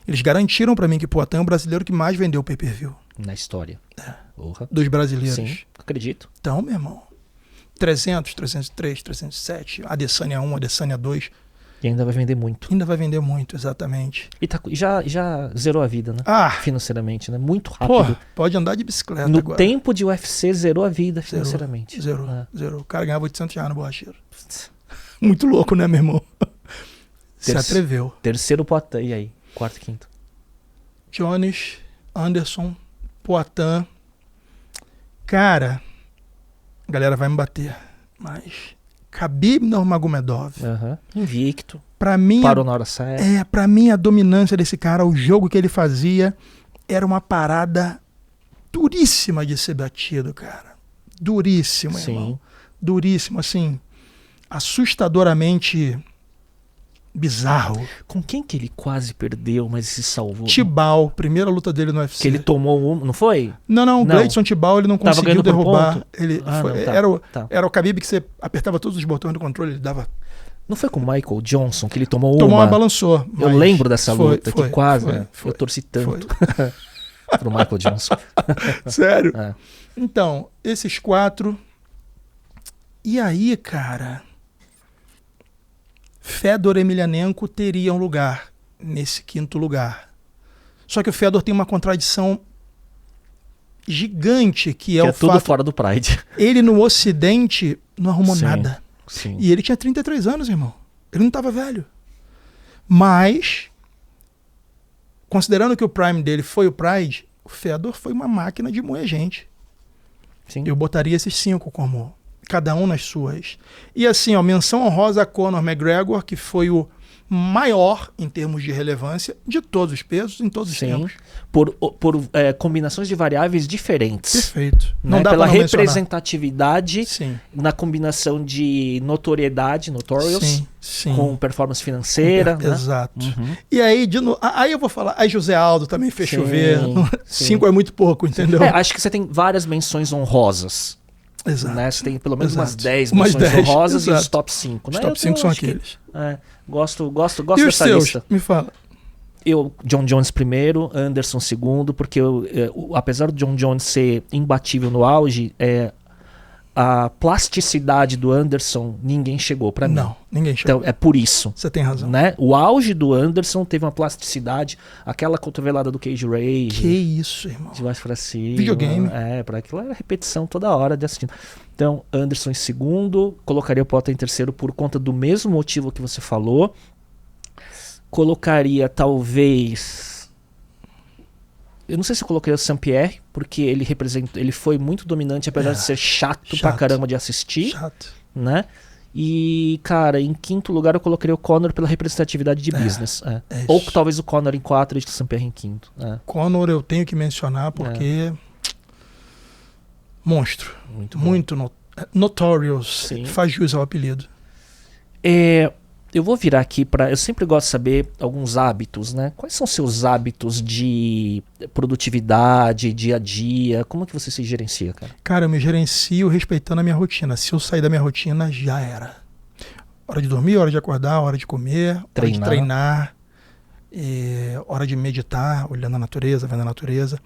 eles garantiram pra mim que Poatan é o brasileiro que mais vendeu pay-per-view. Na história. Porra. Dos brasileiros. Sim, acredito. Então, meu irmão, 300, 303, 307, Adesanya 1, Adesanya 2. E ainda vai vender muito. Ainda vai vender muito, exatamente. E já zerou a vida, né? Financeiramente, né? Muito rápido. Porra, pode andar de bicicleta no agora. tempo de UFC, zerou a vida financeiramente. Zerou. O cara ganhava R$800 no borracheiro. Muito louco, né, meu irmão? Se atreveu. Terceiro Poatan, e aí? Quarto, quinto? Jones, Anderson, Poatan. Cara, a galera vai me bater, mas Khabib Nurmagomedov. Invicto. Pra mim, parou na hora certa. Pra mim a dominância desse cara, o jogo que ele fazia, era uma parada duríssima de ser batido, cara. Duríssimo, irmão. Duríssimo, assim, assustadoramente bizarro. Com quem que ele quase perdeu, mas se salvou? Tibau, primeira luta dele no UFC. Que ele tomou não foi? Não, o Não. Gleison Tibau ele não Tava conseguiu ganhando por derrubar. ponto? Ele Não, tá, tá. era o Khabib que você apertava todos os botões do controle, ele dava. Não foi com o Michael Johnson que ele tomou Uma balançou. Eu mas lembro dessa luta, que quase. foi. Eu torci tanto pro Michael Johnson. Sério? É. Então, esses 4. E aí, cara, Fedor Emelianenko teria um lugar nesse 5º lugar. Só que o Fedor tem uma contradição gigante, que é o tudo fato... fora do Pride. Ele no Ocidente não arrumou Sim, nada. Sim. E ele tinha 33 anos, irmão. Ele não estava velho. Mas, considerando que o prime dele foi o Pride, o Fedor foi uma máquina de moer gente. Sim. Eu botaria esses 5 como cada um nas suas. E assim, ó, menção honrosa a Conor McGregor, que foi o maior em termos de relevância de todos os pesos, em todos os tempos. Por combinações de variáveis diferentes. Perfeito. Né? Não dá Pela pra não mencionar. representatividade, Sim. na combinação de notoriedade, notorious, Sim. com performance financeira. Né? Exato. Uhum. E aí, aí eu vou falar, aí José Aldo também fez Sim, chover. sim. 5 é muito pouco, entendeu? Acho que você tem várias menções honrosas. Exato. Né? Você tem pelo menos umas Exato. 10 Umas menções 10, honrosas e exato. os top 5. Os Né? top 5 são acho que, aqueles. gosto E os dessa seus? lista. Me fala. Eu, John Jones primeiro, Anderson segundo, porque apesar do John Jones ser imbatível no auge, a plasticidade do Anderson ninguém chegou pra mim. Não, ninguém chegou. Então é por isso. Você tem razão. Né? O auge do Anderson teve uma plasticidade, aquela cotovelada do Cage Rage. Que isso, irmão. De baixo pra cima. Videogame. Para aquilo era repetição toda hora de assistindo. Então, Anderson em segundo, colocaria o Potter em terceiro por conta do mesmo motivo que você falou. Colocaria talvez... Eu não sei se eu colocaria o Saint-Pierre, porque ele foi muito dominante, apesar de ser chato pra caramba de assistir. Chato. Né? E, cara, em quinto lugar eu colocaria o Conor pela representatividade de business. Ou talvez o Conor em 4 e o Saint-Pierre em quinto. Conor eu tenho que mencionar porque... Monstro. Muito notorious. Sim. Faz jus ao apelido. Eu vou virar aqui para... Eu sempre gosto de saber alguns hábitos, né? Quais são seus hábitos de produtividade, dia a dia? Como que você se gerencia, cara? Cara, eu me gerencio respeitando a minha rotina. Se eu sair da minha rotina, já era. Hora de dormir, hora de acordar, hora de comer, hora de treinar, hora de meditar, olhando a natureza, vendo a natureza.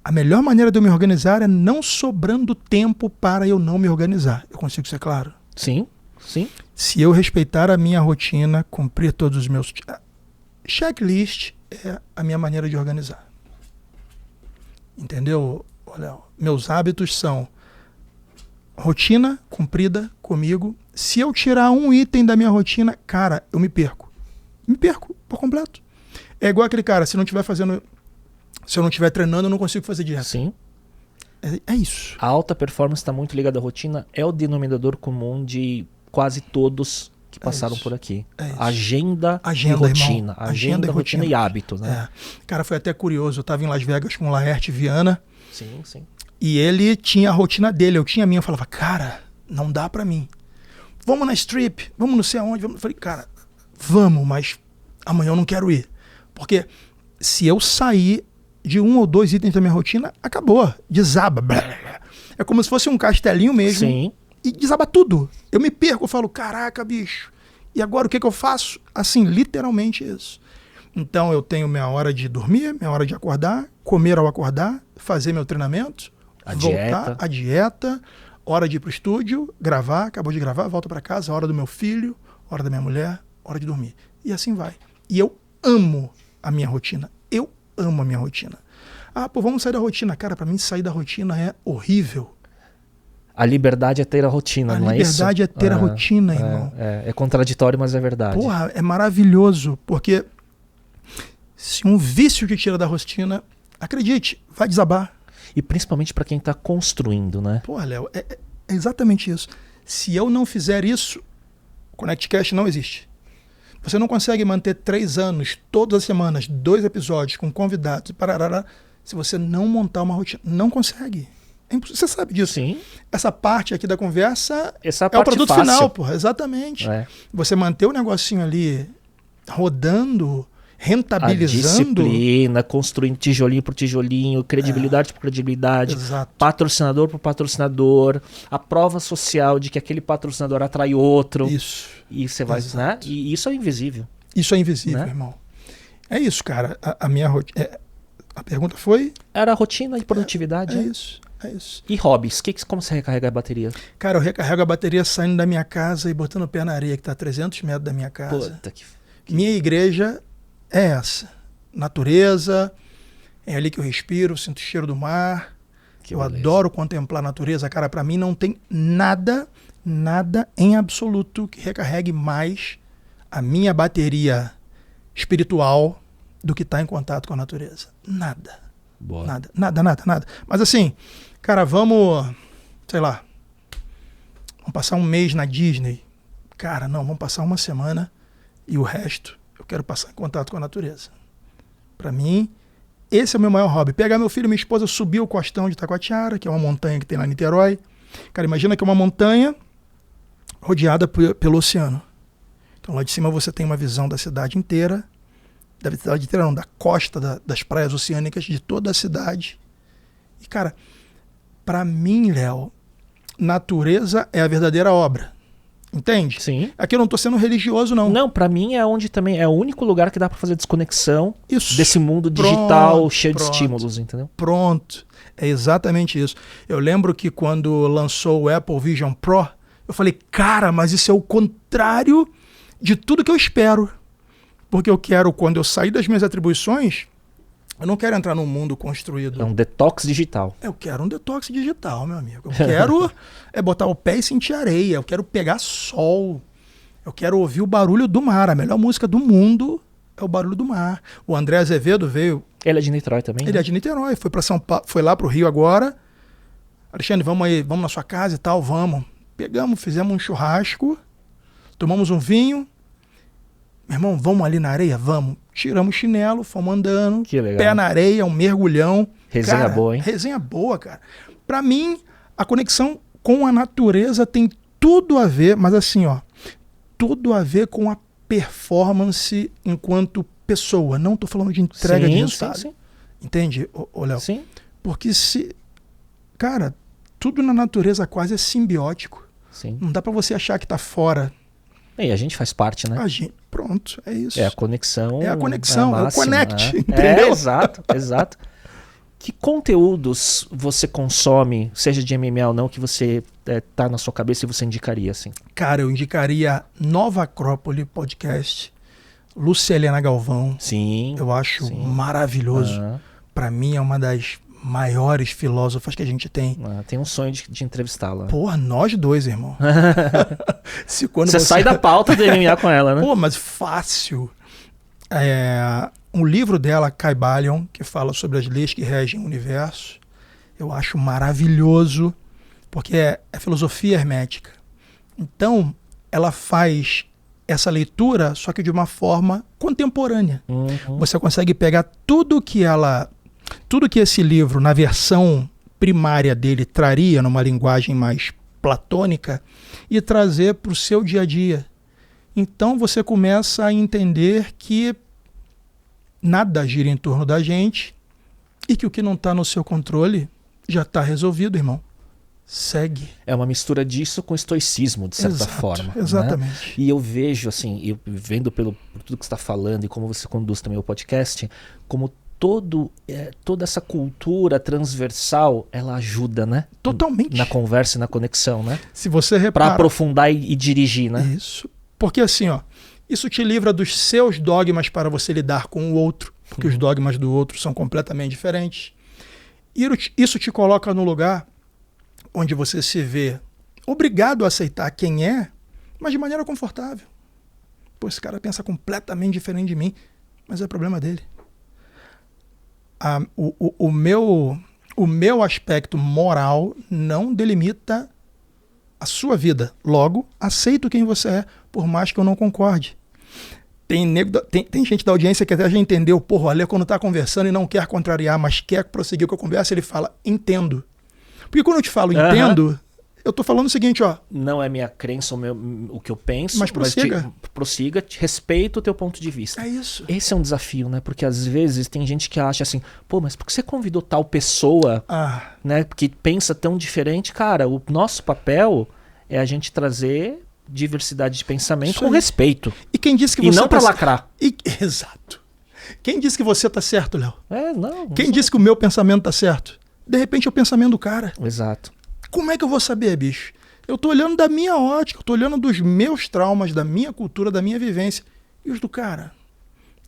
A melhor maneira de eu me organizar é não sobrando tempo para eu não me organizar. Eu consigo ser claro? Sim. Sim. Se eu respeitar a minha rotina, cumprir todos os meus... Checklist é a minha maneira de organizar. Entendeu, Léo? Meus hábitos são rotina cumprida comigo. Se eu tirar um item da minha rotina, cara, eu me perco. Me perco por completo. É igual aquele cara, se eu não estiver treinando, eu não consigo fazer dieta. Sim. É isso. A alta performance está muito ligada à rotina. É o denominador comum de quase todos que passaram por aqui. Agenda e rotina. Irmão. Agenda, rotina e hábito, né? Cara, foi até curioso. Eu estava em Las Vegas com o Laerte Viana. Sim, sim. E ele tinha a rotina dele, eu tinha a minha. Eu falava, cara, não dá pra mim. Vamos na strip, vamos não sei aonde. Eu falei, cara, vamos, mas amanhã eu não quero ir. Porque se eu sair de 1 ou 2 itens da minha rotina, acabou. Desaba. É como se fosse um castelinho mesmo. Sim. E desaba tudo. Eu me perco, eu falo, caraca, bicho. E agora o que eu faço? Assim, literalmente isso. Então eu tenho minha hora de dormir, minha hora de acordar, comer ao acordar, fazer meu treinamento, voltar, a dieta, hora de ir pro estúdio, gravar, acabou de gravar, volta para casa, hora do meu filho, hora da minha mulher, hora de dormir. E assim vai. E eu amo a minha rotina. Eu amo a minha rotina. Vamos sair da rotina. Cara, para mim sair da rotina é horrível. A liberdade é ter a rotina, não é isso? A liberdade é ter a rotina, irmão. É contraditório, mas é verdade. Porra, é maravilhoso, porque se um vício te tira da rotina, acredite, vai desabar. E principalmente para quem tá construindo, né? Porra, Léo, é exatamente isso. Se eu não fizer isso, o ConnectCast não existe. Você não consegue manter 3 anos, todas as semanas, 2 episódios com convidados, se você não montar uma rotina. Não consegue. Você sabe disso. Sim. Essa parte aqui da conversa Essa é parte o produto fácil. final, porra. Exatamente. Você manter o negocinho ali rodando, A rentabilizando. disciplina, construindo tijolinho por tijolinho, credibilidade por credibilidade, Exato. patrocinador por patrocinador, a prova social de que aquele patrocinador atrai outro. Isso. E você vai, né? E isso é invisível. Isso é invisível, Né? irmão. É isso, cara. A minha rotina. A pergunta foi? Era a rotina de produtividade. É né? isso. É isso. E hobbies? Como você recarrega a bateria? Cara, eu recarrego a bateria saindo da minha casa e botando o pé na areia, que tá a 300 metros da minha casa. Puta que... Minha igreja é essa. Natureza. É ali que eu respiro, sinto o cheiro do mar. que Eu beleza. adoro contemplar a natureza. Cara, pra mim não tem nada em absoluto que recarregue mais a minha bateria espiritual do que estar em contato com a natureza. Nada. Boa. Nada. Mas assim, cara, vamos, sei lá, vamos passar um mês na Disney. Cara, não, vamos passar uma semana e o resto eu quero passar em contato com a natureza. Pra mim, esse é o meu maior hobby. Pegar meu filho e minha esposa, subir o costão de Taquatiara, que é uma montanha que tem lá em Niterói. Cara, imagina que é uma montanha rodeada pelo oceano. Então lá de cima você tem uma visão da cidade inteira, da cidade inteira não, da costa, das praias oceânicas de toda a cidade. E cara, pra mim, Léo, natureza é a verdadeira obra. Entende? Sim. Aqui eu não tô sendo religioso, não. Não, pra mim é onde também é o único lugar que dá pra fazer desconexão Isso. desse mundo Pronto, digital cheio de pronto. estímulos, entendeu? Pronto. É exatamente isso. Eu lembro que quando lançou o Apple Vision Pro, eu falei, cara, mas isso é o contrário de tudo que eu espero. Porque eu quero, quando eu sair das minhas atribuições, eu não quero entrar num mundo construído. É um detox digital. Eu quero um detox digital, meu amigo. Eu quero botar o pé e sentir areia. Eu quero pegar sol. Eu quero ouvir o barulho do mar. A melhor música do mundo é o barulho do mar. O André Azevedo veio. Ele é de Niterói também? Ele é de Niterói. Foi para São Paulo, foi lá pro Rio agora. Alexandre, vamos aí, vamos na sua casa e tal, vamos. Pegamos, fizemos um churrasco, tomamos um vinho. Meu irmão, vamos ali na areia? Vamos. Tiramos o chinelo, fomos andando. Que legal. Pé na areia, um mergulhão. Resenha Cara, boa, hein? Resenha boa, cara. Pra mim, a conexão com a natureza tem tudo a ver, mas assim, ó, tudo a ver com a performance enquanto pessoa. Não tô falando de entrega de resultado. Sim. Entende, Léo? Sim. Porque cara, tudo na natureza quase é simbiótico. Sim. Não dá pra você achar que tá fora. E a gente faz parte, né? Pronto, é isso. É a conexão. É a conexão, é o máxima, connect, né? entendeu? É, exato. Que conteúdos você consome, seja de MMA ou não, que você tá na sua cabeça e você indicaria, assim? Cara, eu indicaria Nova Acrópole Podcast, Lúcia Helena Galvão. Sim. Eu acho sim. maravilhoso. Pra mim é uma das maiores filósofas que a gente tem. Tem um sonho de entrevistá-la. Porra, nós dois, irmão. Se quando Você sai da pauta do MMA com ela, né? Pô, mas fácil. Um livro dela, Kybalion, que fala sobre as leis que regem o universo, eu acho maravilhoso, porque é filosofia hermética. Então, ela faz essa leitura, só que de uma forma contemporânea. Uhum. Você consegue pegar tudo que esse livro, na versão primária dele, traria numa linguagem mais platônica e trazer para o seu dia a dia. Então você começa a entender que nada gira em torno da gente e que o que não está no seu controle já está resolvido, irmão. Segue. É uma mistura disso com estoicismo, de certa forma. Exatamente. Né? E eu vejo, assim, vendo por tudo que você está falando e como você conduz também o podcast, como toda essa cultura transversal, ela ajuda, né? Totalmente. Na conversa e na conexão, né? Se você repara... Para aprofundar e dirigir, né? Isso. Porque assim, ó, isso te livra dos seus dogmas para você lidar com o outro, porque os dogmas do outro são completamente diferentes. E isso te coloca no lugar onde você se vê obrigado a aceitar quem é, mas de maneira confortável. Pô, esse cara pensa completamente diferente de mim, mas é problema dele. O meu aspecto moral não delimita a sua vida. Logo, aceito quem você é, por mais que eu não concorde. Tem gente da audiência que até já entendeu, porra, o Ale quando está conversando e não quer contrariar, mas quer prosseguir com a conversa, ele fala, entendo. Porque quando eu te falo entendo, Eu tô falando o seguinte, ó. Não é minha crença, o que eu penso. Mas prossiga. Prossiga, respeito o teu ponto de vista. É isso. Esse é um desafio, né? Porque às vezes tem gente que acha assim, pô, mas por que você convidou tal pessoa, né? Que pensa tão diferente? Cara, o nosso papel é a gente trazer diversidade de pensamento com respeito. E quem disse que e você não pra lacrar. Exato. Quem disse que você tá certo, Léo? Não. Quem disse que o meu pensamento tá certo? De repente é o pensamento do cara. Exato. Como é que eu vou saber, bicho? Eu tô olhando da minha ótica, eu tô olhando dos meus traumas, da minha cultura, da minha vivência. E os do cara?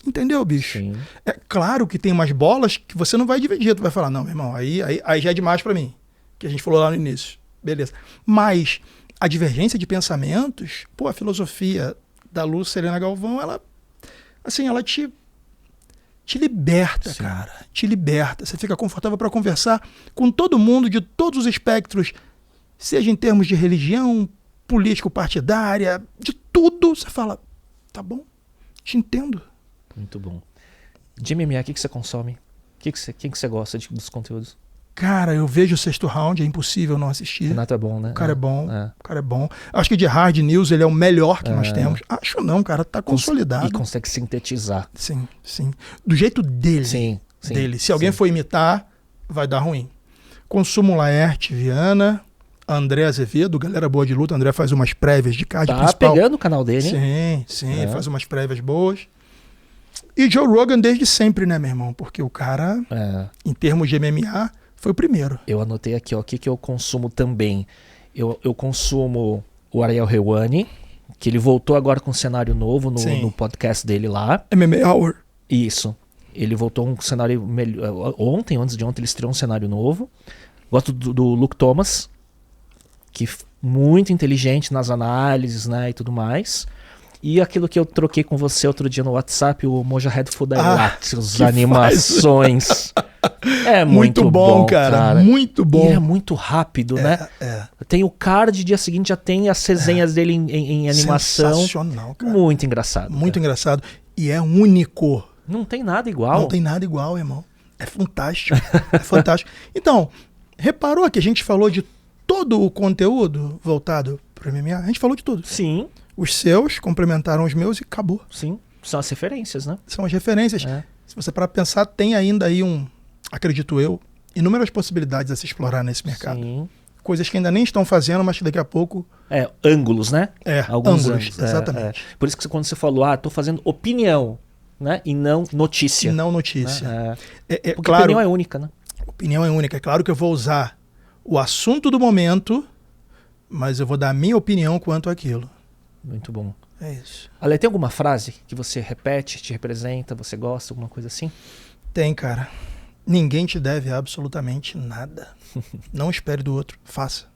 Entendeu, bicho? Sim. É claro que tem umas bolas que você não vai dividir. Tu vai falar, não, meu irmão, aí já é demais pra mim. Que a gente falou lá no início. Beleza. Mas a divergência de pensamentos, pô, a filosofia da Lúcia Helena Galvão, ela te liberta, Sim. cara. Te liberta. Você fica confortável para conversar com todo mundo de todos os espectros, seja em termos de religião, político-partidária, de tudo. Você fala, tá bom, te entendo. Muito bom. De MMA, o que você consome? Quem que você gosta dos conteúdos? Cara, eu vejo o Sexto Round, é impossível não assistir. Renato é bom, né? O cara é bom, o cara é bom. Acho que de hard news ele é o melhor que nós temos. Acho não, cara, tá consolidado. E consegue sintetizar. Sim, sim. Do jeito dele. Sim. Dele. Se alguém for imitar, vai dar ruim. Consumo Laerte Viana, André Azevedo, galera boa de luta. André faz umas prévias de card Tá principal. pegando o canal dele, hein? Sim, faz umas prévias boas. E Joe Rogan desde sempre, né, meu irmão? Porque o cara, em termos de MMA, foi o primeiro. Eu anotei aqui, ó, o que eu consumo também. Eu consumo o Ariel Helwani, que ele voltou agora com um cenário novo no podcast dele lá. MMA Hour. Isso. Ele voltou um cenário melhor. Antes de ontem, ele estreou um cenário novo. Gosto do Luke Thomas, que muito inteligente nas análises, né, e tudo mais. E aquilo que eu troquei com você outro dia no WhatsApp, o Mojahead Fodalat, as animações. É muito bom, cara. Muito bom. E é muito rápido, né? Tem o card, dia seguinte já tem as resenhas dele em animação. Sensacional, cara. Muito engraçado. Muito engraçado. E é único. Não tem nada igual. Não tem nada igual, irmão. É fantástico. É fantástico. Então, reparou que a gente falou de todo o conteúdo voltado pro MMA? A gente falou de tudo. Sim. Os seus complementaram os meus e acabou. Sim. São as referências, né? São as referências. Se você parar pra pensar, tem ainda aí acredito eu, inúmeras possibilidades a se explorar nesse mercado. Sim. Coisas que ainda nem estão fazendo, mas que daqui a pouco... Ângulos, né? Alguns ângulos. Exatamente. Por isso que quando você falou, tô fazendo opinião, né? E não notícia. Não notícia. Porque claro, opinião é única, né? Opinião é única. É claro que eu vou usar o assunto do momento, mas eu vou dar a minha opinião quanto àquilo. Muito bom. É isso. Ale, tem alguma frase que você repete, te representa, você gosta, alguma coisa assim? Tem, cara. Ninguém te deve absolutamente nada. Não espere do outro. Faça.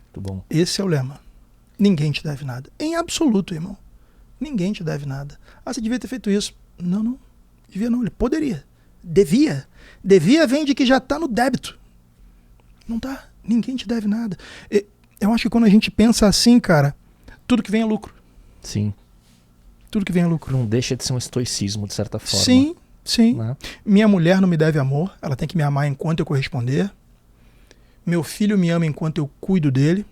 Muito bom. Esse é o lema. Ninguém te deve nada. Em absoluto, irmão. Ninguém te deve nada. Você devia ter feito isso. Não. Devia não. Ele poderia. Devia. Devia vem de que já tá no débito. Não tá. Ninguém te deve nada. Eu acho que quando a gente pensa assim, cara, tudo que vem é lucro. Sim. Tudo que vem é lucro. Não deixa de ser um estoicismo, de certa forma. Sim. Né? Minha mulher não me deve amor. Ela tem que me amar enquanto eu corresponder. Meu filho me ama enquanto eu cuido dele.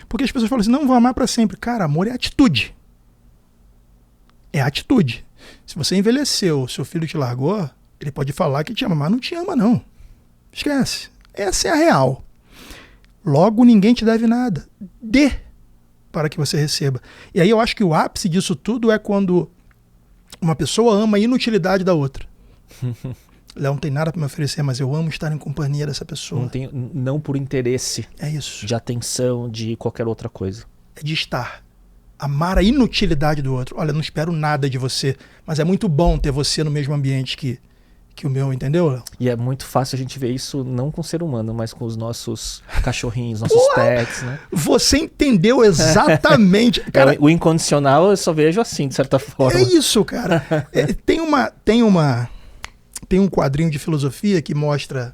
Porque as pessoas falam assim, não vou amar pra sempre. Cara, amor é atitude. É atitude. Se você envelheceu, seu filho te largou, ele pode falar que te ama, mas não te ama não. Esquece. Essa é a real. Logo, ninguém te deve nada. Dê para que você receba. E aí eu acho que o ápice disso tudo é quando uma pessoa ama a inutilidade da outra. Léo não tem nada para me oferecer, mas eu amo estar em companhia dessa pessoa. Não por interesse. É isso. De atenção, de qualquer outra coisa. É de estar. Amar a inutilidade do outro. Olha, não espero nada de você, mas é muito bom ter você no mesmo ambiente que o meu, entendeu, Léo? E é muito fácil a gente ver isso não com o ser humano, mas com os nossos cachorrinhos, nossos pets, né? Você entendeu exatamente. Cara, o incondicional eu só vejo assim, de certa forma. É isso, cara. Tem um quadrinho de filosofia que mostra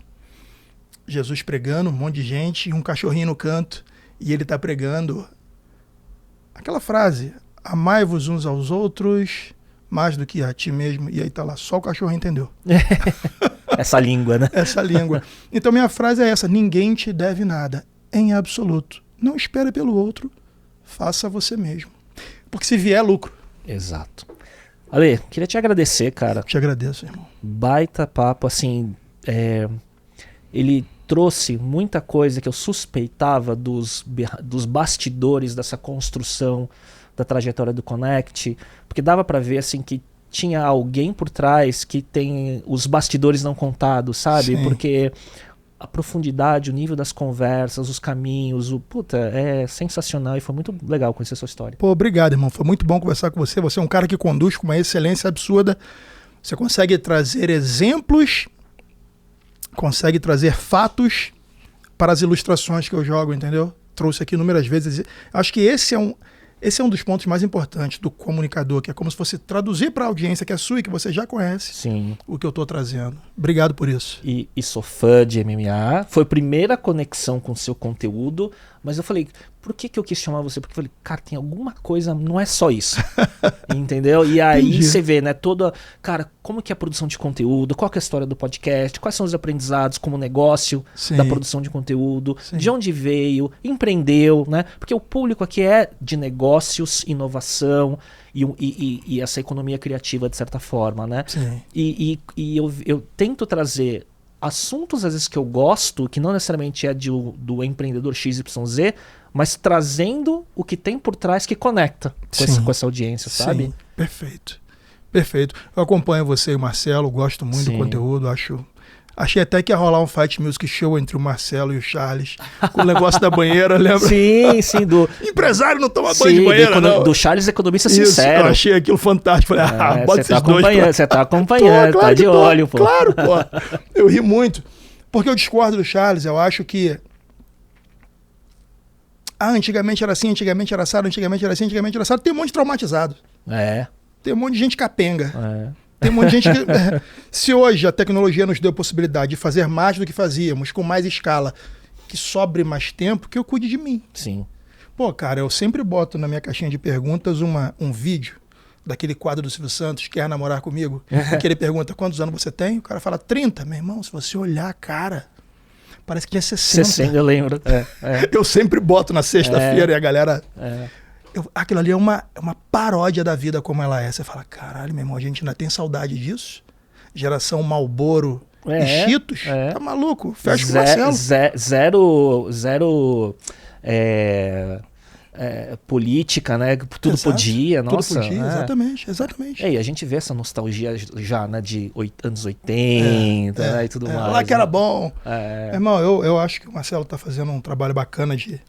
Jesus pregando, um monte de gente, e um cachorrinho no canto, e ele tá pregando aquela frase, amai-vos uns aos outros mais do que a ti mesmo. E aí tá lá, só o cachorro entendeu. Essa língua, né? Essa língua. Então minha frase é essa, ninguém te deve nada, em absoluto não espere pelo outro, faça você mesmo. Porque se vier, é lucro. Exato. Ale, queria te agradecer, cara. Te agradeço, irmão. Baita papo, assim, ele trouxe muita coisa que eu suspeitava dos bastidores dessa construção da trajetória do Connect, porque dava pra ver, assim, que tinha alguém por trás que tem os bastidores não contados, sabe? Sim. Porque a profundidade, o nível das conversas, os caminhos, puta, é sensacional e foi muito legal conhecer a sua história. Pô, obrigado, irmão. Foi muito bom conversar com você. Você é um cara que conduz com uma excelência absurda. Você consegue trazer exemplos, consegue trazer fatos para as ilustrações que eu jogo, entendeu? Trouxe aqui inúmeras vezes. Acho que esse é um dos pontos mais importantes do comunicador, que é como se fosse traduzir para a audiência que é sua e que você já conhece. Sim. O que eu estou trazendo. Obrigado por isso. E sou fã de MMA. Foi a primeira conexão com o seu conteúdo, mas eu falei, por que eu quis chamar você? Porque eu falei, cara, tem alguma coisa, não é só isso. Entendeu? E aí Entendi. você vê, né, cara, como que é a produção de conteúdo, qual que é a história do podcast, quais são os aprendizados como negócio Sim. da produção de conteúdo, Sim. de onde veio, empreendeu, né? Porque o público aqui é de negócios, inovação e essa economia criativa, de certa forma, né? Sim. E eu tento trazer assuntos, às vezes, que eu gosto, que não necessariamente é do empreendedor XYZ, mas trazendo o que tem por trás que conecta com essa audiência, sabe? Sim. Perfeito. Perfeito. Eu acompanho você e o Marcelo, gosto muito Sim. do conteúdo, achei até que ia rolar um Fight Music Show entre o Marcelo e o Charles, com o negócio da banheira, lembra? Sim, Empresário não toma banho de banheira, não. do Charles Economista Isso, Sincero. eu achei aquilo fantástico. Falei, bota esses dois. Você tá acompanhando, tá de olho, pô. Claro, pô. Eu ri muito. Porque eu discordo do Charles, eu acho que antigamente era assim, antigamente era assado, antigamente era assim, antigamente era assado. Tem um monte de traumatizado. Tem um monte de gente capenga. Tem um monte de gente que... Se hoje a tecnologia nos deu a possibilidade de fazer mais do que fazíamos, com mais escala, que sobre mais tempo, que eu cuide de mim. Sim. Pô, cara, eu sempre boto na minha caixinha de perguntas um vídeo daquele quadro do Silvio Santos, Quer Namorar Comigo? Que ele pergunta, quantos anos você tem? O cara fala, 30. Meu irmão, se você olhar a cara, parece que tinha 60. 60, eu lembro. Eu sempre boto na sexta-feira e a galera... aquilo ali é uma paródia da vida como ela é. Você fala, caralho, meu irmão, a gente ainda tem saudade disso? Geração Marlboro e Cheetos? Tá maluco? Fecha com o Marcelo. Zero política, né? Tudo Exato. podia, nossa. Tudo podia, exatamente. E a gente vê essa nostalgia já, né? De anos 80 né, e tudo mais. Lá que era né? bom. Irmão, eu acho que o Marcelo tá fazendo um trabalho bacana de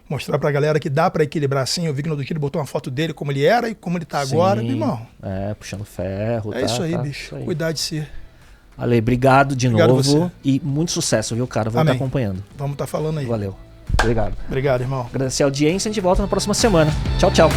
mostrar pra galera que dá pra equilibrar assim. Eu vi que no do ele botou uma foto dele como ele era e como ele tá agora. Meu irmão. Puxando ferro. É isso aí, bicho. Isso aí. Cuidar de si. Ale, obrigado de novo. Você. E muito sucesso, viu, cara? Vou estar acompanhando. Vamos estar falando aí. Valeu. Obrigado. Obrigado, irmão. Agradecer a audiência. A gente volta na próxima semana. Tchau, tchau.